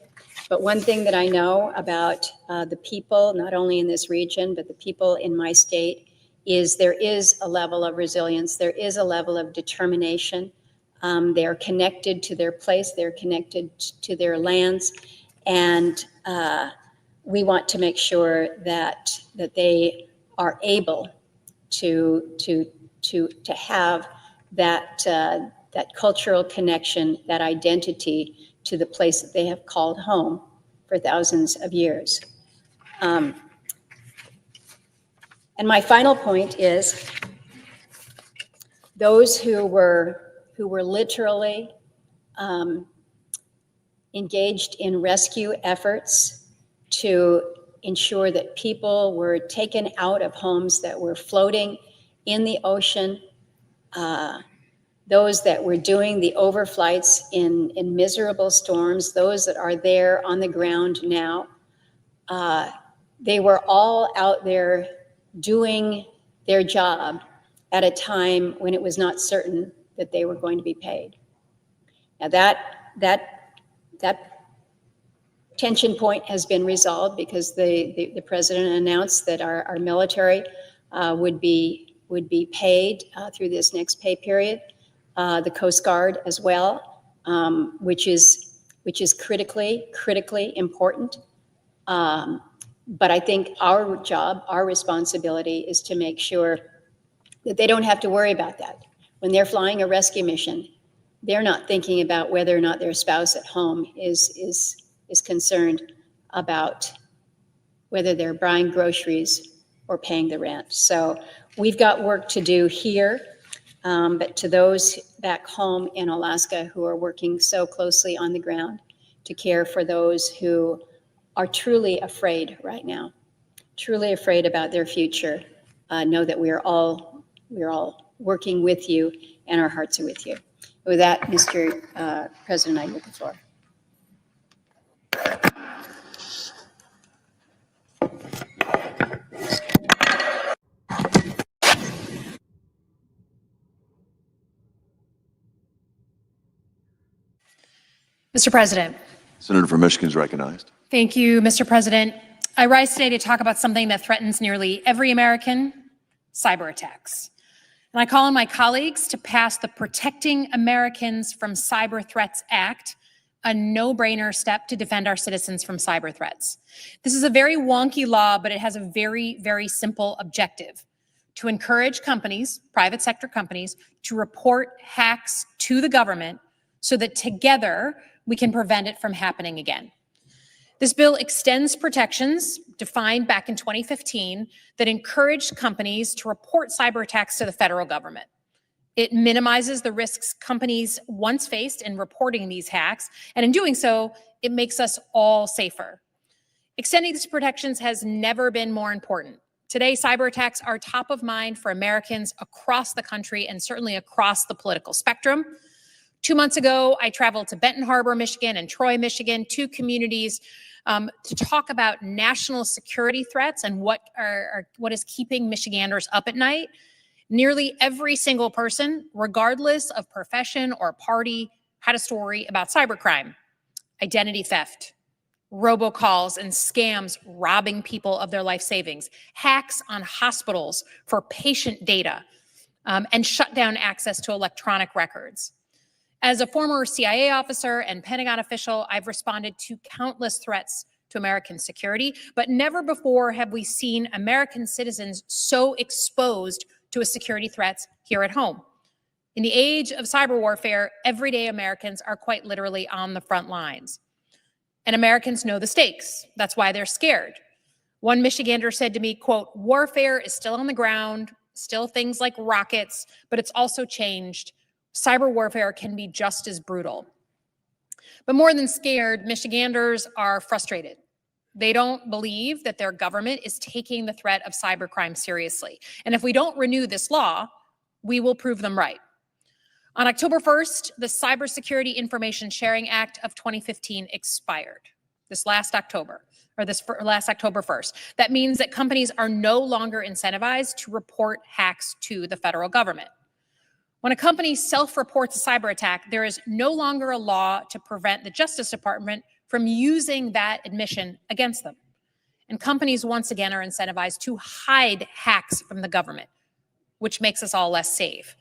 But one thing that I know about the people, not only in this region, but the people in my state, is there is a level of resilience. There is a level of determination. They're connected to their place. They're connected to their lands. And we want to make sure that they are able to have that cultural connection, that identity to the place that they have called home for thousands of years. And my final point is those who were literally engaged in rescue efforts to ensure that people were taken out of homes that were floating in the ocean, those that were doing the overflights in miserable storms, those that are there on the ground now, they were all out there doing their job at a time when it was not certain that they were going to be paid. Now that tension point has been resolved because the president announced that our military would be paid through this next pay period. The Coast Guard as well, which is critically important. But I think our job, our responsibility is to make sure that they don't have to worry about that. When they're flying a rescue mission, they're not thinking about whether or not their spouse at home is concerned about whether they're buying groceries or paying the rent. So we've got work to do here. But to those back home in Alaska who are working so closely on the ground to care for those who are truly afraid right now, truly afraid about their future, know that we are all working with you, and our hearts are with you. With that, Mr. President, I yield the floor. Mr. President. Senator from Michigan is recognized. Thank you, Mr. President. I rise today to talk about something that threatens nearly every American: cyber attacks. And I call on my colleagues to pass the Protecting Americans from Cyber Threats Act, a no-brainer step to defend our citizens from cyber threats. This is a very wonky law, but it has a very, very simple objective: to encourage companies, private sector companies, to report hacks to the government so that together we can prevent it from happening again. This bill extends protections defined back in 2015 that encouraged companies to report cyber attacks to the federal government. It minimizes the risks companies once faced in reporting these hacks, and in doing so, it makes us all safer. Extending these protections has never been more important. Today, cyber attacks are top of mind for Americans across the country and certainly across the political spectrum. 2 months ago, I traveled to Benton Harbor, Michigan, and Troy, Michigan, two communities to talk about national security threats and what is keeping Michiganders up at night. Nearly every single person, regardless of profession or party, had a story about cybercrime, identity theft, robocalls and scams robbing people of their life savings, hacks on hospitals for patient data, and shut down access to electronic records. As a former CIA officer and Pentagon official, I've responded to countless threats to American security, but never before have we seen American citizens so exposed to security threats here at home. In the age of cyber warfare, everyday Americans are quite literally on the front lines. And Americans know the stakes. That's why they're scared. One Michigander said to me, quote, "Warfare is still on the ground, still things like rockets, but it's also changed. Cyber warfare can be just as brutal." But more than scared, Michiganders are frustrated. They don't believe that their government is taking the threat of cybercrime seriously. And if we don't renew this law, we will prove them right. On October 1st, the Cybersecurity Information Sharing Act of 2015 expired last October 1st. That means that companies are no longer incentivized to report hacks to the federal government. When a company self-reports a cyber attack, there is no longer a law to prevent the Justice Department from using that admission against them. And companies once again are incentivized to hide hacks from the government, which makes us all less safe.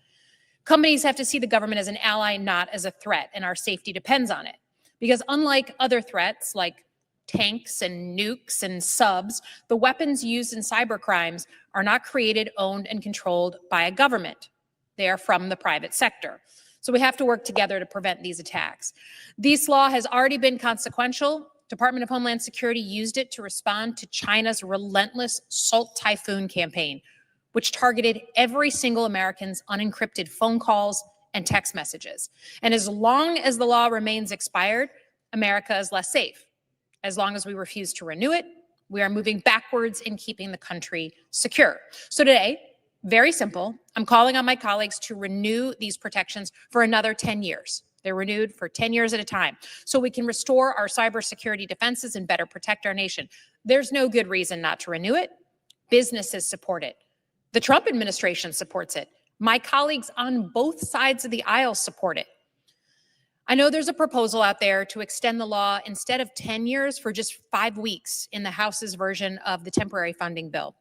Companies have to see the government as an ally, not as a threat, and our safety depends on it. Because unlike other threats like tanks and nukes and subs, the weapons used in cyber crimes are not created, owned, and controlled by a government. They are from the private sector. So we have to work together to prevent these attacks. This law has already been consequential. Department of Homeland Security used it to respond to China's relentless Salt Typhoon campaign, which targeted every single American's unencrypted phone calls and text messages. And as long as the law remains expired, America is less safe. As long as we refuse to renew it, we are moving backwards in keeping the country secure. So today, very simple, I'm calling on my colleagues to renew these protections for another 10 years. They're renewed for 10 years at a time, so we can restore our cybersecurity defenses and better protect our nation. There's no good reason not to renew it. Businesses support it. The Trump administration supports it. My colleagues on both sides of the aisle support it. I know there's a proposal out there to extend the law instead of 10 years for just 5 weeks in the House's version of the temporary funding bill.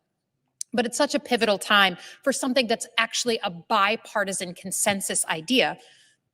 But it's such a pivotal time for something that's actually a bipartisan consensus idea.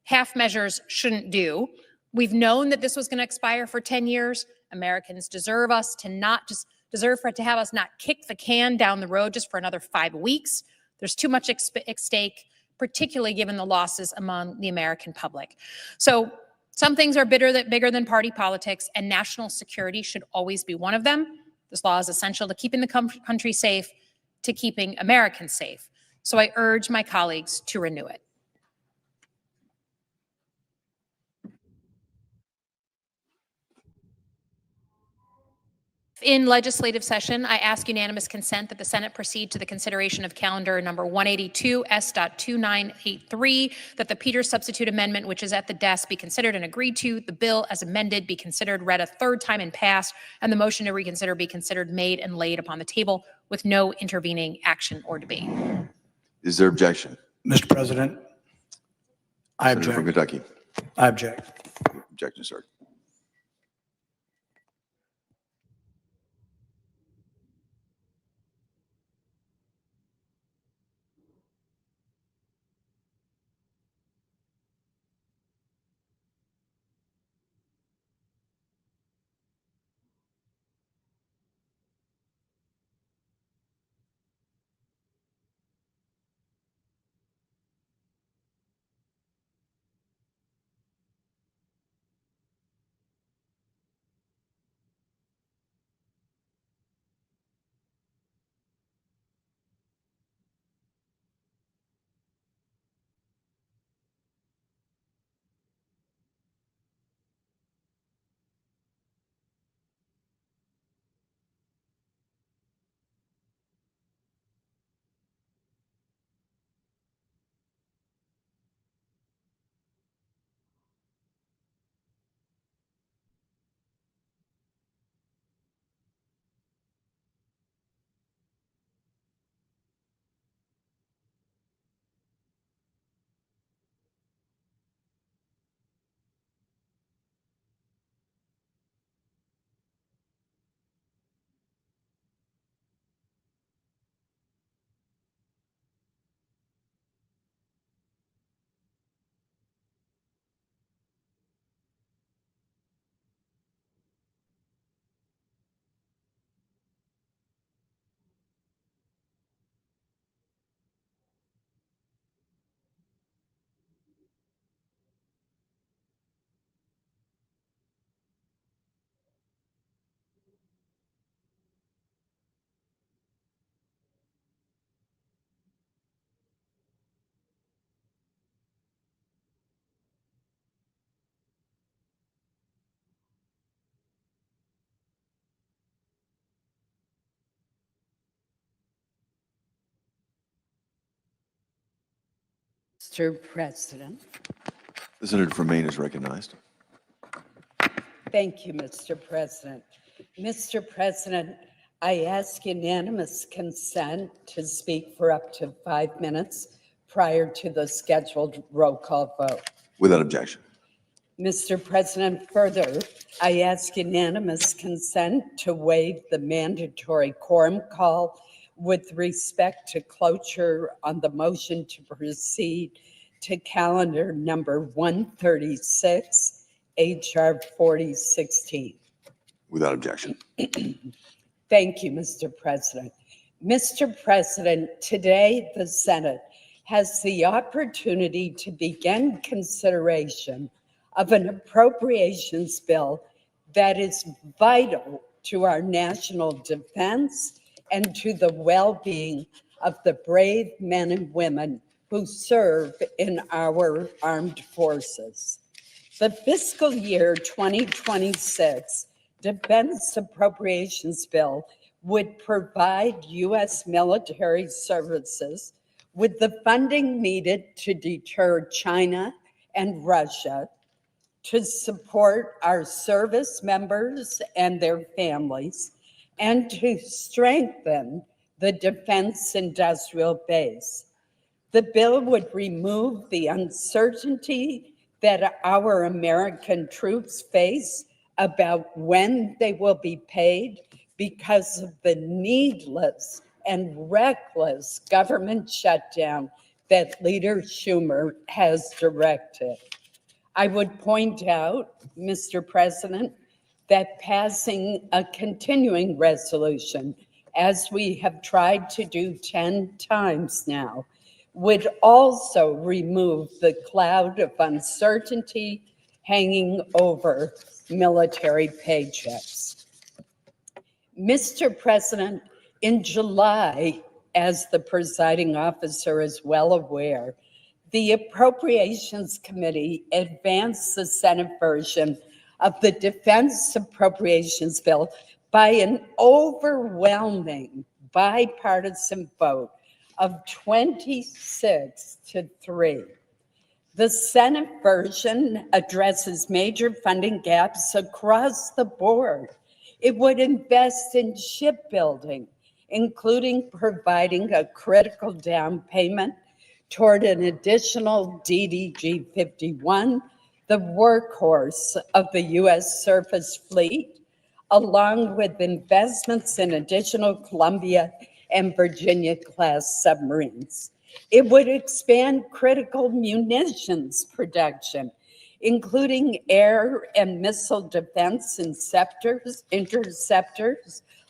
Half measures shouldn't do. We've known that this was going to expire for 10 years. Americans deserve to have us not kick the can down the road just for another 5 weeks. There's too much at stake, particularly given the losses among the American public. So some things are bigger than party politics, and national security should always be one of them. This law is essential to keeping the country safe, to keeping Americans safe. So I urge my colleagues to renew it. In legislative session, I ask unanimous consent that the Senate proceed to the consideration of calendar number 182 S.2983, that the Peters substitute amendment, which is at the desk, be considered and agreed to, the bill as amended be considered, read a third time and passed, and the motion to reconsider be considered, made, and laid upon the table with no intervening action or debate. Is there objection? Mr. President, I Senator from object. Kentucky. I object. Objection, sir. Mr. President. The senator from Maine is recognized. Thank you, Mr. President. Mr. President, I ask unanimous consent to speak for up to 5 minutes prior to the scheduled roll call vote. Without objection. Mr. President, further, I ask unanimous consent to waive the mandatory quorum call with respect to cloture on the motion to proceed to calendar number 136, HR 4016. Without objection. Thank you, Mr. President. Mr. President, today the Senate has the opportunity to begin consideration of an appropriations bill that is vital to our national defense and to the well-being of the brave men and women who serve in our armed forces. The fiscal year 2026 Defense Appropriations Bill would provide U.S. military services with the funding needed to deter China and Russia, to support our service members and their families, and to strengthen the defense industrial base. The bill would remove the uncertainty that our American troops face about when they will be paid because of the needless and reckless government shutdown that Leader Schumer has directed. I would point out, Mr. President, that passing a continuing resolution, as we have tried to do 10 times now, would also remove the cloud of uncertainty hanging over military paychecks. Mr. President, in July, as the presiding officer is well aware, the Appropriations Committee advanced the Senate version of the Defense Appropriations Bill by an overwhelming bipartisan vote of 26-3. The Senate version addresses major funding gaps across the board. It would invest in shipbuilding, including providing a critical down payment toward an additional DDG 51, the workhorse of the U.S. surface fleet, along with investments in additional Columbia and Virginia-class submarines. It would expand critical munitions production, including air and missile defense interceptors,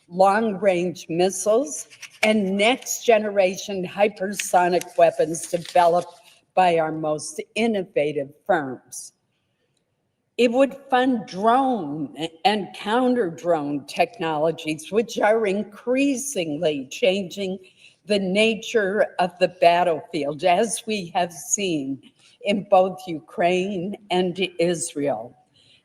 long-range missiles, and next-generation hypersonic weapons developed by our most innovative firms. It would fund drone and counter-drone technologies, which are increasingly changing the nature of the battlefield, as we have seen in both Ukraine and Israel.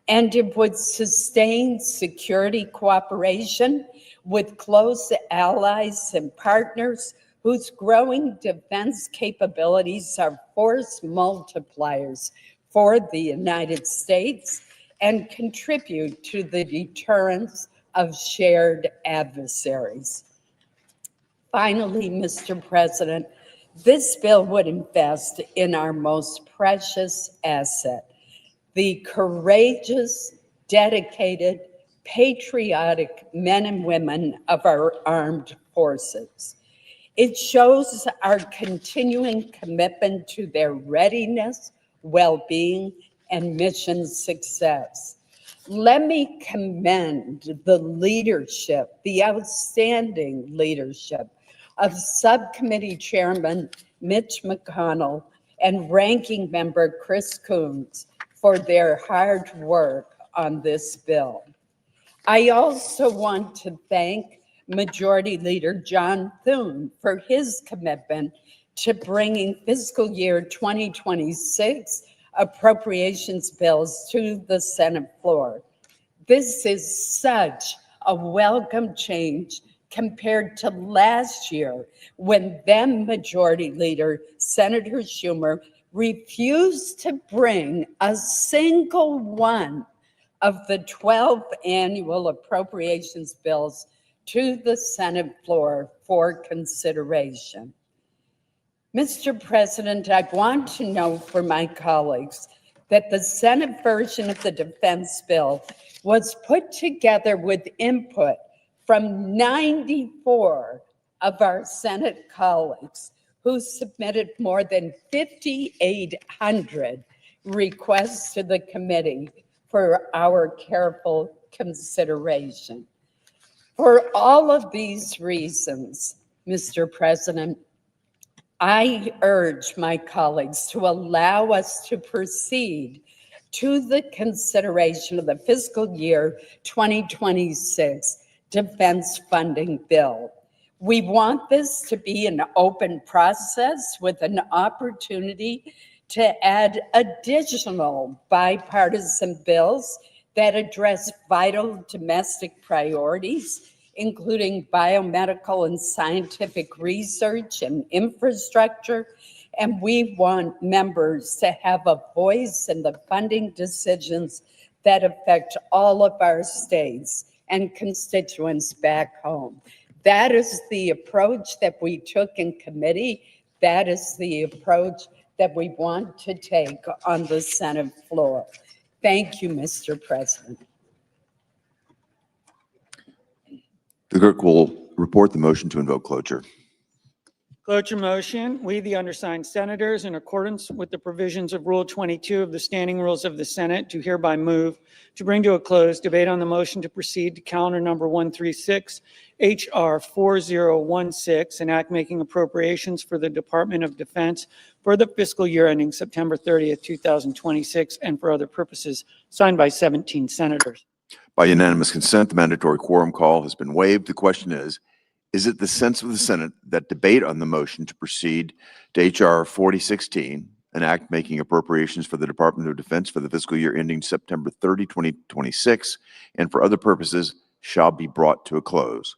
And it would sustain security cooperation with close allies and partners whose growing defense capabilities are force multipliers for the United States and contribute to the deterrence of shared adversaries. Finally, Mr. President, this bill would invest in our most precious asset, the courageous, dedicated, patriotic men and women of our armed forces. It shows our continuing commitment to their readiness, well-being, and mission success. Let me commend the leadership, the outstanding leadership of Subcommittee Chairman Mitch McConnell and Ranking Member Chris Coons for their hard work on this bill. I also want to thank Majority Leader John Thune for his commitment to bringing fiscal year 2026 appropriations bills to the Senate floor. This is such a welcome change compared to last year, when then Majority Leader Senator Schumer refused to bring a single one of the 12 annual appropriations bills to the Senate floor for consideration. Mr. President, I want to know for my colleagues that the Senate version of the defense bill was put together with input from 94 of our Senate colleagues who submitted more than 5,800 requests to the committee for our careful consideration. For all of these reasons, Mr. President, I urge my colleagues to allow us to proceed to the consideration of the fiscal year 2026 defense funding bill. We want this to be an open process with an opportunity to add additional bipartisan bills that address vital domestic priorities, including biomedical and scientific research and infrastructure. And we want members to have a voice in the funding decisions that affect all of our states and constituents back home. That is the approach that we took in committee. That is the approach that we want to take on the Senate floor. Thank you, Mr. President. The clerk will report the motion to invoke cloture. Cloture motion. We, the undersigned senators, in accordance with the provisions of Rule 22 of the Standing Rules of the Senate, do hereby move to bring to a close debate on the motion to proceed to calendar number 136, H.R. 4016, an act making appropriations for the Department of Defense for the fiscal year ending September 30th, 2026, and for other purposes, signed by 17 senators. By unanimous consent, the mandatory quorum call has been waived. The question is it the sense of the Senate that debate on the motion to proceed to H.R. 4016, an act making appropriations for the Department of Defense for the fiscal year ending September 30, 2026, and for other purposes, shall be brought to a close?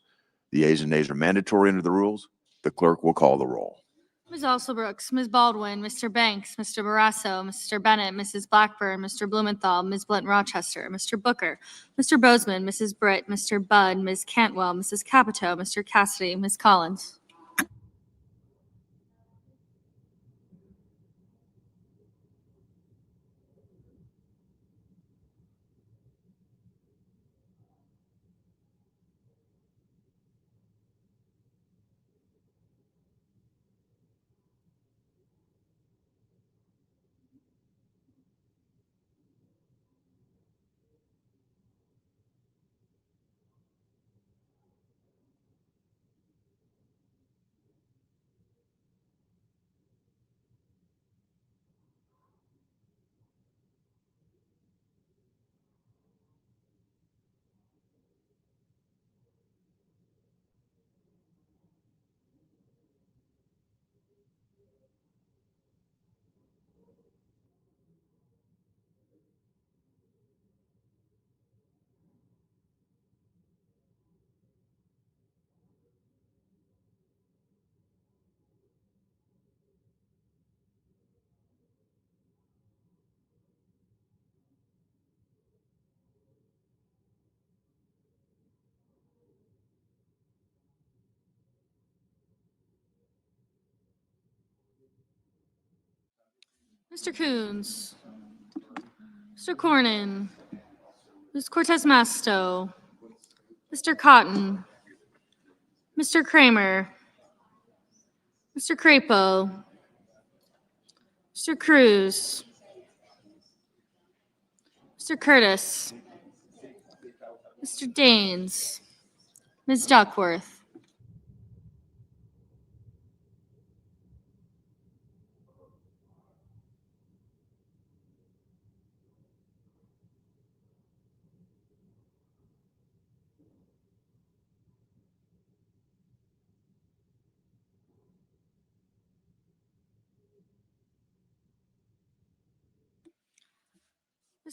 The yeas and nays are mandatory under the rules. The clerk will call the roll. Ms. Alsobrooks, Ms. Baldwin, Mr. Banks, Mr. Barrasso, Mr. Bennett, Mrs. Blackburn, Mr. Blumenthal, Ms. Blunt-Rochester, Mr. Booker, Mr. Bozeman, Mrs. Britt, Mr. Budd, Ms. Cantwell, Mrs. Capito, Mr. Cassidy, Ms. Collins. Mr. Coons, Mr. Cornyn, Ms. Cortez Masto, Mr. Cotton, Mr. Kramer, Mr. Crapo, Mr. Cruz, Mr. Curtis, Mr. Daines, Ms. Duckworth.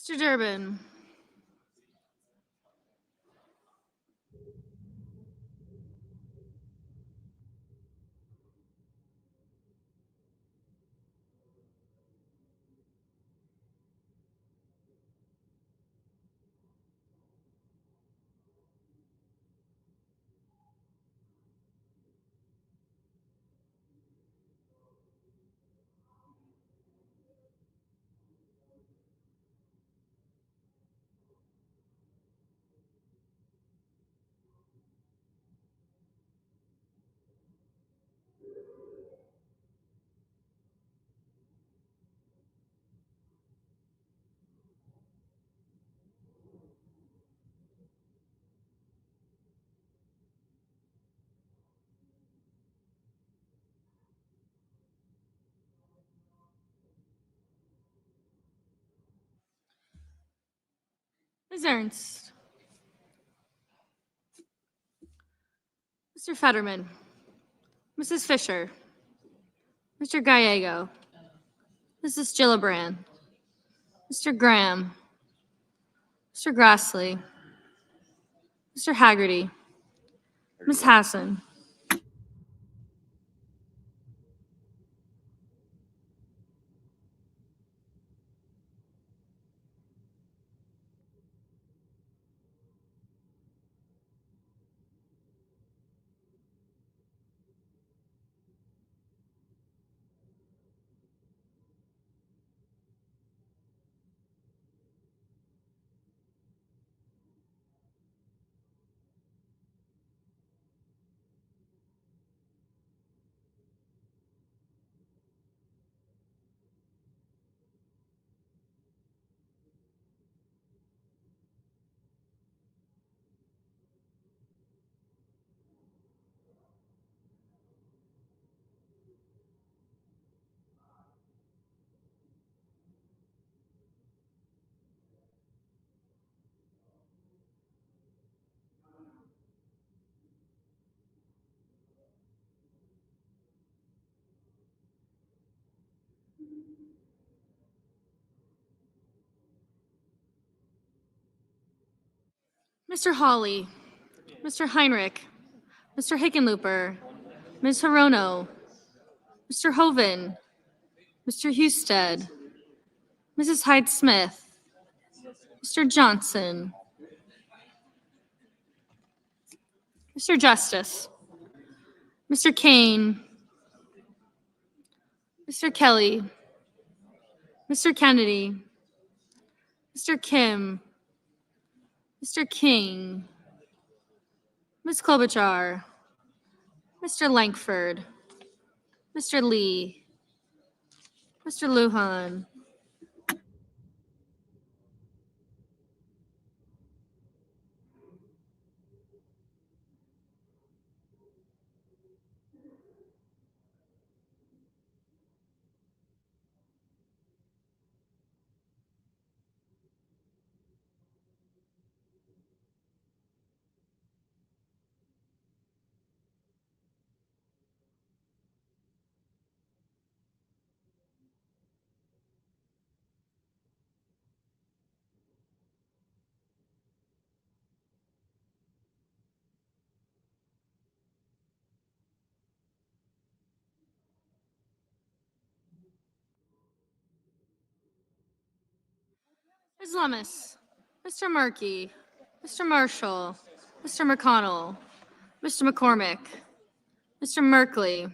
Mr. Durbin. Ms. Ernst. Mr. Fetterman. Mrs. Fisher. Mr. Gallego. Mrs. Gillibrand. Mr. Graham. Mr. Grassley. Mr. Haggerty. Ms. Hassan. Mr. Hawley. Mr. Heinrich. Mr. Hickenlooper. Ms. Hirono. Mr. Hoven. Mr. Husted. Mrs. Hyde-Smith. Mr. Johnson. Mr. Justice. Mr. Kane. Mr. Kelly. Mr. Kennedy. Mr. Kim. Mr. King. Ms. Klobuchar. Mr. Lankford. Mr. Lee. Mr. Lujan. Ms. Lummis. Mr. Murky. Mr. Marshall. Mr. McConnell. Mr. McCormick. Mr. Merkley.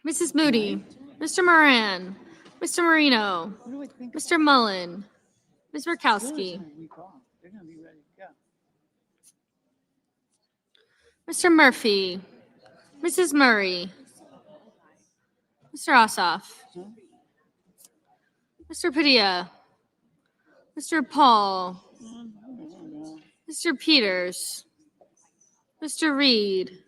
Mrs. Moody. Mr. Moran. Mr. Marino. Mr. Mullen. Ms. Murkowski. Mr. Murphy. Mrs. Murray. Mr. Ossoff. Mr. Padilla. Mr. Paul. Mr. Peters. Mr. Reed.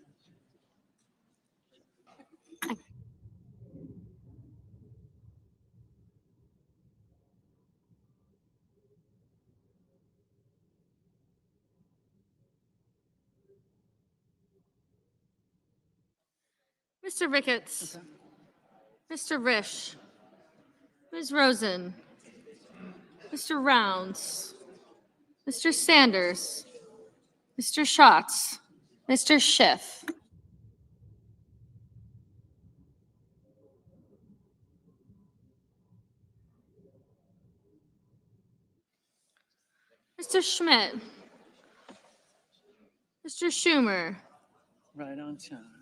Mr. Ricketts. Mr. Risch. Ms. Rosen. Mr. Rounds. Mr. Sanders. Mr. Schatz. Mr. Schiff. Mr. Schmidt. Mr. Schumer. Right on time.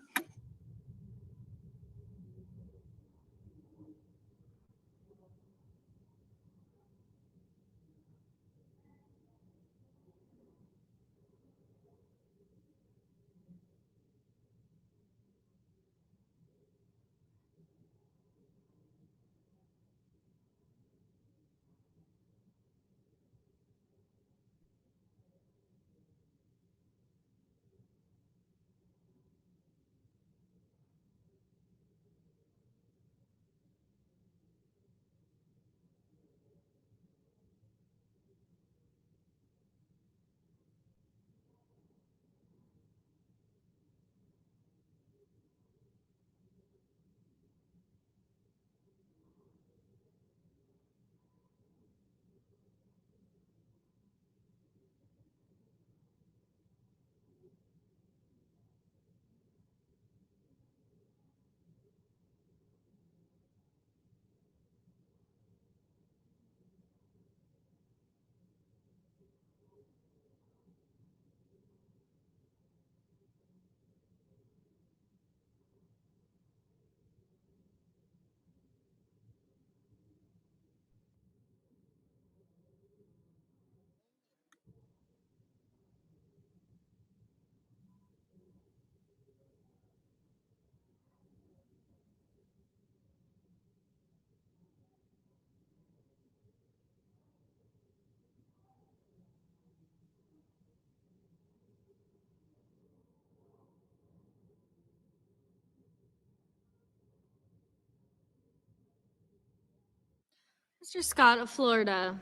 Mr. Scott of Florida,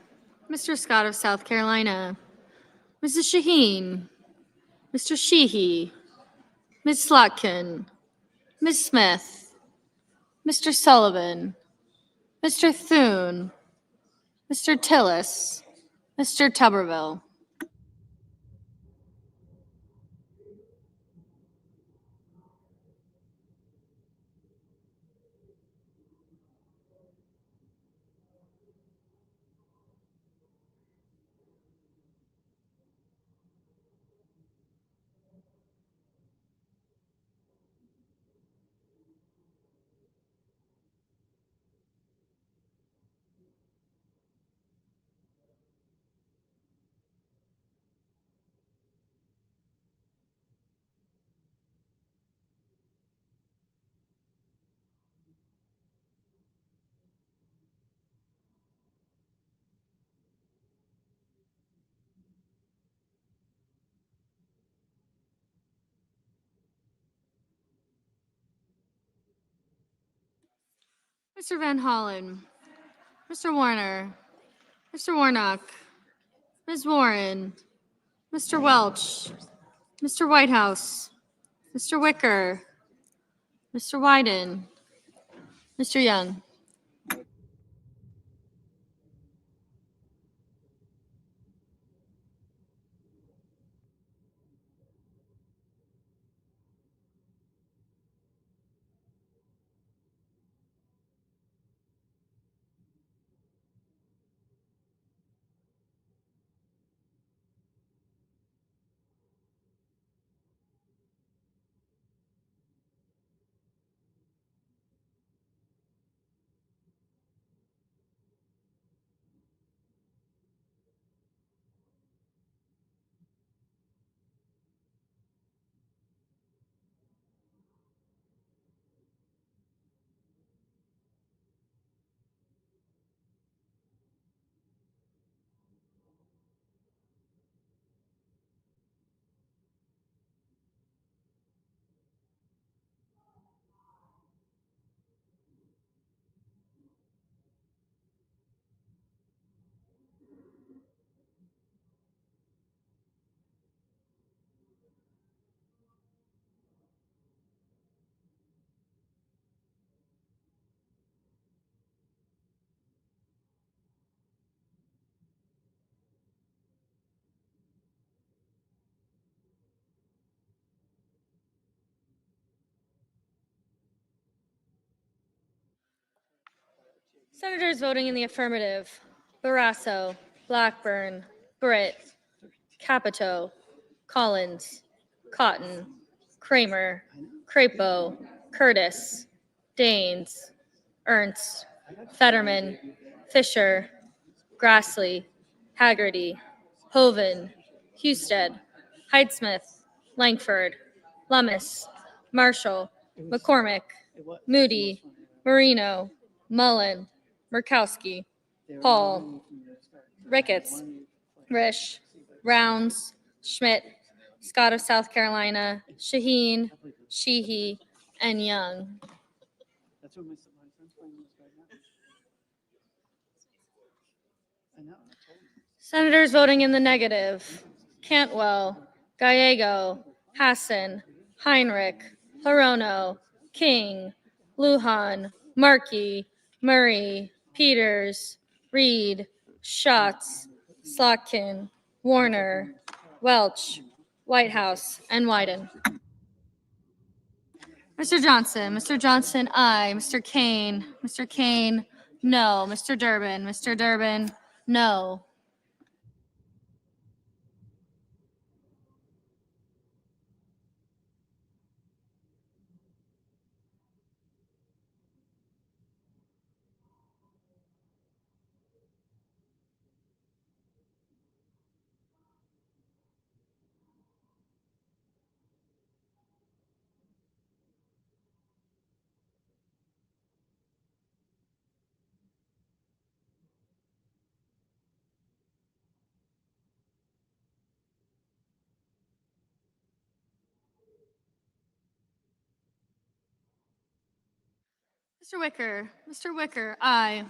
Mr. Scott of South Carolina, Mrs. Shaheen, Mr. Sheehy, Ms. Slotkin, Ms. Smith, Mr. Sullivan, Mr. Thune, Mr. Tillis, Mr. Tuberville. Mr. Van Hollen, Mr. Warner, Mr. Warnock, Ms. Warren, Mr. Welch, Mr. Whitehouse, Mr. Wicker, Mr. Wyden, Mr. Young. Senators voting in the affirmative: Barrasso, Blackburn, Britt, Capito, Collins, Cotton, Kramer, Crapo, Curtis, Daines, Ernst, Fetterman, Fisher, Grassley, Haggerty, Hoven, Husted, Heidsmith, Langford, Lummis, Marshall, McCormick, Moody, Marino, Mullen, Murkowski, Paul, Ricketts, Risch, Rounds, Schmidt, Scott of South Carolina, Shaheen, Sheehy, and Young. That's what my son's playing with right now. I know. I told him. Senators voting in the negative: Cantwell, Gallego, Hassan, Heinrich, Hirono, King, Lujan, Markey, Murray, Peters, Reed, Schatz, Slotkin, Warner, Welch, Whitehouse, and Wyden. Mr. Johnson, aye. Mr. Kane, no. Mr. Durbin, no. Mr. Wicker, aye.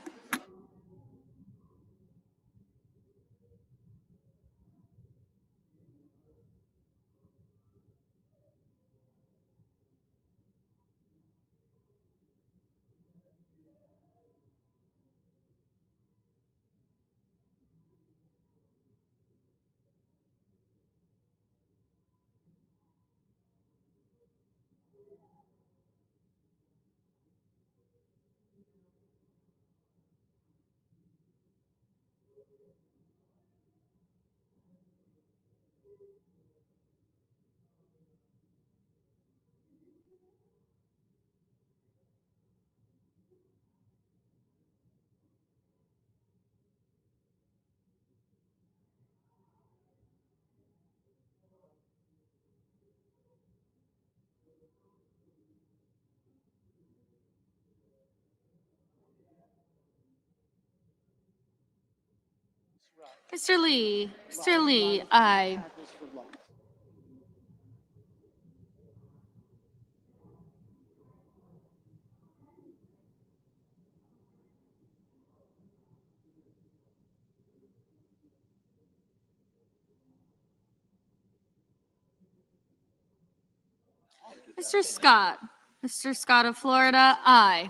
Mr. Lee, aye. Mr. Scott, Mr. Scott of Florida, aye.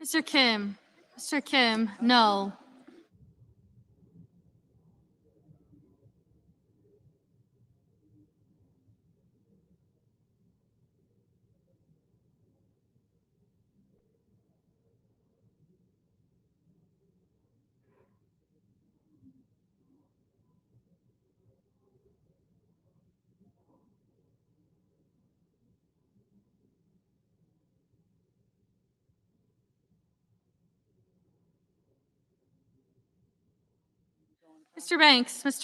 Mr. Kim, no. Mr.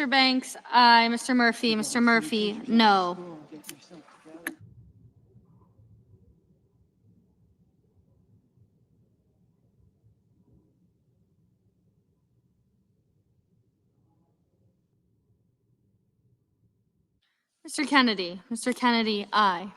Banks, aye. Mr. Murphy, no. Mr. Kennedy, aye.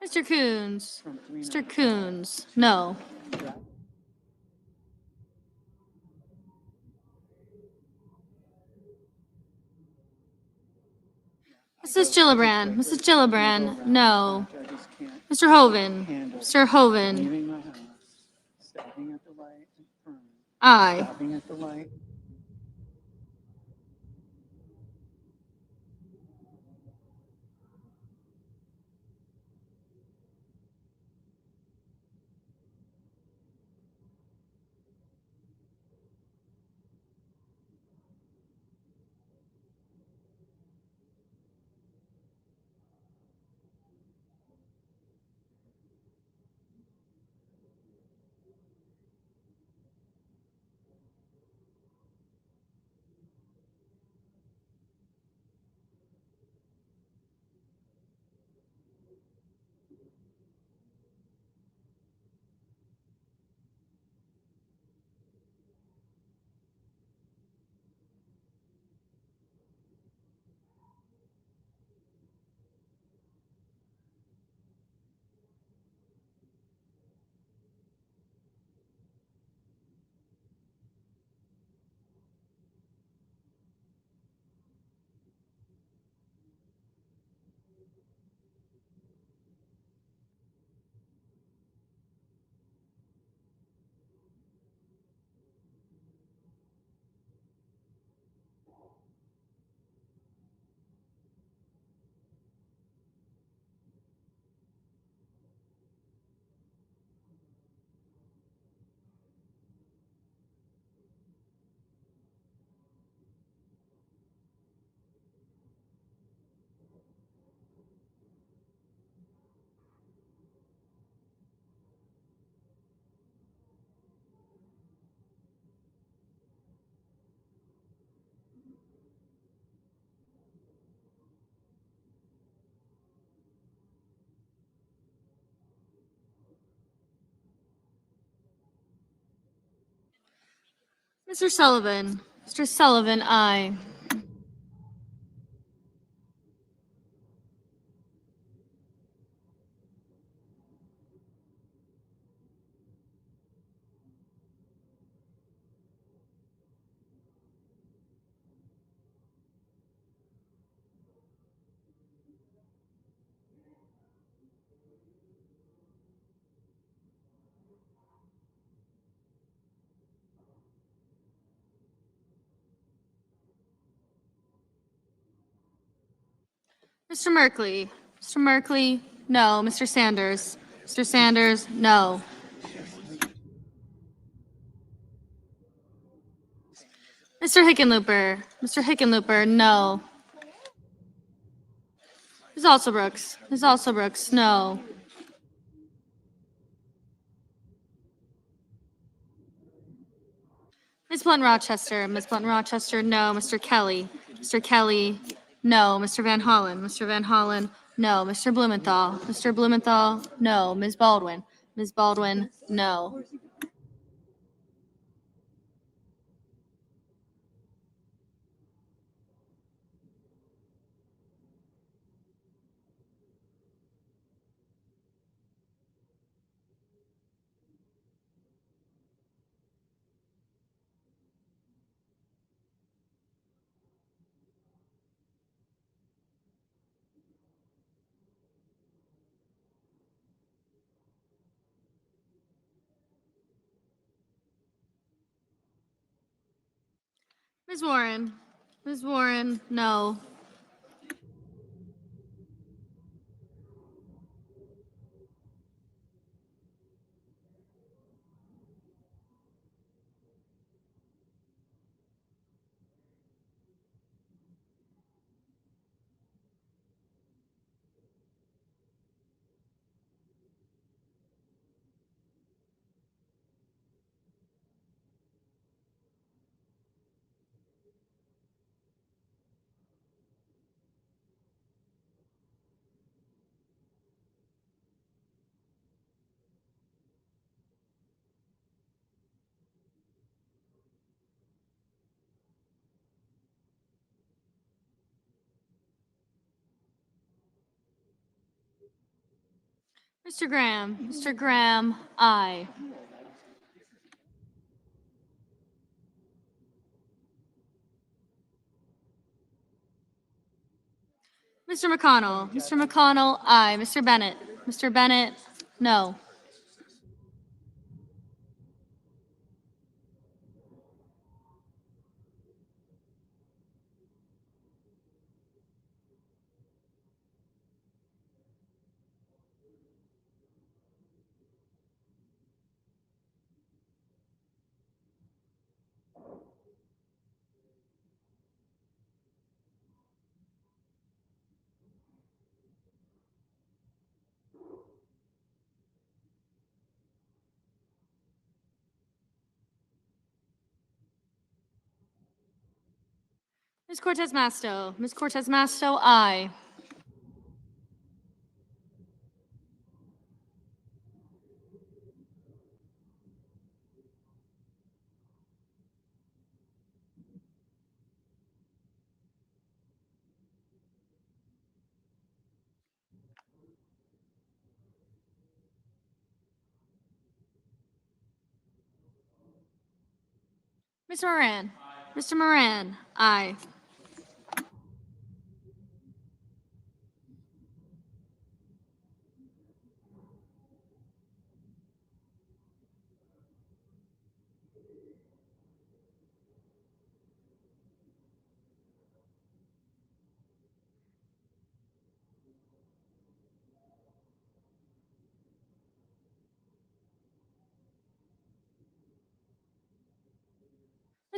Mr. Coons, no. Mrs. Gillibrand, no. Mr. Hoven, Leaving my house, stopping at the light in front, aye. stopping at the light. Mr. Sullivan. Mr. Sullivan, aye. Mr. Merkley. Mr. Merkley, no. Mr. Sanders. Mr. Sanders, no. Mr. Hickenlooper. Mr. Hickenlooper, no. Ms. Alsobrooks. Ms. Alsobrooks, no. Ms. Blunt Rochester. Ms. Blunt Rochester, no. Mr. Kelly. Mr. Kelly, no. Mr. Van Hollen. Mr. Van Hollen, no. Mr. Blumenthal. Mr. Blumenthal, no. Ms. Baldwin. Ms. Baldwin, no. Ms. Warren. Ms. Warren, no. Mr. Graham. Mr. Graham, aye. Mr. McConnell. Mr. McConnell, aye. Mr. Bennett. Mr. Bennett, no. Ms. Cortez Masto. Ms. Cortez Masto, aye. Ms. Moran. Mr. Moran, aye.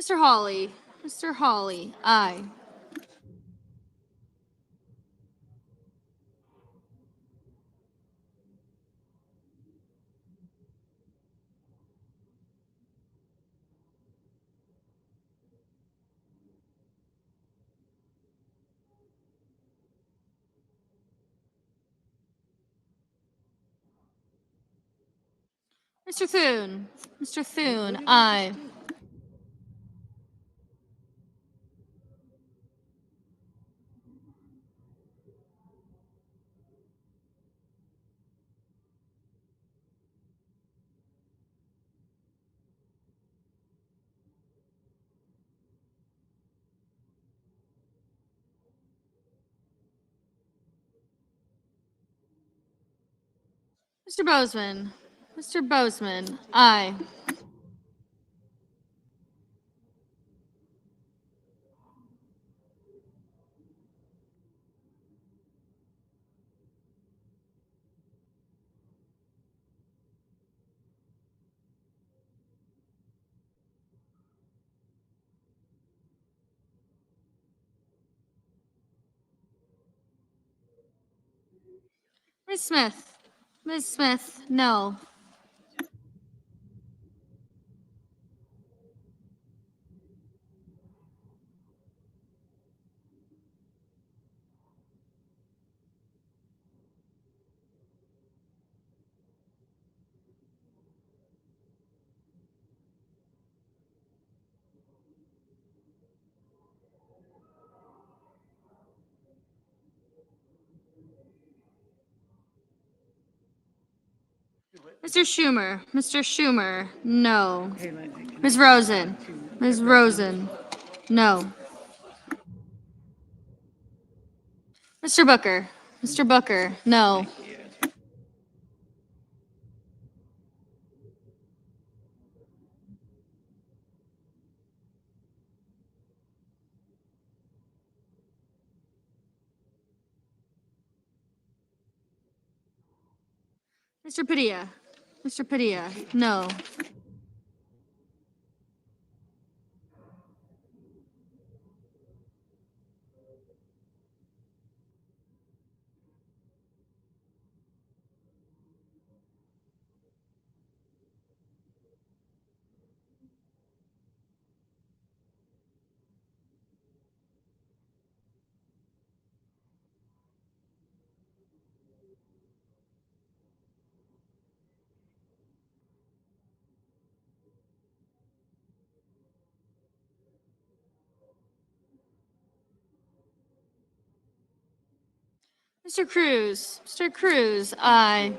Mr. Hawley. Mr. Hawley, aye. Mr. Thune. Mr. Thune, aye. Mr. Bozeman. Mr. Bozeman, aye. Ms. Smith. Ms. Smith, no. Mr. Schumer. Mr. Schumer, no. Ms. Rosen. Ms. Rosen, no. Mr. Booker. Mr. Booker, no. Mr. Padilla. Mr. Padilla, no. Mr. Cruz. Mr. Cruz, aye.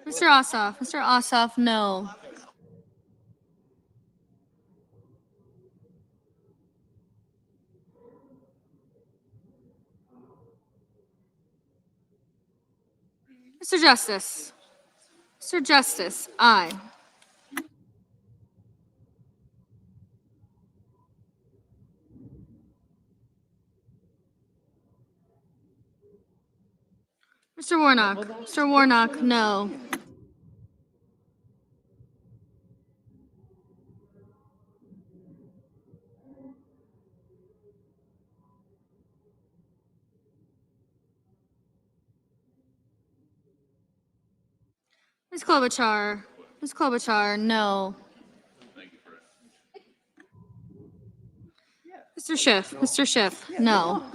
Mr. Ossoff. Mr. Ossoff, no. Mr. Justice. Mr. Justice, aye. Mr. Warnock. Mr. Warnock, no. Ms. Klobuchar. Ms. Klobuchar, no. Mr. Schiff. Mr. Schiff, no.